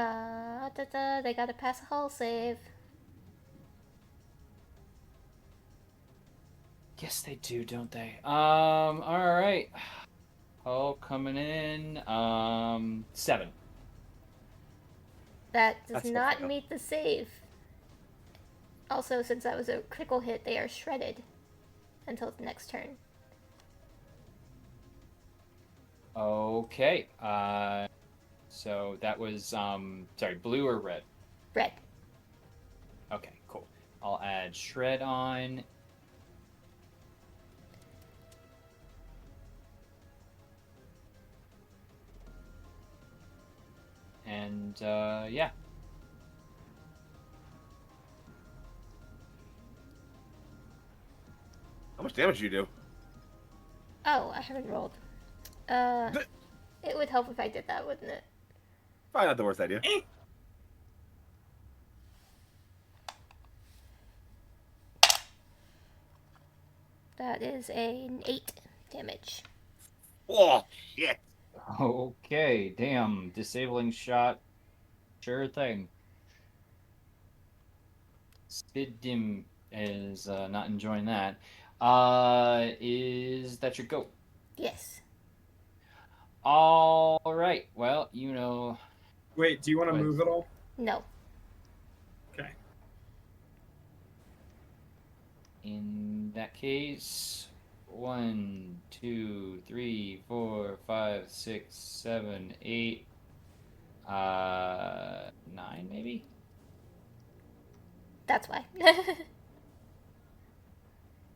gotta pass a hull save. Yes, they do, don't they? All right. Oh, coming in. 7. That does That's not fucked meet the save. Also, since that was a critical hit, they are shredded until the next turn. Okay. So that was sorry, blue or red? Red. Okay, cool. I'll add shred on. And yeah. How much damage do you do? Oh, I haven't rolled. It would help if I did that, wouldn't it? Probably not the worst idea. That is an 8 damage. Oh shit! Okay, damn. Disabling shot. Sure thing. Spiddim is not enjoying that. Is that your go? Yes. All right. Well, you know. Wait, do you want to What? move at all? No. Okay. In that case, 1, 2, 3, 4, 5, 6, 7, 8, 9, maybe. That's why.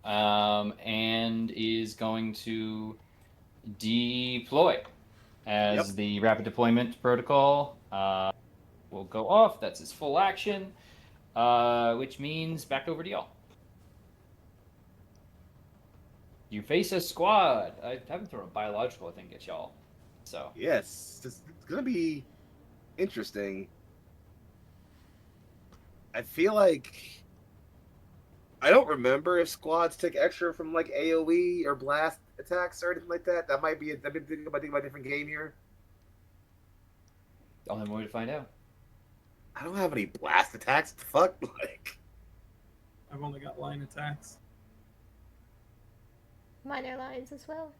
And is going to deploy as Yep. the rapid deployment protocol will go off. That's his full action, which means back over to y'all. You face a squad. I haven't thrown a biological, I think, at y'all. So Yes, it's gonna be interesting. I feel like I don't remember if squads take extra from like AOE or blast attacks or anything like that. That might be. I've been thinking about a different game here. I'll have more to find out. I don't have any blast attacks. The fuck, like I've only got line attacks. Minor lines as well.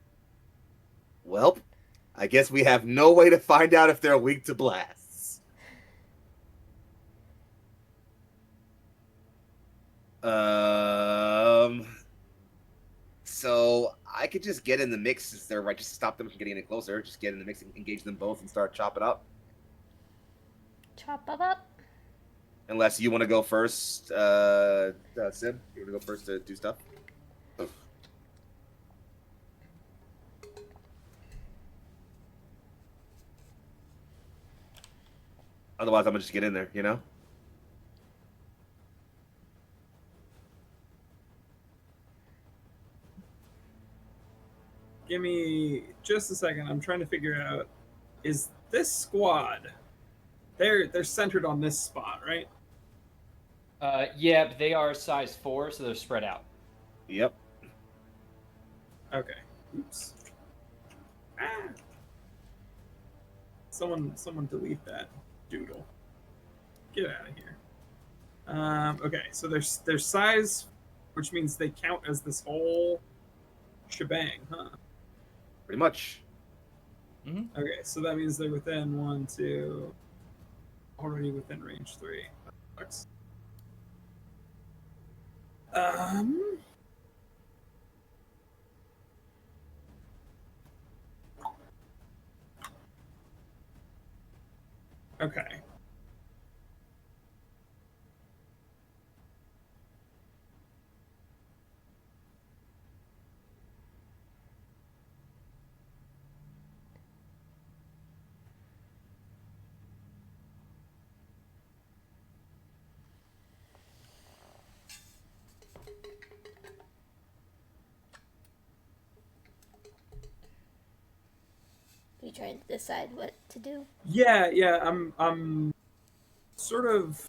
Well, I guess we have no way to find out if they're weak to blasts. So I could just get in the mix since they're right, just stop them from getting any closer. Just get in the mix and engage them both and start chopping up. Chop up. Unless you want to go first, Sim. You want to go first to do stuff? Otherwise, I'm gonna just get in there, you know? Give me just a second. I'm trying to figure out, is this squad, they're centered on this spot, right? Yeah, but they are size 4, so they're spread out. Yep. Okay. Oops. Ah. Someone delete that doodle. Get out of here. Okay, so their size, which means they count as this whole shebang, huh? Pretty much. Mm-hmm. Okay, so that means they're within 1, 2, already within range 3. Sucks. Okay. You trying to decide what to do? Yeah, I'm sort of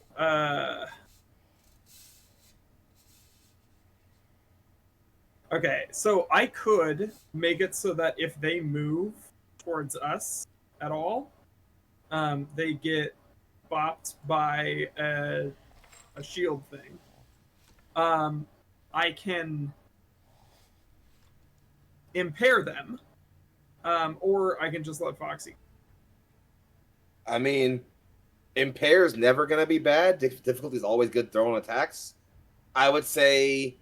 okay, so I could make it so that if they move towards us at all, they get bopped by a shield thing. I can impair them, or I can just let Foxy. I mean, impair is never going to be bad. Difficulty is always good throwing attacks. I would say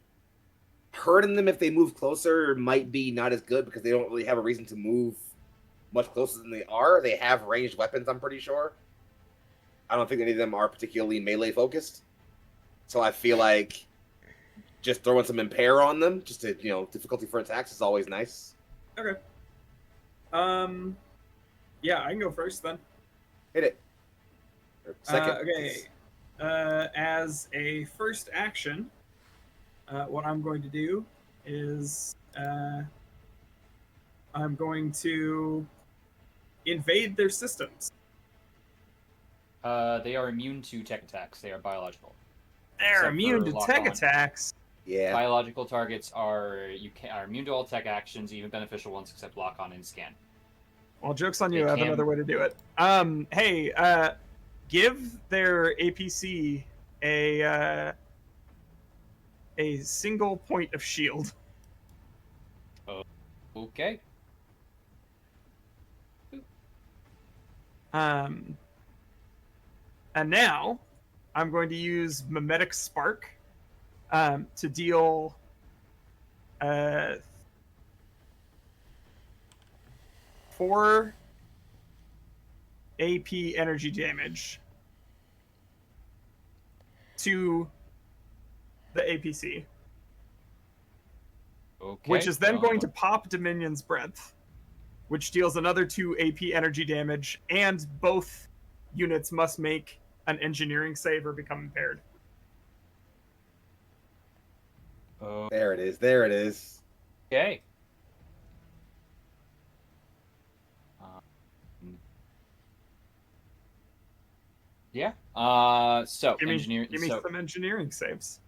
hurting them if they move closer might be not as good because they don't really have a reason to move much closer than they are. They have ranged weapons, I'm pretty sure. I don't think any of them are particularly melee focused. So I feel like just throwing some impair on them, just to, difficulty for attacks is always nice. Okay. Yeah, I can go first then. Hit it. Or second. Okay. As a first action, what I'm going to do is I'm going to invade their systems. They are immune to tech attacks. They are biological. They're Except immune for to lock tech on. attacks. Yeah. Biological targets are immune to all tech actions, even beneficial ones, except lock on and scan. Well, joke's on you. They I have can- another way to do it. Hey, give their APC a single point of shield. Okay. And now I'm going to use Mimetic Spark to deal 4 AP energy damage to the APC, Okay. which is then going to pop Dominion's Breath, which deals another 2 AP energy damage, and both units must make an engineering save or become impaired. There it is. There it is. Okay. Yeah. So Give me engineering. So some engineering saves.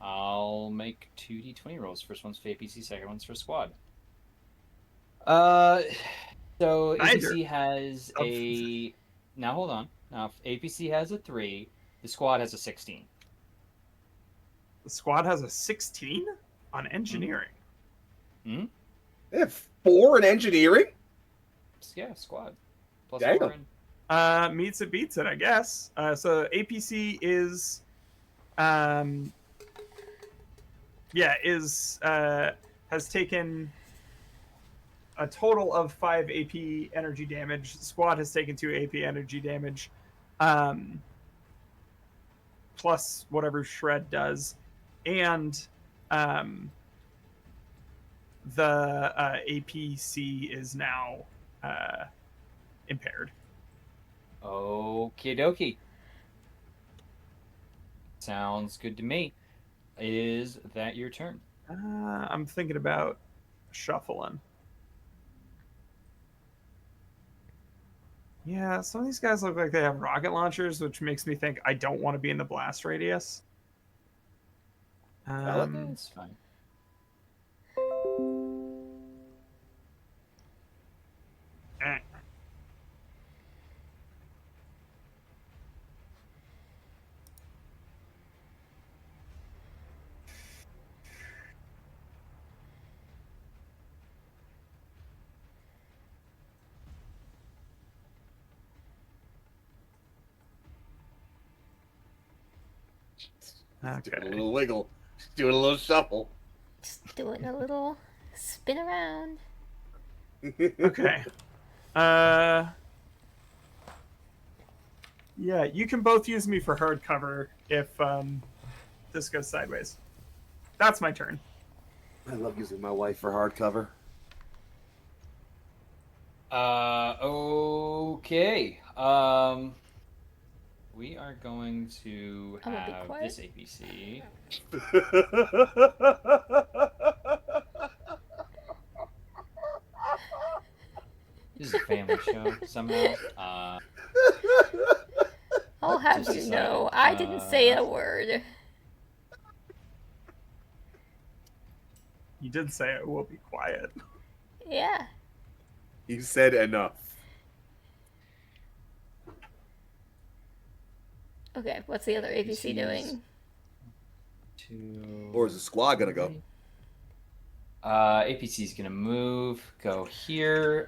I'll make 2d20 rolls. First one's for APC, second one's for squad. So Neither. APC has a. Now hold on. Now if APC has a 3, the squad has a 16. The squad has a 16 on engineering. Hmm? They have 4 in engineering? Yeah, squad. Plus Damn. 4 in. Meets it, beats it, I guess. So APC is, has taken a total of 5 AP energy damage. Squad has taken 2 AP energy damage, plus whatever Shred does, and the APC is now impaired. Okie dokie. Sounds good to me. Is that your turn? I'm thinking about shuffling. Yeah, some of these guys look like they have rocket launchers, which makes me think I don't want to be in the blast radius. Valid. It's fine. Eh. Doing a Okay. little wiggle. Doing a little shuffle. Just doing a little spin around. Okay. Yeah, you can both use me for hard cover if this goes sideways. That's my turn. I love using my wife for hardcover. Okay. We are going to I'm gonna be have quiet. this APC. This is a family show somehow. I'll have Just you know, decided, I didn't say a word. You did say it will be quiet. Yeah. You said enough. Okay, what's the other ABC doing? Or is the squad gonna go? APC is gonna move, go here,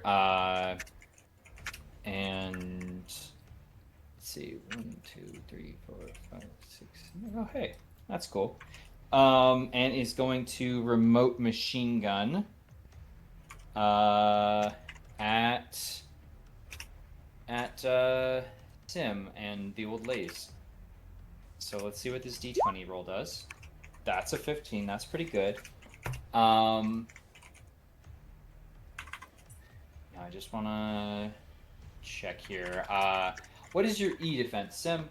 and let's see, 1, 2, 3, 4, 5, 6. Oh, hey, that's cool. And is going to remote machine gun at Sim and the old ladies. So let's see what this D20 roll does. That's a 15. That's pretty good. Now I just want to check here. What is your E defense, Sim?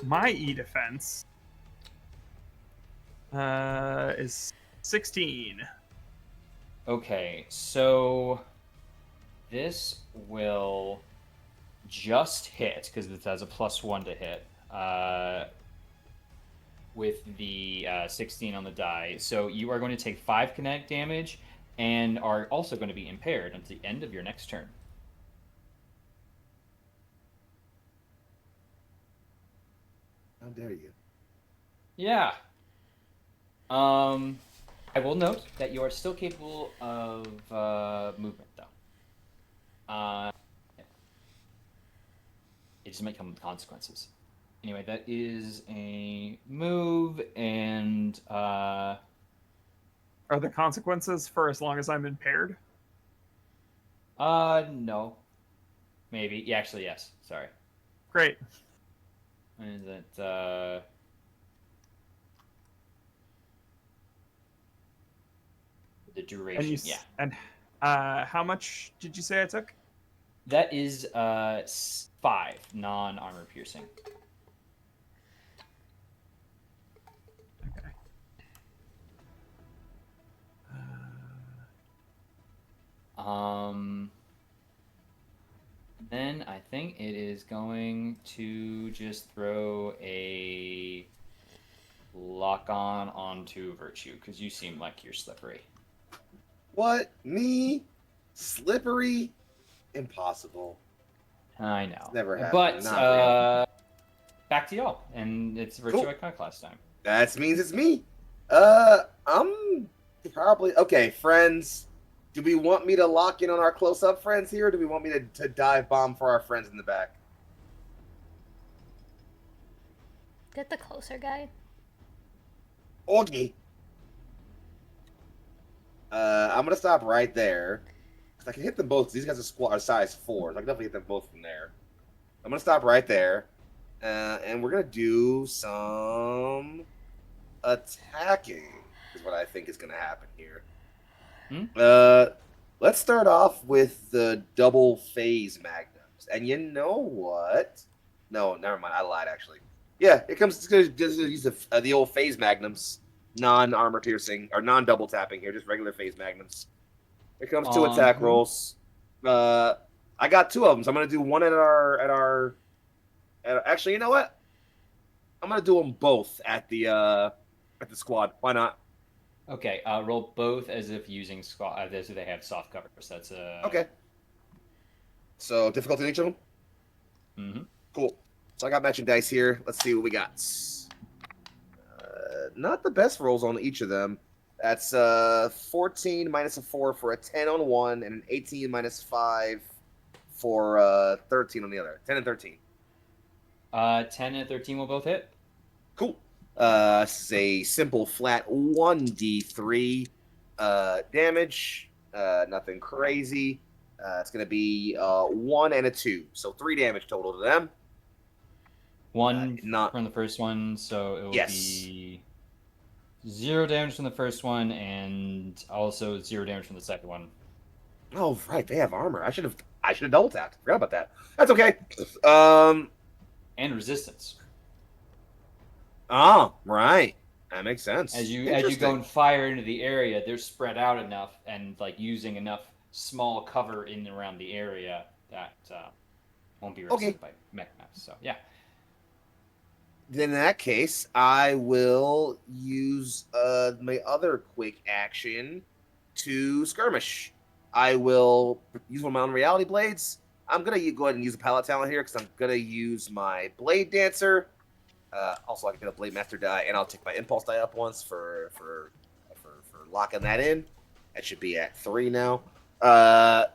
My E defense is 16. Okay, so this will just hit because it has a +1 to hit with the 16 on the die. So you are going to take 5 kinetic damage and are also going to be impaired until the end of your next turn. How dare you? Yeah. I will note that you are still capable of movement, though. It just might come with consequences. Anyway, that is a move, and Are the consequences for as long as I'm impaired? no, maybe. Yeah, actually, yes. Sorry. Great. Is it the duration? Yeah. And how much did you say I took? That is 5 non-armor piercing. Okay. Then I think it is going to just throw a lock on onto Virtue because you seem like you're slippery. What? Me? Slippery? Impossible. I know. Never happened. But Not back to y'all, and it's virtual Cool. iconoclast time. That means it's me. I'm probably okay. Friends, do we want me to lock in on our close-up friends here? Or do we want me to dive bomb for our friends in the back? Get the closer guy. Okay. I'm gonna stop right there because I can hit them both. These guys are size 4, so I can definitely hit them both from there. I'm gonna stop right there, and we're gonna do some attacking. Is what I think is gonna happen here. Let's start off with the double phase magnums, and you know what? No, never mind. I lied. Actually, yeah, it comes. It's gonna just use the old phase magnums, non-armor piercing or non-double tapping here, just regular phase magnums. It comes to attack Who? rolls. I got 2 of them, so I'm gonna do one actually, you know what? I'm gonna do them both at the squad. Why not? Okay, roll both as if using squad, as if they have soft cover. So that's Okay. So difficulty in each of them. Mm-hmm. Cool. So I got matching dice here. Let's see what we got. Not the best rolls on each of them. That's 14 minus a 4 for a 10 on one, and an 18 minus 5 for 13 on the other. 10 and 13. 10 and 13 will both hit. Cool. This is a simple flat 1d3 damage. Nothing crazy. It's going to be 1 and a 2. So 3 damage total to them. 1 not from the first one, so it will Yes. be 0 damage from the first one, and also 0 damage from the second one. Oh, right. They have armor. I should have double tapped. Forgot about that. That's okay. And resistance. Oh, right. That makes sense. As you Interesting. go and fire into the area, they're spread out enough and like using enough small cover in and around the area that won't be resisted by mech maps. So yeah. Then in that case, I will use my other quick action to skirmish. I will use one of my own reality blades. I'm going to go ahead and use a palette talent here because I'm going to use my Blade Dancer. Also, I can get a Blade Master die, and I'll take my Impulse die up once for locking that in. That should be at 3 now. So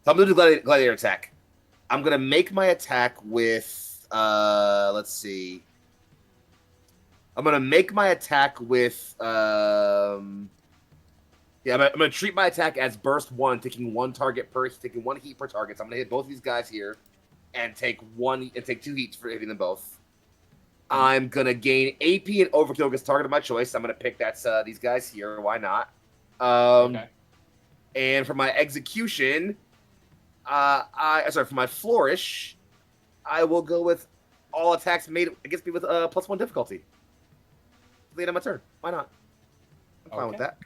I'm going to do Gladiator attack. I'm going to make my attack with, let's see. I'm going to make my attack with, I'm going to treat my attack as burst 1, taking 1 heat per target. So I'm going to hit both these guys here and take 2 heats for hitting them both. I'm going to gain AP and overkill against target of my choice. I'm going to pick these guys here. Why not? Okay. And for my execution, for my flourish, I will go with all attacks made against me with +1 difficulty. Late on my turn. Why not? I'm fine with that.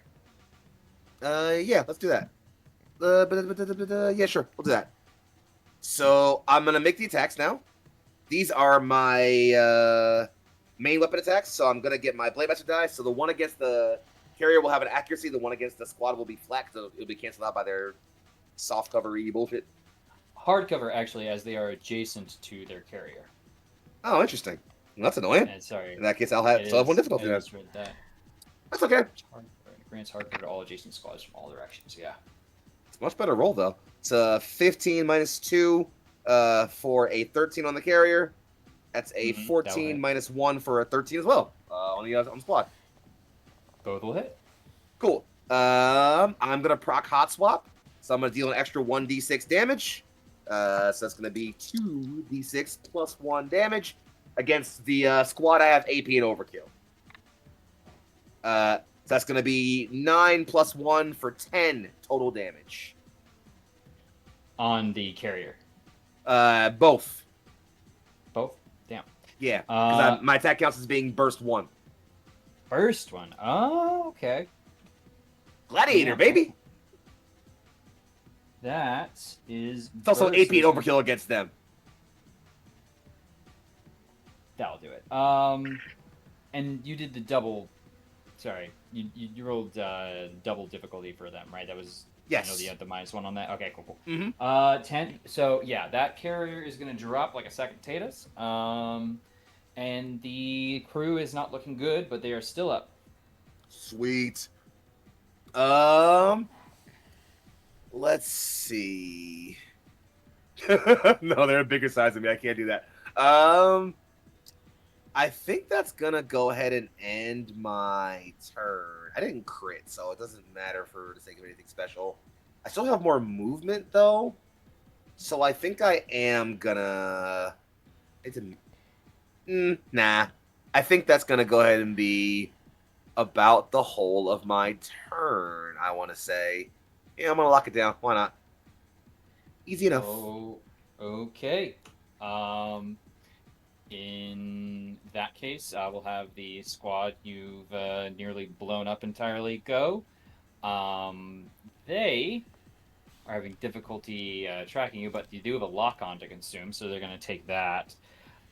Yeah, let's do that. Yeah, sure. We'll do that. So I'm going to make the attacks now. These are my main weapon attacks, so I'm going to get my Blade Master die. So the one against the carrier will have an accuracy. The one against the squad will be flat, so it'll be canceled out by their soft covery bullshit. Hardcover, actually, as they are adjacent to their carrier. Oh, interesting. Well, that's annoying. And sorry. In that case, I'll have 1 difficulty. That. That's okay. It grants hardcover to all adjacent squads from all directions, yeah. It's a much better roll, though. It's 15 minus 2 for a 13 on the carrier. That's a 14 minus 1 for a 13 as well on the squad. Both will hit. Cool. I'm going to proc Hot Swap. So I'm going to deal an extra 1d6 damage. So that's going to be 2d6 plus 1 damage. Against the squad, I have AP and overkill. So that's going to be 9 plus 1 for 10 total damage. On the carrier. Both. Both? Damn. Yeah. Because my attack counts as being burst 1. Burst 1. Oh, okay. Gladiator, baby. That is. It's also AP and overkill against them. That'll do it. And you did the double. Sorry, you rolled double difficulty for them, right? That was. Yes. I know you had the -1 on that. Okay, cool. Mm-hmm. 10. So yeah, that carrier is gonna drop like a sack of potatoes. And the crew is not looking good, but they are still up. Sweet. Let's see. No, they're a bigger size than me. I can't do that. I think that's gonna go ahead and end my turn. I didn't crit, so it doesn't matter for the sake of anything special. I still have more movement though, so I think I am gonna. It's nah. I think that's gonna go ahead and be about the whole of my turn. I want to say, yeah, I'm gonna lock it down. Why not? Easy enough. Oh, okay. In that case, we'll have the squad you've nearly blown up entirely go. They are having difficulty tracking you, but you do have a lock-on to consume, so they're going to take that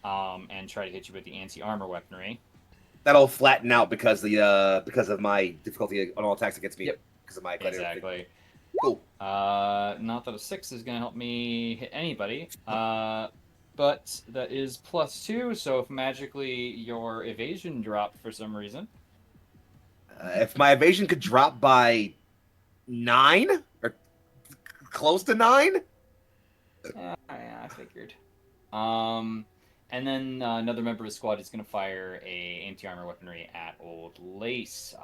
and try to hit you with the anti-armor weaponry. That'll flatten out because of my difficulty on all attacks against me. Yep. Because of my Exactly. Cool. Not that a 6 is going to help me hit anybody. But that is +2, so if magically your evasion dropped for some reason. If my evasion could drop by 9 or close to 9. Yeah, I figured. And then another member of the squad is going to fire a anti-armor weaponry at Old Lace.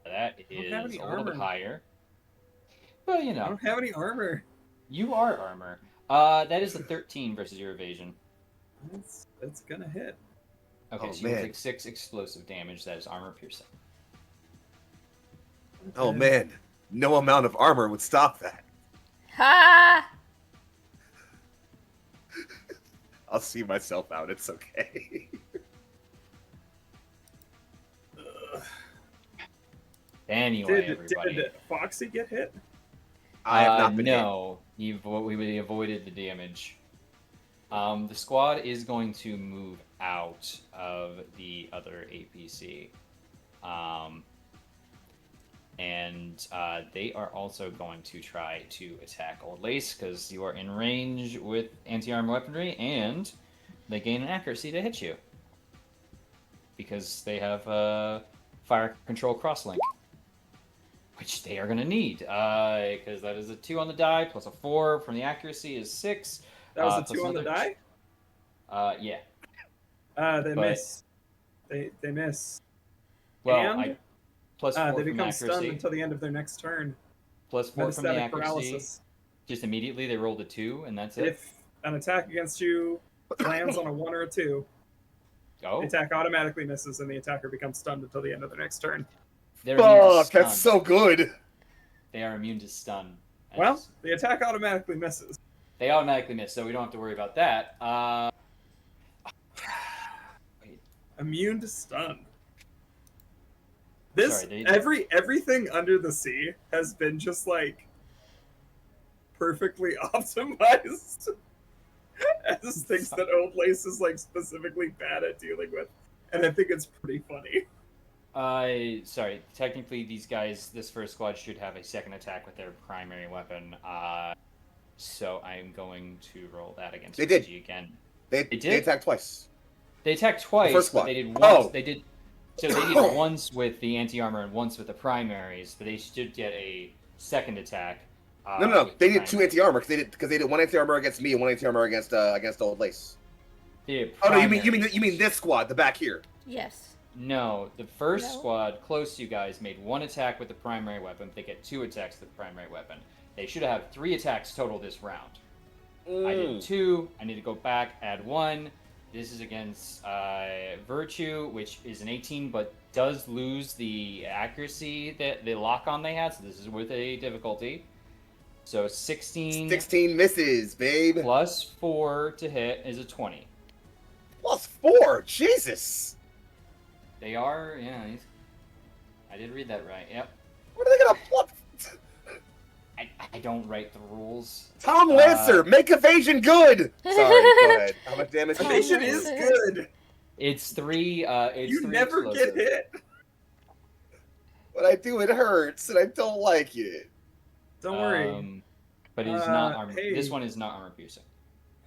That is a little bit higher. But you know. I don't have any armor. You are armor. That is a 13 versus your evasion. That's gonna hit. Okay, so you take 6 explosive damage. That is armor piercing. Okay. Oh man, no amount of armor would stop that. Ha! I'll see myself out. It's okay. Anyway, everybody. Did Foxy get hit? I have not been no, we avoided the damage. The squad is going to move out of the other APC. And they are also going to try to attack Old Lace because you are in range with anti-armor weaponry and they gain an accuracy to hit you. Because they have fire control crosslink. Which they are going to need, because that is a 2 on the die, plus a 4 from the accuracy is 6. That was a 2 on the die? Yeah. They miss. They miss. Well, and plus 4 they from become accuracy. stunned until the end of their next turn. Plus 4 from the Metastatic accuracy. paralysis. Just immediately they rolled a 2, and that's it. If an attack against you lands on a 1 or a 2, the attack automatically misses and the attacker becomes stunned until the end of their next turn. Fuck, that's so good. They are immune to stun. Well, the attack automatically misses. They automatically miss, so we don't have to worry about that. Wait. Immune to stun. Everything under the sea has been just like perfectly optimized as things that Old Lace is like specifically bad at dealing with, and I think it's pretty funny. Sorry. Technically, these guys, this first squad should have a second attack with their primary weapon. So I'm going to roll that against Reggie again. They attacked twice. They attacked twice, the first squad. but they did once. They did once with the anti-armor and once with the primaries, but they should get a second attack. No. They did 2 anti-armor because they did 1 anti-armor against me and 1 anti-armor against Old Lace. Oh no, you mean this squad, the back here? Yes. No, the first squad close to you guys made 1 attack with the primary weapon. They get 2 attacks with the primary weapon. They should have 3 attacks total this round. I did 2. I need to go back, add 1. This is against Virtue, which is an 18, but does lose the accuracy that the lock-on they had. So this is with a difficulty. So 16. 16 misses, babe. Plus 4 to hit is a 20. Plus 4, Jesus. They are, yeah. I did read that right. Yep. What are they gonna plug? I don't write the rules. Tom Lancer, make evasion good. Sorry, go ahead. How much damage? Evasion is good. It's 3. You never get hit. When I do, it hurts, and I don't like it. Don't worry. But it's not armor. Hey. This one is not armor piercing.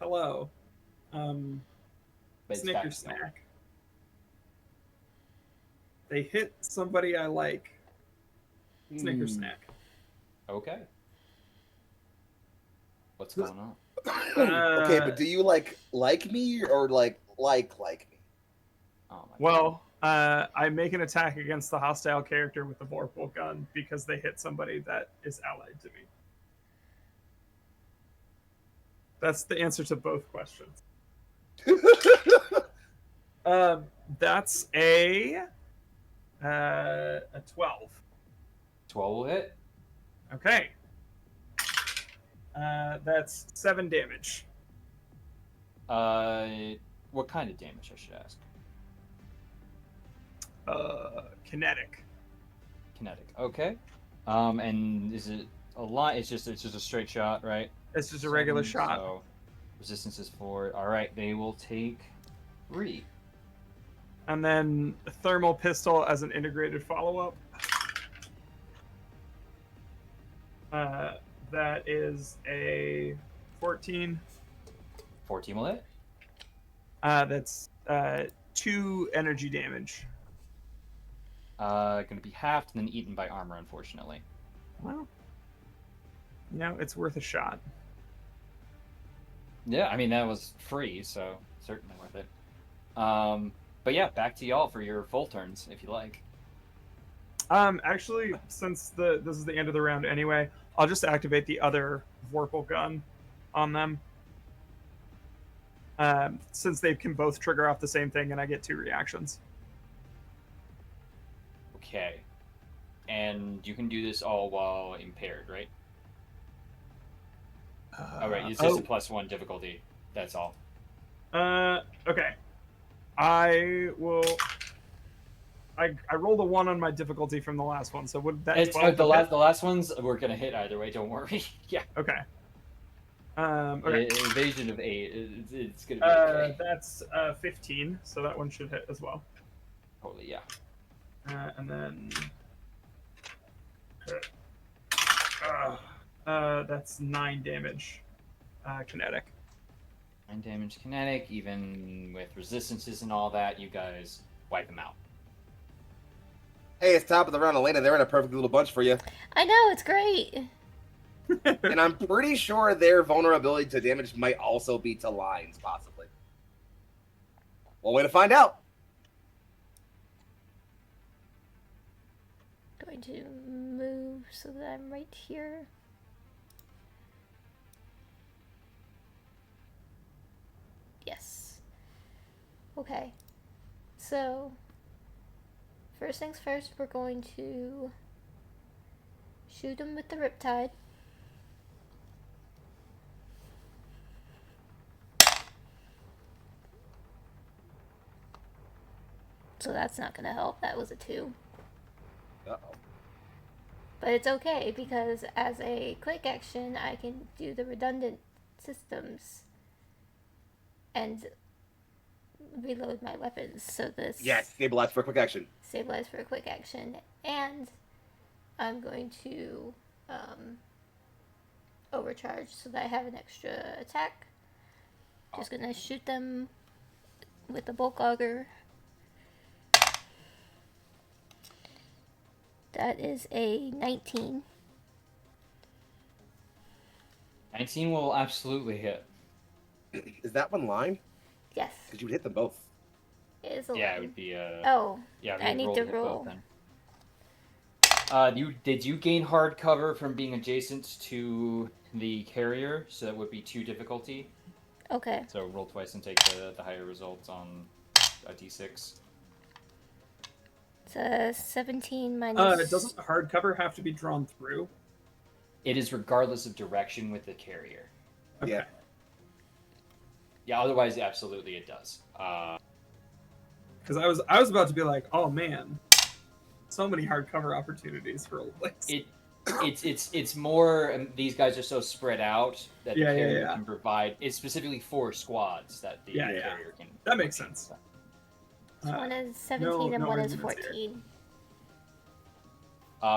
Hello. But Snicker snack. They hit somebody I like. Snicker snack. Okay. What's going on? Okay, but do you like me or like me? Oh my god. Well, I make an attack against the hostile character with the vorpal gun because they hit somebody that is allied to me. That's the answer to both questions. That's a 12. 12 will hit. Okay. That's 7 damage. What kind of damage, I should ask? Kinetic. Kinetic. Okay. And is it a lot? It's just a straight shot, right? It's just a regular 7, shot. So resistance is 4. All right, they will take 3. And then a thermal pistol as an integrated follow-up. That is a 14. 14 will hit. That's 2 energy damage. Going to be halved and then eaten by armor, unfortunately. Well, it's worth a shot. Yeah, I mean that was free, so certainly worth it. But yeah, back to y'all for your full turns, if you like. Actually, since this is the end of the round anyway, I'll just activate the other vorpal gun on them. Since they can both trigger off the same thing, and I get 2 reactions. Okay. And you can do this all while impaired, right? Alright, it's just a +1 difficulty. That's all. Okay. I will. I rolled a 1 on my difficulty from the last one, so would that? It's, the last ones we're gonna hit either way. Don't worry. Yeah. Okay. Okay. Evasion of 8. It's gonna be okay. That's 15, so that one should hit as well. Totally, yeah. And then that's 9 damage, kinetic. 9 damage kinetic, even with resistances and all that. You guys wipe them out. Hey, it's top of the round, Elena. They're in a perfect little bunch for you. I know, it's great. And I'm pretty sure their vulnerability to damage might also be to lines, possibly. One way to find out. Going to move so that I'm right here. Yes. Okay. So, first things first, we're going to shoot him with the Riptide. So that's not going to help. That was a 2. Uh-oh. But it's okay, because as a quick action, I can do the redundant systems and reload my weapons. So this... Yes, stabilize for a quick action. Stabilize for a quick action. And I'm going to overcharge so that I have an extra attack. Just gonna shoot them with the bulk auger. That is a 19. 19 will absolutely hit. Is that one line? Yes. Because you would hit them both. It is a Yeah, line. it would be Oh, yeah, I need to hit roll. both then. Did you gain hard cover from being adjacent to the carrier? So that would be 2 difficulty. Okay. So roll twice and take the higher results on a d6. It's a 17 minus... Doesn't hardcover have to be drawn through? It is regardless of direction with the carrier. Okay. Yeah. Yeah, otherwise, absolutely it does. Because I was about to be like, oh man, so many hardcover opportunities for old place. It's more, these guys are so spread out that the carrier yeah. can provide. It's specifically for squads that the carrier can. That makes sense. one is 17 and one is 14.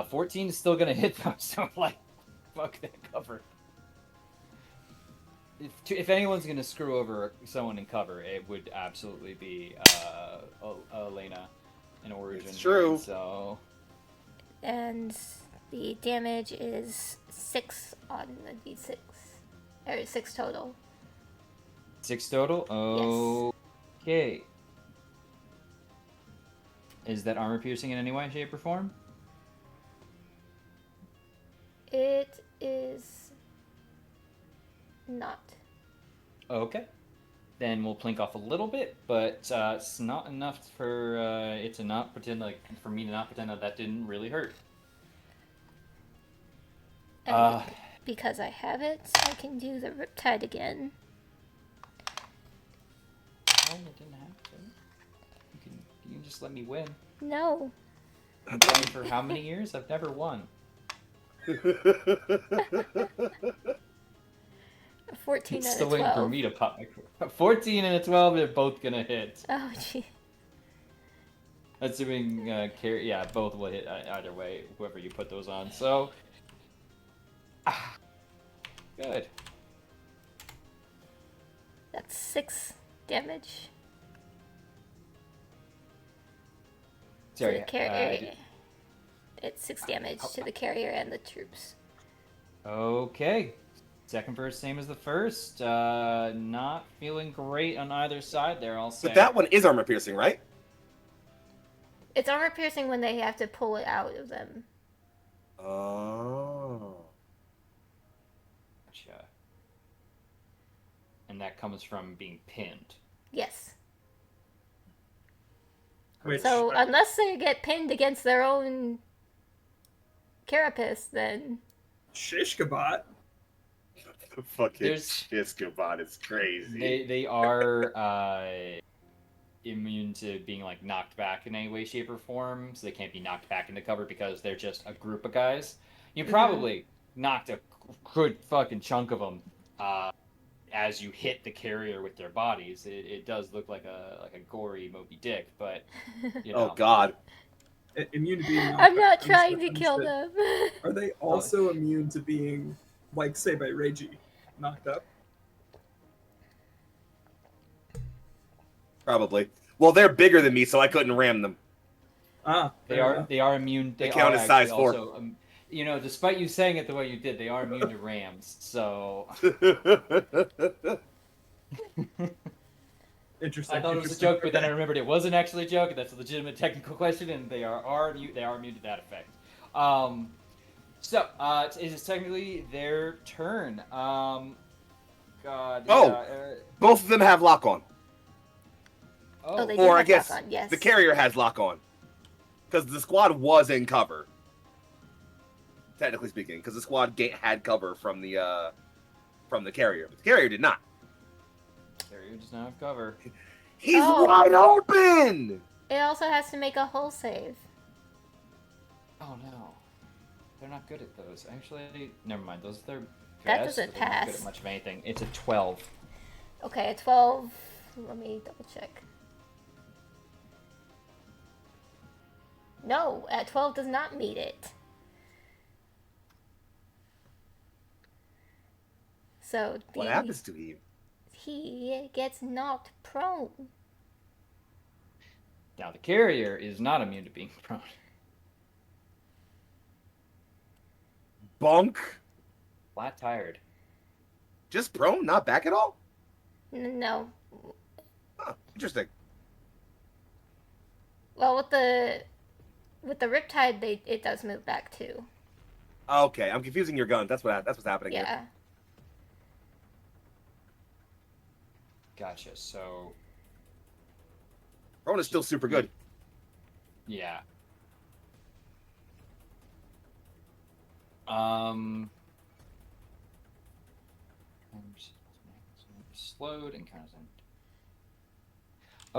14 is still gonna hit them, so like, fuck that cover. If anyone's gonna screw over someone in cover, it would absolutely be Elena. an origin. It's true. Right? So. And the damage is 6 on the d6. Or 6 total. 6 total? Okay. Is that armor piercing in any way, shape, or form? It is not. Okay. Then we'll plink off a little bit, but it's not enough for it to not pretend for me to not pretend that didn't really hurt. And because I have it, I can do the Riptide again. Oh, I didn't have to. You can just let me win. No. I'm playing for how many years? I've never won. 14 It's out still of waiting 12. for me to pop my 14 and a 12, they're both gonna hit. Oh, gee. Assuming, yeah, both will hit either way, whoever you put those on. So, good. That's 6 damage. Sorry, to the carrier. It's 6 damage to the carrier and the troops. Okay. Second verse, same as the first. Not feeling great on either side there, I'll say. But that one is armor piercing, right? It's armor piercing when they have to pull it out of them. Oh. Gotcha. And that comes from being pinned. Yes. Which, So unless they get pinned against their own carapace, then shish kebab. The fucking There's- Shiskabot is crazy. They are immune to being knocked back in any way, shape, or form, so they can't be knocked back into cover because they're just a group of guys. You probably knocked a good fucking chunk of them as you hit the carrier with their bodies. It does look like a gory Moby Dick, but you know. Oh God. Immune to being knocked I'm not back. trying to kill Understood. them. Are they also immune to being, say by Reiji, knocked up? Probably. Well, they're bigger than me, so I couldn't ram them. They are immune. They count as size 4. Also, despite you saying it the way you did, they are immune to rams. So Interesting. I thought it was a joke, but then I remembered it wasn't actually a joke. That's a legitimate technical question, and they are immune to that effect. So it is technically their turn. God. Both of them have lock on. Oh, they do Or I have guess lock on, yes. the carrier has lock on. Because the squad was in cover. Technically speaking. Because the squad had cover from the carrier. But the carrier did not. Carrier does not have cover. He's Oh. wide open! It also has to make a hull save. Oh no, they're not good at those. Actually, never mind. Those are their That best, doesn't but they're not good pass. at much of anything. It's a 12. Okay, a 12. Let me double check. No, a 12 does not meet it. So What happens to him? he gets knocked prone. Now the carrier is not immune to being prone. Bonk? Flat tired. Just prone? Not back at all? No. Huh, interesting. Well, with the Riptide, it does move back too. Okay, I'm confusing your guns. That's what's happening here. Yeah. Gotcha. So Prone is still super good. yeah. Slowed and kind of.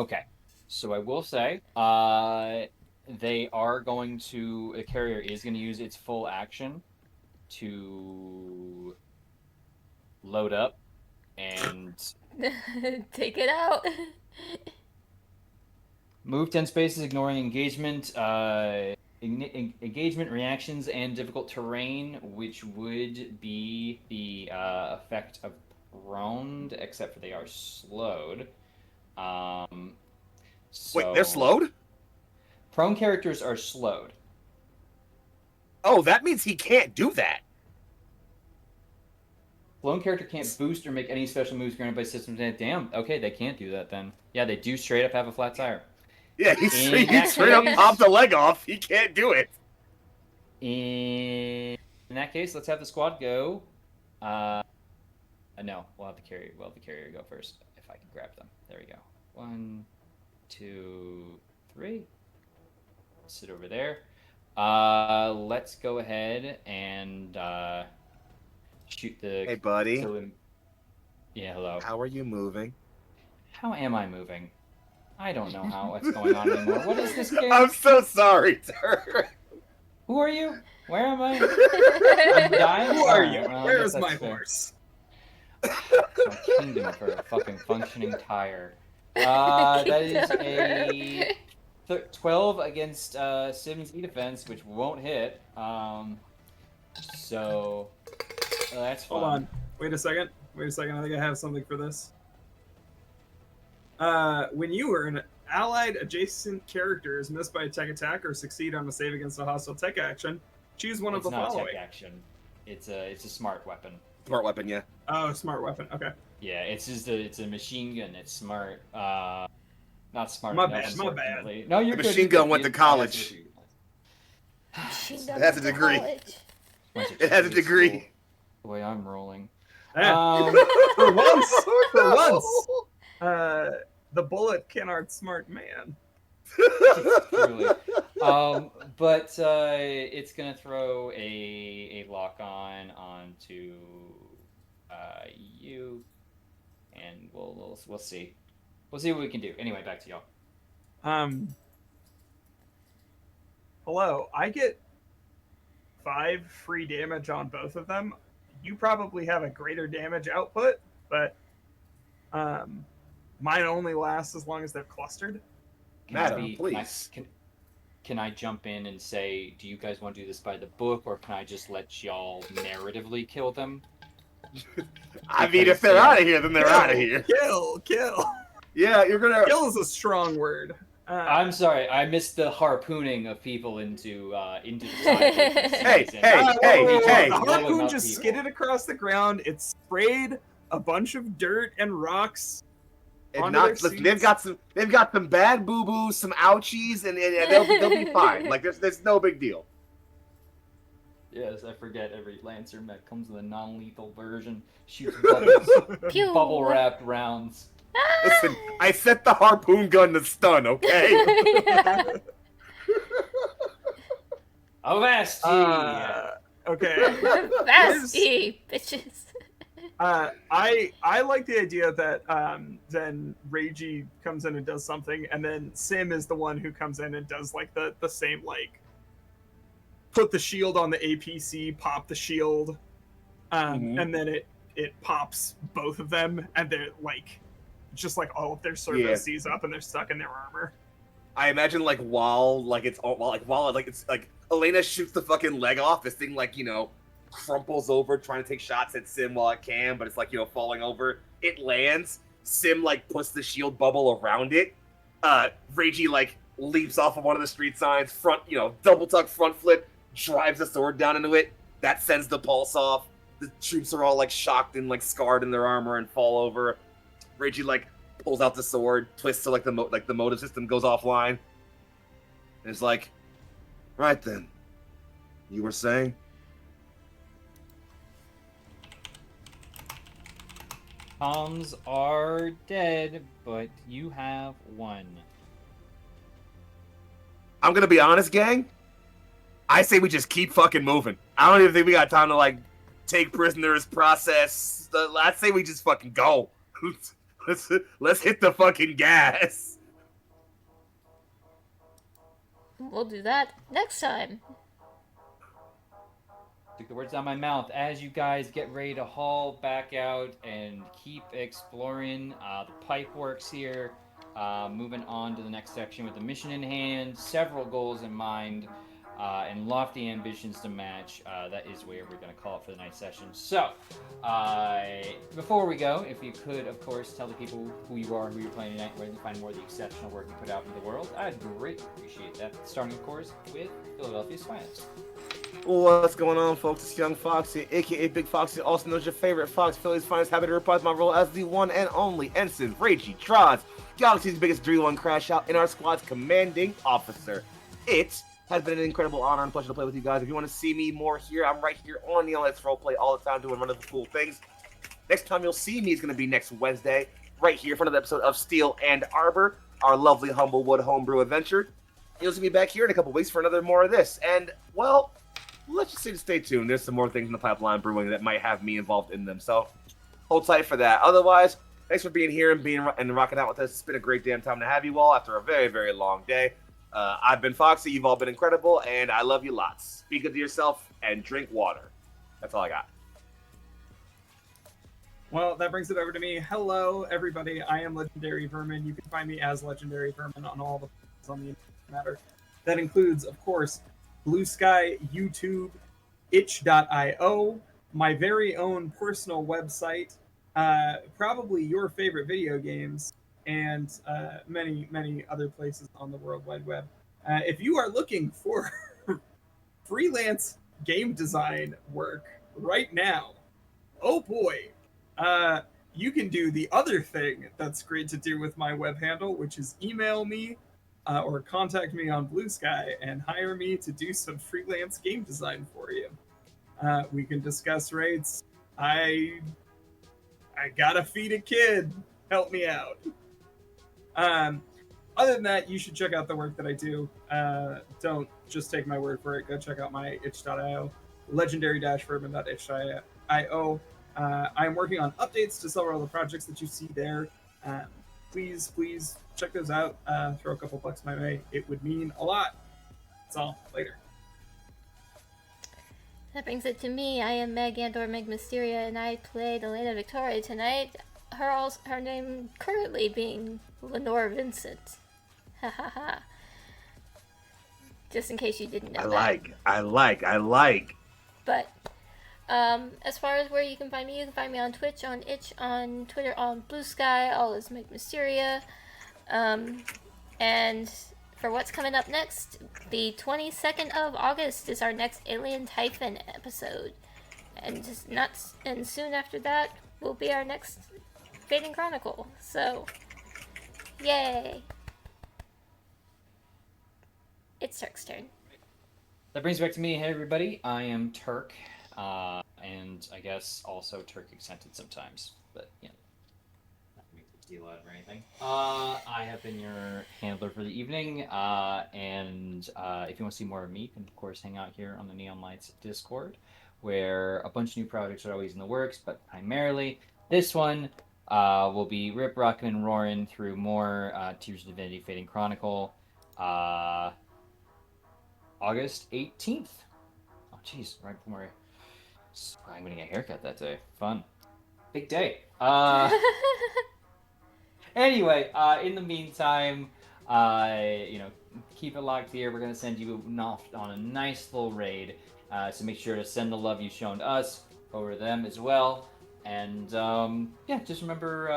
Okay, so I will say, they are going to. The carrier is going to use its full action to load up and Take it out. move 10 spaces, ignoring engagement, engagement reactions, and difficult terrain, which would be the effect of prone, except for they are slowed. So Wait, they're slowed? Prone characters are slowed. Oh, that means he can't do that. Lone character can't boost or make any special moves granted by systems. Damn. Okay, they can't do that then. Yeah, they do straight up have a flat tire. Yeah, he In straight up that popped case- the leg off. He can't do it. In that case, let's have the squad go. No, we'll have the carrier go first. If I can grab them. There we go. 1, 2, 3. Sit over there. Let's go ahead and shoot the. Hey, buddy. Yeah, hello. How are you moving? How am I moving? I don't know what's going on anymore. What is this game? I'm so sorry, sir. Who are you? Where am I? I'm dying. Who are you? Well, I Where's guess my that's fair. horse? My kingdom for a fucking functioning tire. That is a 12 against Sim's E-defense, which won't hit. So that's fine. Hold on. Wait a second. I think I have something for this. When you earn allied adjacent characters missed by a tech attack or succeed on a save against a hostile tech action, choose one of It's the not following. tech action. It's a smart weapon. Smart weapon, yeah. Oh, smart weapon. Okay. Yeah, it's a machine gun. It's smart. Not smart My enough. bad, my bad. Unfortunately. No, you're The good. machine you're gun good. went to It- college. Machine It gun has a to degree. college. Went to It has a trade degree. school. The way I'm rolling. Yeah. For once, the bullet can outsmart man. Truly. But it's gonna throw a lock on onto you, and we'll see. We'll see what we can do. Anyway, back to y'all. Hello. I get 5 free damage on both of them. You probably have a greater damage output, but mine only lasts as long as they're clustered. Madam, please. Can I jump in and say, do you guys want to do this by the book, or can I just let y'all narratively kill them? I mean, if they're out of here, then they're out of here. Kill. Yeah, you're gonna. Kill is a strong word. I'm sorry, I missed the harpooning of people into the side. Hey. The Blowing harpoon up just people. skidded across the ground. It sprayed a bunch of dirt and rocks. And onto not, their listen, seats. they've got some bad boo boos, some ouchies, and they'll be fine. Like there's no big deal. Yes, I forget every Lancer mech comes with a non-lethal version. Shoots bubbles, Pew. bubble-wrapped rounds. Listen, I set the harpoon gun to stun, okay? Avasti! Okay. Vasty, bitches. I like the idea that then Reiji comes in and does something, and then Sim is the one who comes in and does like the same, like put the shield on the APC, pop the shield, and then it pops both of them, and they're like just like all of their service sees up, and they're stuck in their armor. I imagine like while it's like Elena shoots the fucking leg off, this thing like crumples over trying to take shots at Sim while it can, but it's like falling over. It lands. Sim like puts the shield bubble around it. Reiji like leaps off of one of the street signs, front double tuck front flip, drives the sword down into it. That sends the pulse off. The troops are all like shocked and like scarred in their armor and fall over. Reiji like pulls out the sword, twists so like the motive system goes offline. And it's like, right then, you were saying? Toms are dead, but you have one. I'm gonna be honest, gang. I say we just keep fucking moving. I don't even think we got time to like take prisoners, process. I say we just fucking go. Let's hit the fucking gas. We'll do that next time. Took the words out of my mouth. As you guys get ready to haul back out and keep exploring the pipe works here, moving on to the next section with the mission in hand, several goals in mind. and lofty ambitions to match, that is where we're going to call it for the night session. So, before we go, if you could, of course, tell the people who you are, who you're playing tonight, where they can find more of the exceptional work you put out into the world, I'd greatly appreciate that. Starting, of course, with Philadelphia's finest. What's going on, folks? It's Young Foxy, aka Big Foxy, also known as your favorite Fox Phillies finest. Happy to reprise my role as the one and only Ensign Ragey Trons, Galaxy's biggest 3-1 crash out, and our squad's commanding officer. It has been an incredible honor and pleasure to play with you guys. If you want to see me more here, I'm right here on the Let's Roleplay all the time doing one of the cool things. Next time you'll see me is going to be next Wednesday, right here for another episode of Steel and Arbor, our lovely Humblewood homebrew adventure. You'll see me back here in a couple weeks for another more of this. And, well, let's just say to stay tuned. There's some more things in the pipeline brewing that might have me involved in them. So hold tight for that. Otherwise, thanks for being here and rocking out with us. It's been a great damn time to have you all after a very, very long day. I've been Foxy. You've all been incredible, and I love you lots. Be good to yourself and drink water. That's all I got. Well, that brings it over to me. Hello, everybody. I am Legendary Vermin. You can find me as Legendary Vermin on all the places on the matter. That includes, of course, Blue Sky, YouTube, itch.io, my very own personal website, probably your favorite video games, and many, many other places on the World Wide Web. If you are looking for freelance game design work right now, oh boy, you can do the other thing that's great to do with my web handle, which is email me or contact me on Blue Sky and hire me to do some freelance game design for you. We can discuss rates. I gotta feed a kid. Help me out. Other than that, you should check out the work that I do. Don't just take my word for it. Go check out my itch.io, legendary-vermin.itch.io. I'm working on updates to several of the projects that you see there. Please check those out. Throw a couple bucks my way. It would mean a lot. That's all. Later. That brings it to me. I am Meg Andor Meg Mysteria, and I played Elena Victoria tonight. Her name currently being Lenore Vincent. Ha ha ha. Just in case you didn't know that. I like. But as far as where you can find me on Twitch, on Itch, on Twitter, on Blue Sky, all is Meg Mysteria. And for what's coming up next, the 22nd of August is our next Alien Typhon episode. And soon after that will be our next Fading Chronicle. So, yay! It's Turk's turn. That brings back to me. Hey, everybody. I am Turk, and I guess also Turk accented sometimes, but not to make a deal out of or anything. I have been your handler for the evening, and if you want to see more of me, you can of course hang out here on the Neon Lights Discord, where a bunch of new projects are always in the works, but primarily this one will be rip, rockin', and roaring through more Tears of Divinity Fading Chronicle. August 18th. Oh, jeez, right before I'm gonna get a haircut that day. Fun. Big day. Anyway, in the meantime, keep it locked here. We're gonna send you off on a nice little raid. So make sure to send the love you've shown to us over to them as well. And just remember,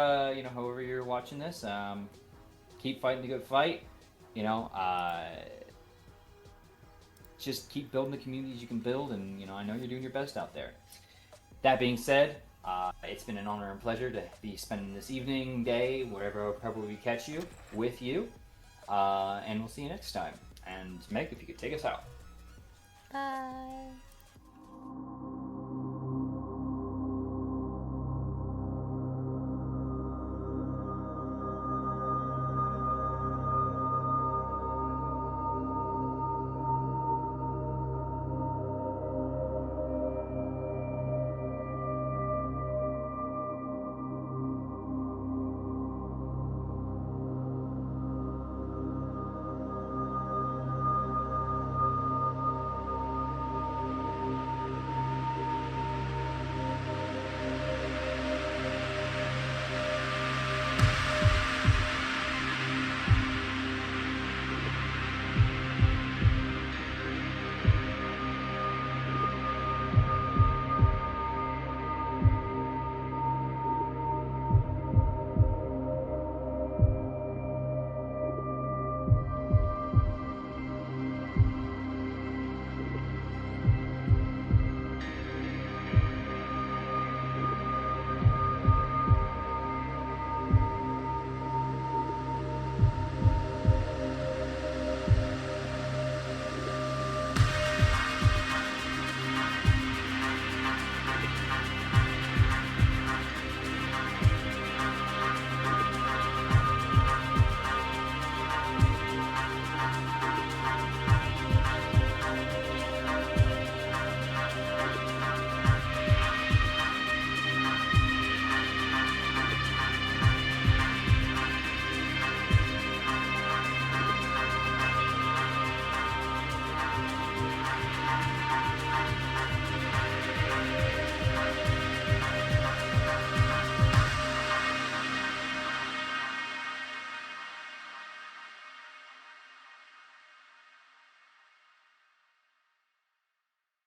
however you're watching this, keep fighting the good fight. Just keep building the communities you can build, and I know you're doing your best out there. That being said, it's been an honor and pleasure to be spending this evening, day, wherever probably we catch you, with you, and we'll see you next time. And Meg, if you could take us out.